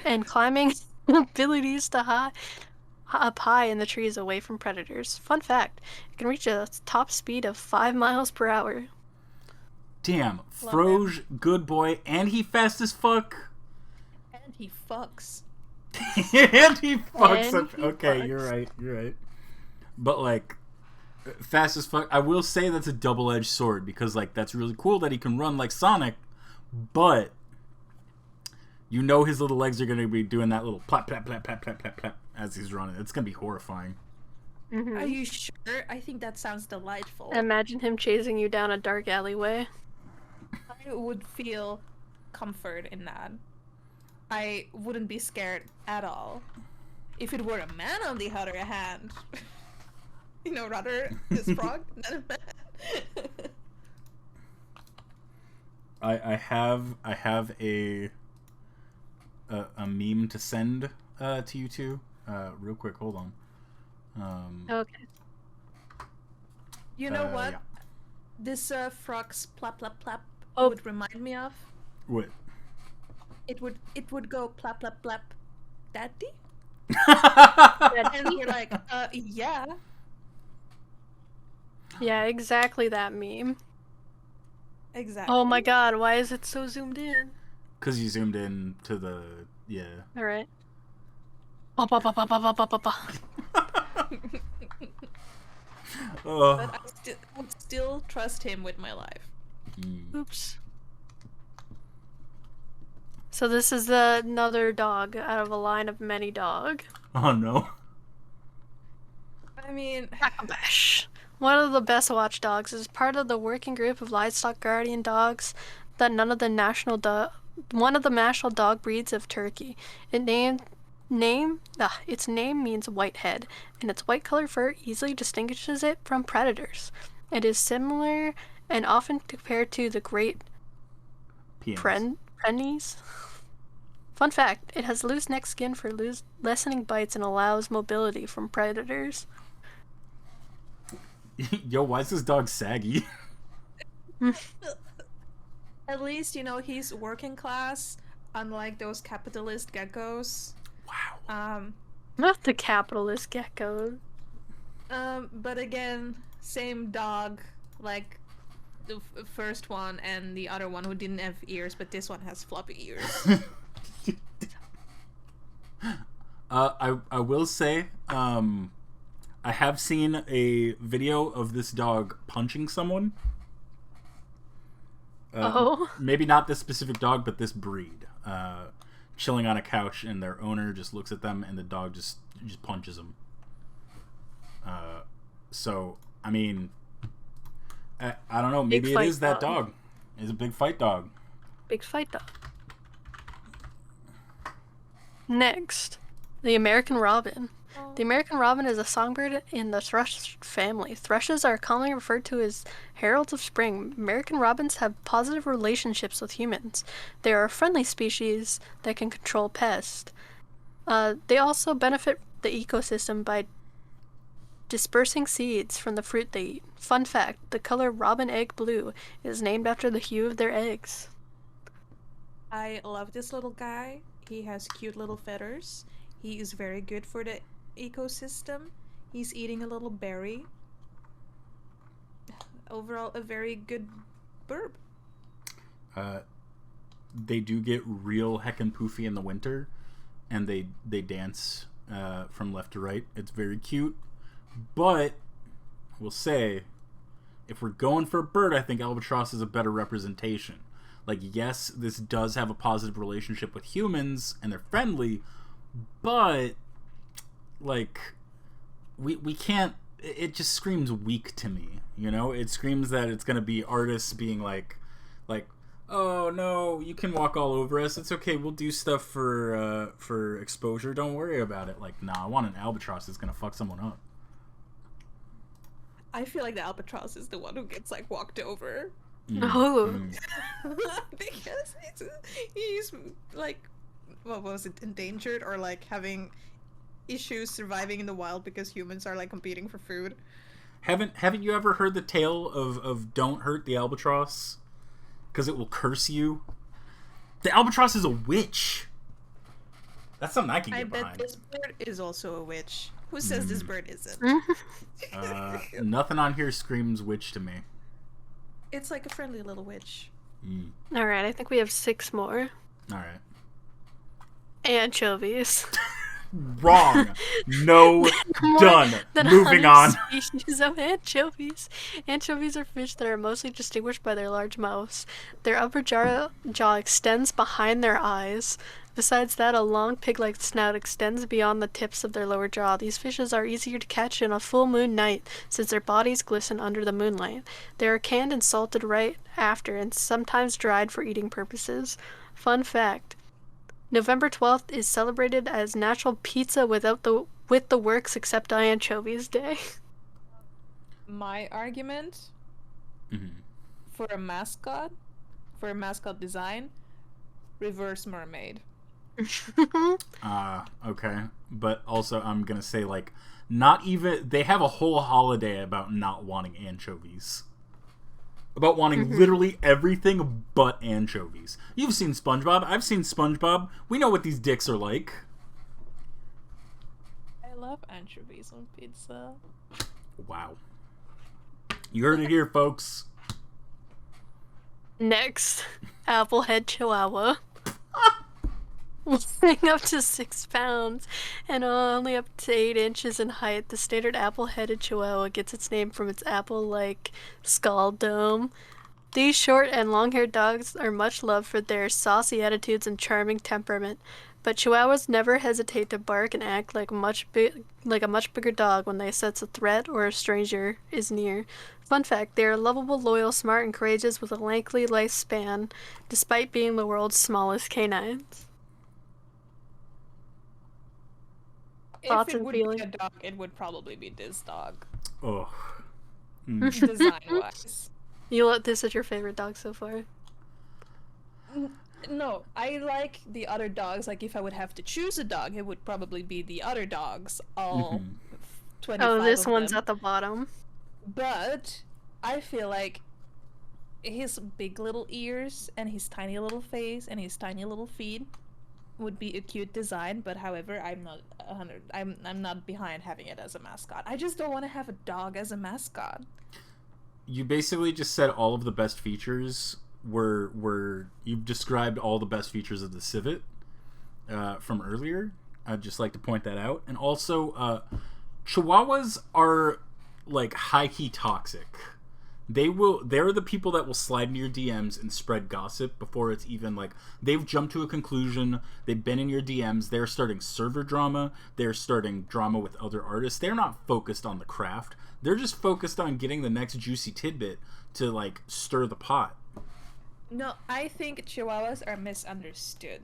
and climbing abilities to up high in the trees away from predators. Fun fact, it can reach a top speed of 5 miles per hour. Damn, Froge, good boy, and he fast as fuck. And he fucks. And he fucks. And he okay, fucks. You're right. But like, fast as fuck. I will say that's a double-edged sword because like that's really cool that he can run like Sonic, but you know his little legs are gonna be doing that little plap plap plap plap plap plap plap as he's running. It's gonna be horrifying. Mm-hmm. Are you sure? I think that sounds delightful. Imagine him chasing you down a dark alleyway. I would feel comfort in that. I wouldn't be scared at all. If it were a man, on the other hand, rather this frog than a man. I have a meme to send to you two. Real quick, hold on. Okay. You know what? Yeah. This frog's plap plap plap Oh. would remind me of. What? It would go plap plap plap, daddy, Yeah, and you're like, yeah. yeah, exactly that meme. Exactly. Oh my god, why is it so zoomed in? Because you zoomed in to the Alright. Ba, ba, ba, ba, ba, ba, ba, ba, ba. But I would still trust him with my life. Oops. So this is another dog out of a line of many dog. Oh no. I mean, Bash. One of the best watchdogs is part of the working group of livestock guardian dogs that one of the national dog breeds of Turkey. Its name means whitehead, and its white color fur easily distinguishes it from predators. It is similar and often compared to the great Pyrenees. Fun fact, it has loose neck skin for lessening bites and allows mobility from predators. Yo, why is this dog saggy? at least, he's working class, unlike those capitalist geckos. Wow. Not the capitalist gecko. But again, same dog, like the first one and the other one who didn't have ears, but this one has floppy ears. I will say, I have seen a video of this dog punching someone. Maybe not this specific dog, but this breed. Chilling on a couch, and their owner just looks at them, and the dog just punches them. So, I mean, I don't know. Maybe Big it is that fight dog. dog. It's a big fight dog. Big fight dog. Next, the American robin. The American robin is a songbird in the thrush family. Thrushes are commonly referred to as heralds of spring. American robins have positive relationships with humans. They are a friendly species that can control pests. They also benefit the ecosystem by dispersing seeds from the fruit they eat. Fun fact, the color robin egg blue is named after the hue of their eggs. I love this little guy. He has cute little feathers. He is very good for the ecosystem. He's eating a little berry. Overall, a very good burb. They do get real heckin' poofy in the winter, and they dance from left to right. It's very cute, but I will say, if we're going for a bird, I think albatross is a better representation. Like, yes, this does have a positive relationship with humans, and they're friendly, but, like, we can't... It just screams weak to me, you know? It screams that it's gonna be artists being like, oh, no, you can walk all over us. It's okay, we'll do stuff for exposure. Don't worry about it. Like, nah, I want an albatross that's gonna fuck someone up. I feel like the albatross is the one who gets, like, walked over. Oh. Because he's like, what was it, endangered or like having issues surviving in the wild because humans are like competing for food. Haven't you ever heard the tale of don't hurt the albatross because it will curse you? The albatross is a witch. That's something I can get behind. I bet this bird is also a witch. Who says this bird isn't? Nothing on here screams witch to me. It's like a friendly little witch. Alright, I think we have 6 more. Alright. Anchovies. Wrong. No. Done. Moving on. Species of anchovies. Anchovies are fish that are mostly distinguished by their large mouths. Their upper jaw extends behind their eyes. Besides that, a long pig-like snout extends beyond the tips of their lower jaw. These fishes are easier to catch in a full moon night, since their bodies glisten under the moonlight. They are canned and salted right after, and sometimes dried for eating purposes. Fun fact, November 12th is celebrated as National Pizza with the Works Except Anchovies Day. My argument for a mascot design, reverse mermaid. Okay. But also I'm gonna say, like, not even... They have a whole holiday about not wanting anchovies. About wanting literally everything but anchovies. You've seen SpongeBob. I've seen SpongeBob. We know what these dicks are like. I love anchovies on pizza. Wow. You heard it here, folks. Next, Applehead Chihuahua. Weighing up to 6 pounds and only up to 8 inches in height, the standard apple-headed Chihuahua gets its name from its apple-like skull dome. These short and long-haired dogs are much loved for their saucy attitudes and charming temperament, but Chihuahuas never hesitate to bark and act like a much bigger dog when they sense a threat or a stranger is near. Fun fact, they are lovable, loyal, smart, and courageous with a lengthy lifespan, despite being the world's smallest canines. Thoughts If it and would feelings? be a dog, it would probably be this dog. Ugh. Design-wise. This is your favorite dog so far? No, I like the other dogs. Like, if I would have to choose a dog, it would probably be the other dogs. All 25 Oh, this of one's them. at the bottom. But I feel like his big little ears and his tiny little face and his tiny little feet would be a cute design. But however, I'm not behind having it as a mascot. I just don't want to have a dog as a mascot. You basically just said all of the best features were you've described all the best features of the civet from earlier. I'd just like to point that out. And also, Chihuahuas are like high-key toxic. They're the people that will slide into your DMs and spread gossip before it's even like they've jumped to a conclusion. They've been in your DMs. They're starting server drama. They're starting drama with other artists. They're not focused on the craft. They're just focused on getting the next juicy tidbit to like stir the pot. No, I think Chihuahuas are misunderstood.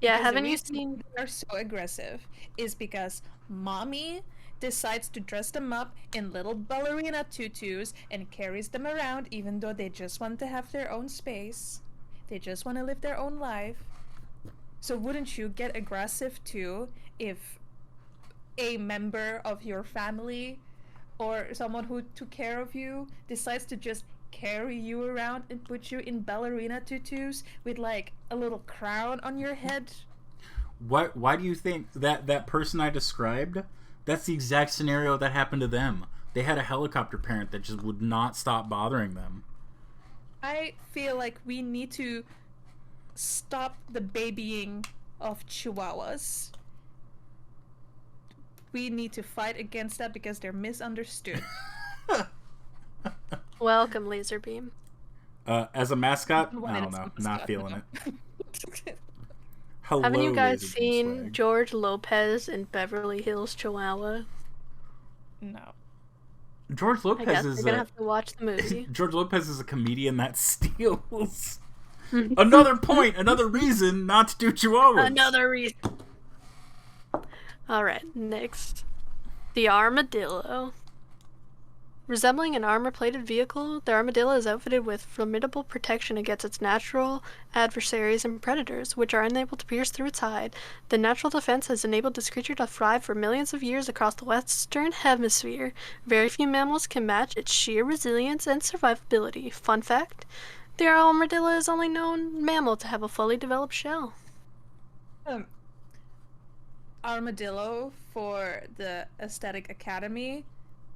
Yeah, Because haven't the you reason seen? they're so aggressive is because mommy decides to dress them up in little ballerina tutus and carries them around even though they just want to have their own space. They just want to live their own life. So wouldn't you get aggressive too if a member of your family or someone who took care of you decides to just carry you around and put you in ballerina tutus with like a little crown on your head? Why do you think that person I described? That's the exact scenario that happened to them. They had a helicopter parent that just would not stop bothering them. I feel like we need to stop the babying of Chihuahuas. We need to fight against that because they're misunderstood. Welcome, Laserbeam. As a mascot, Well, I don't it's know. a Not mascot, feeling no. it. Hello, Haven't you guys Laser Beam seen Swag. George Lopez in Beverly Hills, Chihuahua? No. George I Lopez guess is you're gonna have to watch the movie. George Lopez is a comedian that steals. Another point, another reason not to do Chihuahuas. Another reason. Alright, next. The Armadillo. Resembling an armor-plated vehicle, the armadillo is outfitted with formidable protection against its natural adversaries and predators, which are unable to pierce through its hide. The natural defense has enabled this creature to thrive for millions of years across the Western Hemisphere. Very few mammals can match its sheer resilience and survivability. Fun fact, the armadillo is the only known mammal to have a fully developed shell. Armadillo for the Aesthetic Academy,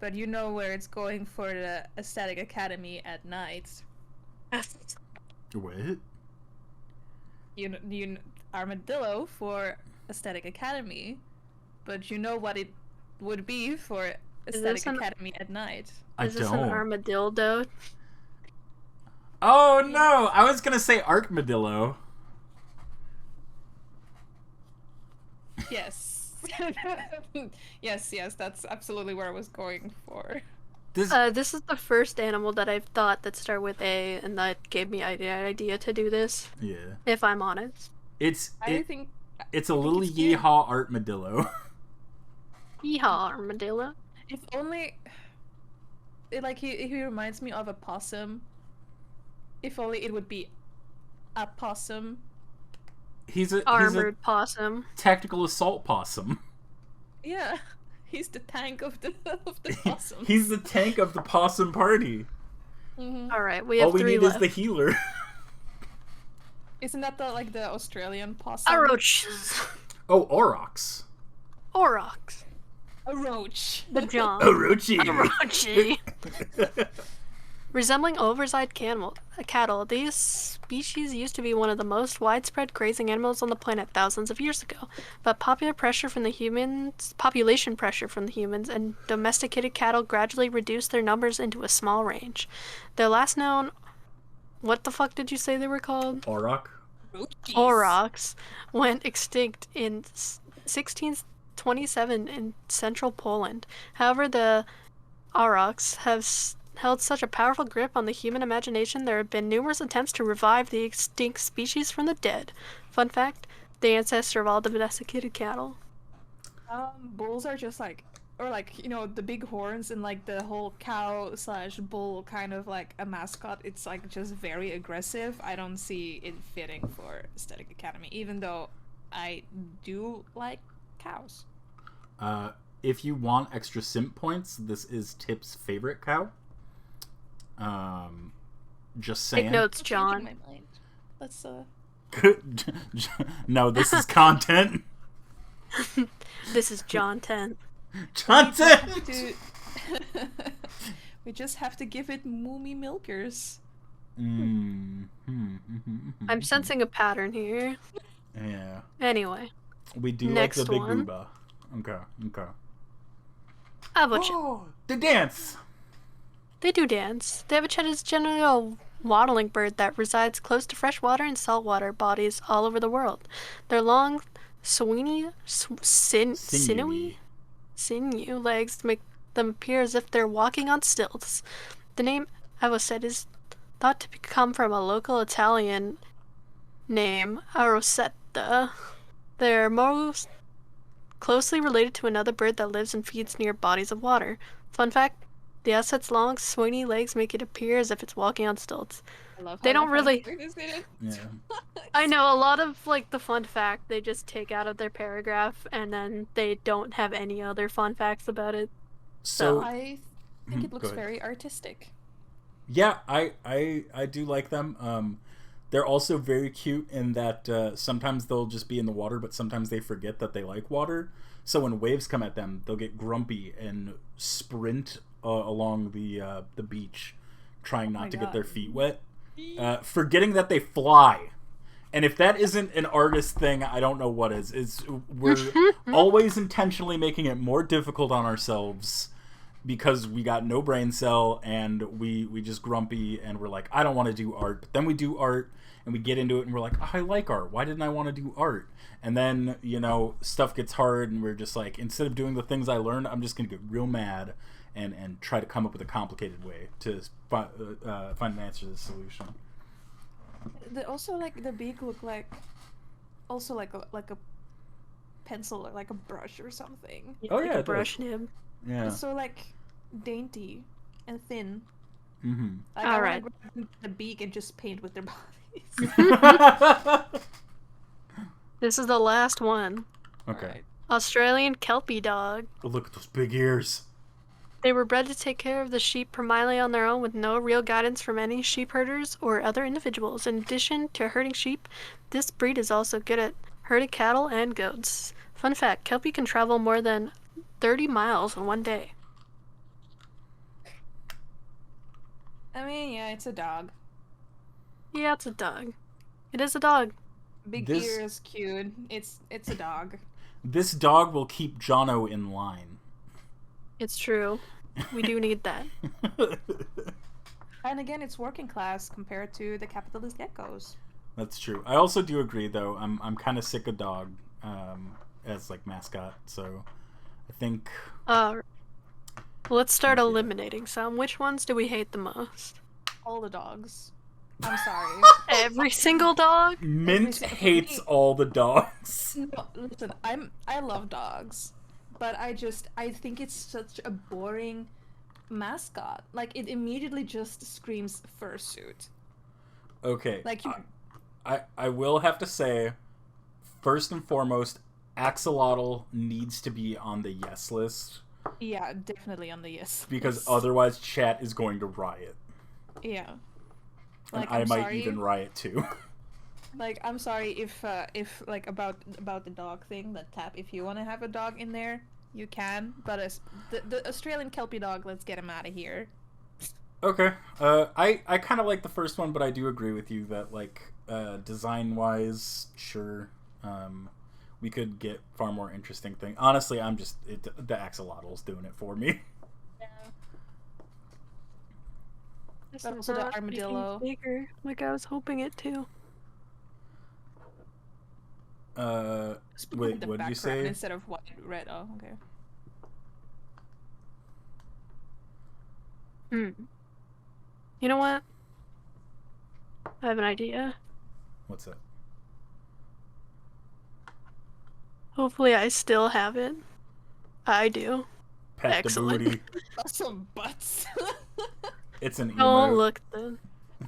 but you know where it's going for the Aesthetic Academy at night. What? You Armadillo for Aesthetic Academy, but you know what it would be for Aesthetic Academy at night. Is this an armadillo? Oh no! I was gonna say Armadillo. Yes. yes, that's absolutely where I was going for. This is the first animal that I've thought that started with A, and that gave me an idea to do this. Yeah. If I'm honest. I think it's a little yeehaw armadillo. Yeehaw, armadillo. If only, he reminds me of a possum. If only it would be a possum. He's a armored possum. Tactical assault possum. Yeah, he's the tank of the possum. He's the tank of the possum party. Mm-hmm. All right, we have three left. All we need is the healer. Isn't that the Australian possum? A roaches. Oh, aurochs. Aurochs. A roach. The John. A roachy. A roachy. Resembling oversized cattle, these species used to be one of the most widespread grazing animals on the planet thousands of years ago. But population pressure from the humans and domesticated cattle gradually reduced their numbers into a small range. Their last known, what the fuck did you say they were called? Auroch. Aurochs went extinct in 1627 in central Poland. However, the aurochs have held such a powerful grip on the human imagination, there have been numerous attempts to revive the extinct species from the dead. Fun fact, the ancestor of all domesticated cattle. Bulls are just the big horns and like the whole cow/bull kind of like a mascot. It's like just very aggressive. I don't see it fitting for Aesthetic Academy, even though I do like cows. If you want extra simp points, this is Tip's favorite cow. Just saying. Take notes, John. My mind. Let's No, this is content. This is John 10. Content. We just have to give it moomy milkers. I'm sensing a pattern here. Yeah. Anyway. We do Next like the big one. booba. Okay. How about you? The dance. They do dance. The avocet is generally a waddling bird that resides close to freshwater and saltwater bodies all over the world. Their long, sinewy sinew legs make them appear as if they're walking on stilts. The name avocet is thought to come from a local Italian name, Arosetta. They're most closely related to another bird that lives and feeds near bodies of water. Fun fact, the avocet's long, swingy legs make it appear as if it's walking on stilts. I love They how don't really... Yeah. I know, a lot of, like, the fun fact they just take out of their paragraph, and then they don't have any other fun facts about it. So I think it Go looks ahead. very artistic. yeah, I do like them. They're also very cute in that sometimes they'll just be in the water, but sometimes they forget that they like water. So when waves come at them, they'll get grumpy and sprint along the beach, trying not to get their feet wet, forgetting that they fly. And if that isn't an artist thing, I don't know what is. We're always intentionally making it more difficult on ourselves because we got no brain cell and we just grumpy and we're like, I don't want to do art. But then we do art and we get into it and we're like, oh, I like art. Why didn't I want to do art? And then, stuff gets hard and we're just like, instead of doing the things I learned, I'm just going to get real mad and try to come up with a complicated way to find an answer to the solution. Also, like, the beak look like, also like a pencil or like a brush or something. Oh, like yeah, a it does. brush nib. Yeah. It's so like dainty and thin. Mm-hmm. Like, All I right. want to grab the beak and just paint with their bodies. This is the last one. Okay. Alright. Australian Kelpie Dog. Oh, look at those big ears. They were bred to take care of the sheep primarily on their own with no real guidance from any sheep herders or other individuals. In addition to herding sheep, this breed is also good at herding cattle and goats. Fun fact, Kelpie can travel more than 30 miles in one day. I mean, yeah, it's a dog. Yeah, it's a dog. It is a dog. Big This- ears, cute. It's a dog. This dog will keep Jono in line. It's true. We do need that. And again, it's working class compared to the capitalist geckos. That's true. I also do agree, though. I'm kind of sick of dog as like mascot, so I think Let's start Yeah. eliminating some. Which ones do we hate the most? All the dogs. I'm sorry. Every single dog? Mint single- hates all the dogs. No, listen, I love dogs, but I think it's such a boring mascot. Like, it immediately just screams fursuit. Okay. Like, you I will have to say, first and foremost, Axolotl needs to be on the yes list yeah, definitely on the yes. because list. otherwise chat is going to riot. Yeah. And Like, I I'm might sorry. even riot too. Like, I'm sorry if like about the dog thing, that tap. If you want to have a dog in there, you can. But as the Australian Kelpie dog, let's get him out of here. Okay. I kind of like the first one, but I do agree with you that, like, design-wise, sure, we could get far more interesting things. Honestly, the Axolotl's doing it for me. This But is also the not armadillo. making bigger, like I was hoping it to. Just put Wait, in the what did you background say? instead of white red? Oh, okay. You know what? I have an idea. What's that? Hopefully I still have it. I do. Pat Excellent. the booty. Some butts. It's an Oh, emote. look then.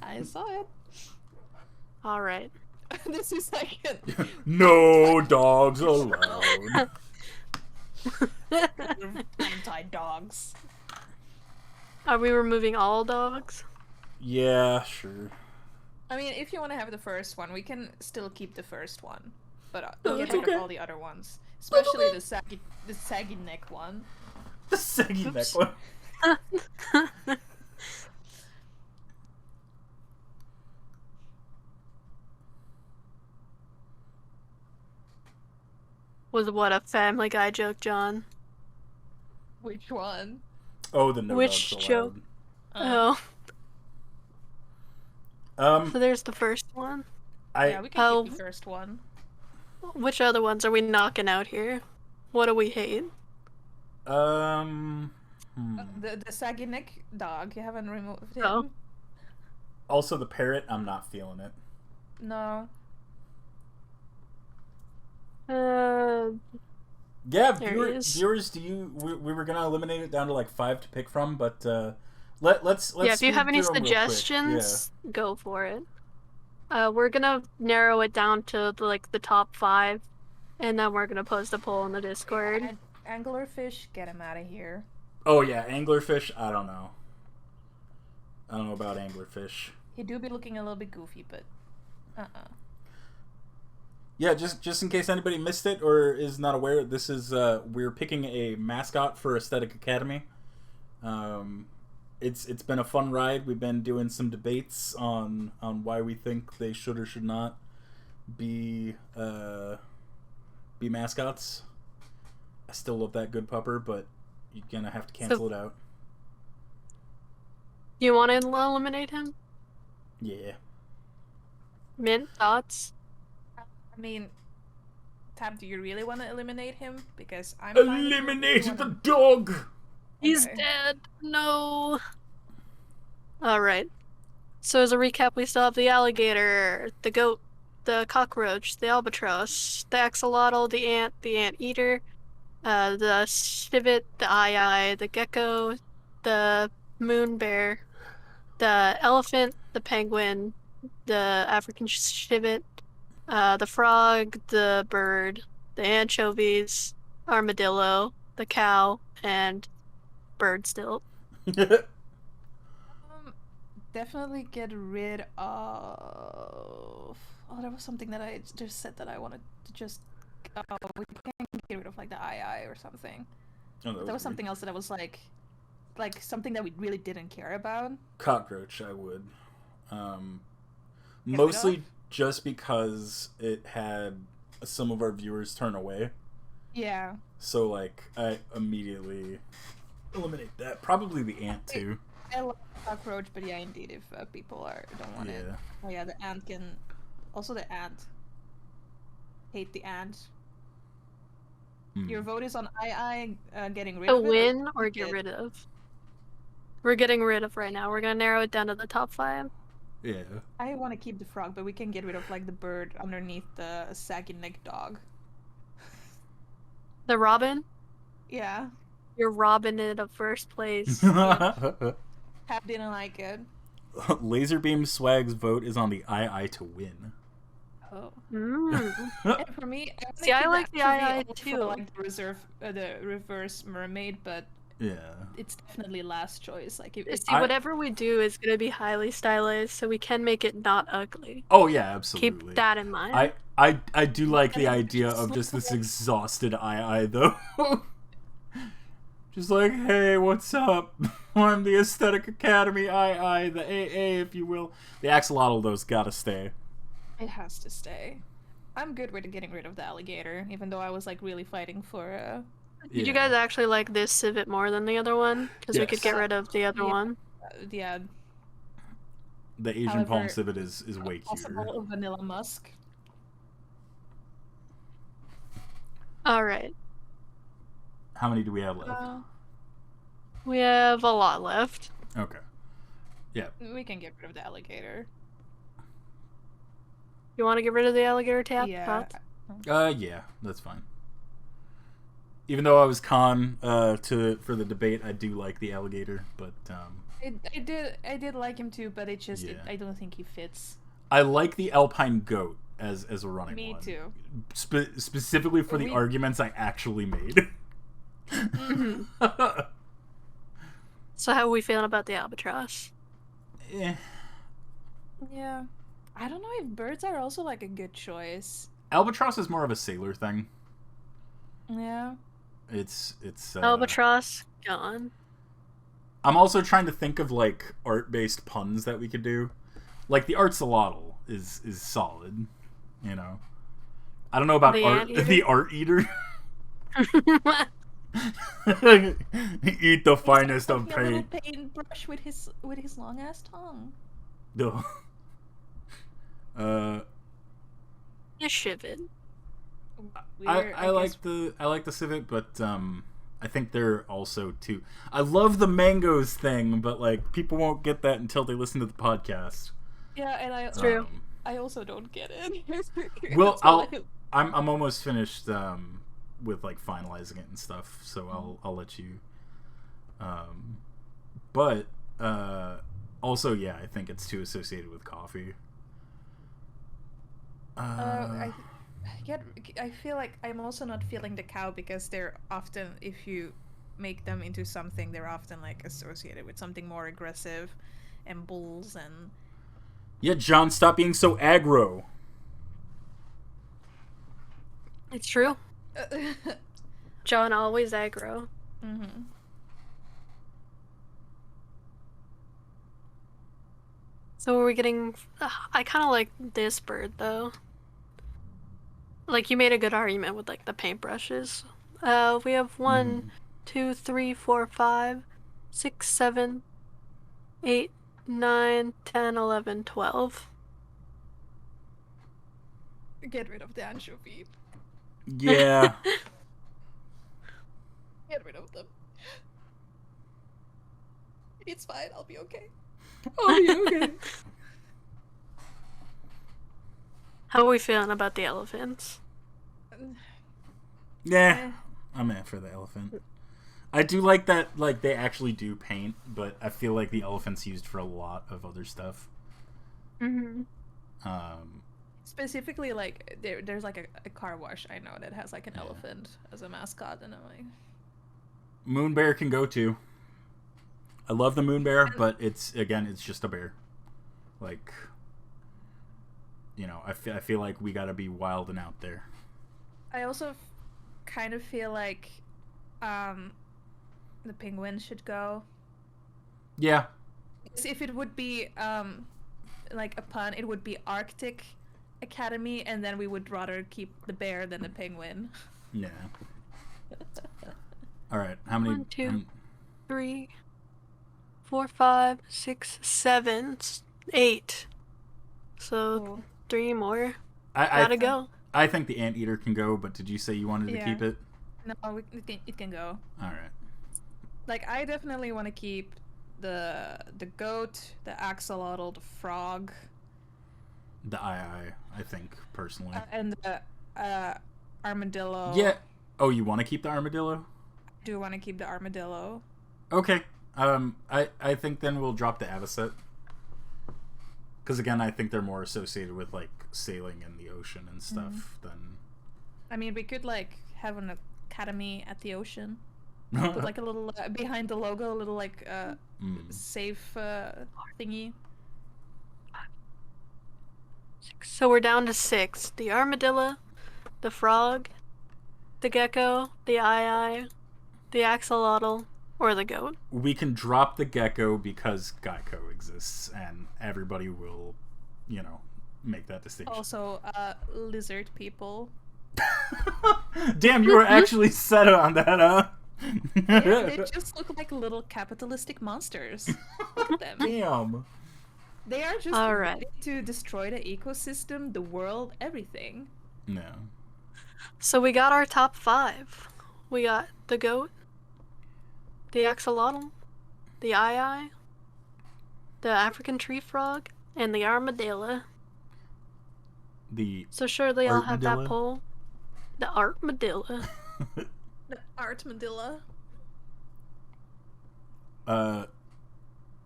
I saw it. Alright. This is like No dogs allowed. anti-dogs. Are we removing all dogs? Yeah, sure. I mean, if you want to have the first one, we can still keep the first one, but No, get it's rid okay. of all the other ones, especially the saggy neck one. The saggy neck Oops. one. Was what a Family Guy joke, John? Which one? Oh, the no Which dogs allowed. joke? Oh, Um, so there's the first one. Yeah, I we can keep the first one. Which other ones are we knocking out here? What do we hate? hmm. The saggy neck dog. You haven't removed him. Oh. Also the parrot. I'm not feeling it. No. Yeah, There he is. viewers, do you? We were gonna eliminate it down to like 5 to pick from, but let's yeah, if you speed have any through 'em real quick. suggestions, go for it. We're gonna narrow it down to the top 5, and then we're gonna post a poll in the Discord. Anglerfish, get him out of here. Oh yeah, anglerfish. I don't know about anglerfish. He do be looking a little bit goofy, but Yeah, just in case anybody missed it or is not aware, this is we're picking a mascot for Aesthetic Academy. It's been a fun ride. We've been doing some debates on why we think they should or should not be mascots. I still love that good pupper, but you're gonna have to cancel it out. You want to eliminate him? Yeah. Mint thoughts? I mean, Tab, do you really want to eliminate him? Because I'm fine if you Eliminate wanna- the dog. He's Okay. dead. No. Alright. So as a recap, we still have the alligator, the goat, the cockroach, the albatross, the axolotl, the anteater, the civet, the eye, the gecko, the moon bear, the elephant, the penguin, the African civet, the frog, the bird, the anchovies, armadillo, the cow, and bird stilt. Definitely get rid of. Oh, there was something that I just said that I wanted to just. Oh, we can get rid of like the eye or something. Oh, There was something else that I was like something that we really didn't care about. Cockroach, I would. rid Mostly of? just because it had some of our viewers turn away. Yeah. So, like, I immediately eliminate that. Probably the ant, too. I love cockroach, but yeah, indeed, if people don't want it. Yeah. Oh yeah, the ant can. Also, the ant. Hate the ant. Hmm. Your vote is on getting rid A of it. win or keep get it? rid of? We're getting rid of right now. We're gonna narrow it down to the top 5. Yeah. I want to keep the frog, but we can get rid of like the bird underneath the saggy neck dog. The robin? Yeah, You're robbing it of first place. Tab didn't like it. Laserbeam Swag's vote is on the II to win. Oh. Mm. And for me, See, I like the eye for too. like the reverse mermaid, but Yeah. it's definitely last choice. Like See, whatever we do is gonna be highly stylized, so we can make it not ugly. Oh, yeah, absolutely. Keep that in mind. I do like the And idea just of look just this like- exhausted II, though. Just like, hey, what's up? I'm the Aesthetic Academy II, the AA, if you will. The Axolotl, though's gotta stay. it has to stay. I'm good with getting rid of the alligator, even though I was like really fighting for. Did you guys actually like this civet more than the other one? Because we could Yes. get rid of the other Yeah. one. Yeah, The Asian However, palm civet is way cuter. possible vanilla musk. Alright. How many do we have left? We have a lot left. Okay. Yeah. We can get rid of the alligator. You want to get rid of the alligator tap? Yeah. Thoughts? Yeah, that's fine. Even though I was for the debate, I do like the alligator, but I did like him too, but Yeah. I don't think he fits. I like the alpine goat as a running Me one. too. Specifically for the We- arguments I actually made. So how are we feeling about the albatross? Eh. Yeah. I don't know if birds are also like a good choice. Albatross is more of a sailor thing. Yeah. It's Albatross, gone. I'm also trying to think of like art-based puns that we could do. Like the Axolotl is solid, you know. I don't know about The art anteater? the art eater. Eat the finest of A little paint. paintbrush with his long ass tongue. No. A Civet. I like the civet, but I think they're also too. I love the mangoes thing, but like people won't get that until they listen to the podcast. Yeah, and It's true. I also don't get it. Well, That's why I'm almost finished with like finalizing it and stuff, so I'll let you. But also, yeah, I think it's too associated with coffee. I feel like I'm also not feeling the cow because they're often, if you make them into something, they're often like associated with something more aggressive, and bulls and. Yeah, John, stop being so aggro. It's true. John always aggro. Mm-hmm. So are we getting... I kind of like this bird, though. Like, you made a good argument with, like, the paintbrushes. We have 1, 2, 3, 4, 5, 6, 7, 8, 9, 10, 11, 12. Get rid of the anchovy. Yeah. Get rid of them. It's fine. I'll be okay. How are we feeling about the elephants? Yeah, I'm in for the elephant. I do like that, like, they actually do paint, but I feel like the elephant's used for a lot of other stuff. Mm-hmm. Specifically, like, there's like a car wash I know that has like an elephant as a mascot, and I'm like, Moon bear can go too. I love the moon bear, but it's just a bear. Like, you know, I feel like we gotta be wild and out there. I also kind of feel like the penguin should go. Yeah. If it would be like a pun, it would be Arctic Academy, and then we would rather keep the bear than the penguin. Yeah. All right. How many? 1, 2, 3, 4, 5, 6, 7, 8. So 3 more. Gotta go. I think the anteater can go, but did you say you wanted to keep it? No, it can go. All right. Like, I definitely want to keep the goat, the axolotl, the frog, The I think personally. and the armadillo. Yeah. Oh, you want to keep the armadillo? I do want to keep the armadillo. Okay. I think then we'll drop the avocet. Because again, I think they're more associated with like sailing in the ocean and stuff than. I mean, we could like have an academy at the ocean. Put like a little behind the logo, a little like safe thingy. So we're down to 6. The armadillo, the frog, the gecko, the the axolotl, or the goat. We can drop the gecko because Gecko exists, and everybody will, you know, make that distinction. Also, lizard people. Damn, you were actually set on that, huh? Yeah, they just look like little capitalistic monsters. Look at them. Damn. They are just All right. ready to destroy the ecosystem, the world, everything. No. So we got our top 5. We got the goat, the axolotl, the the African tree frog, and the armadillo. The So sure they all have that Armadillo? poll. The armadillo. The armadillo.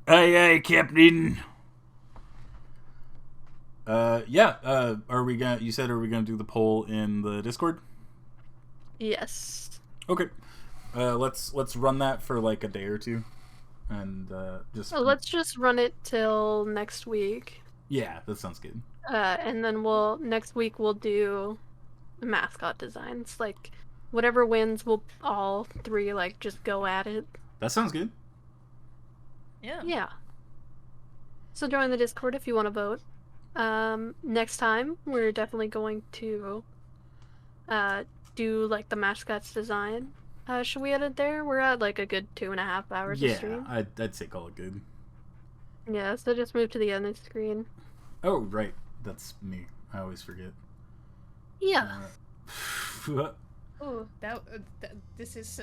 Hey, Captain. Are we gonna? You said, are we gonna do the poll in the Discord? Yes. Okay. Let's run that for like a day or two, and just. So let's just run it till next week. Yeah, that sounds good. And then next week we'll do the mascot designs. Like, whatever wins, we'll all 3 like just go at it. That sounds good. Yeah. Yeah. So join the Discord if you want to vote. Next time we're definitely going to do like the mascot's design. Should we edit there? We're at like a good 2.5 hours of Yeah, stream. I'd say call it good. Yeah, so just move to the end of the screen. Oh, right. That's me. I always forget. Yeah. Uh, Oh, this is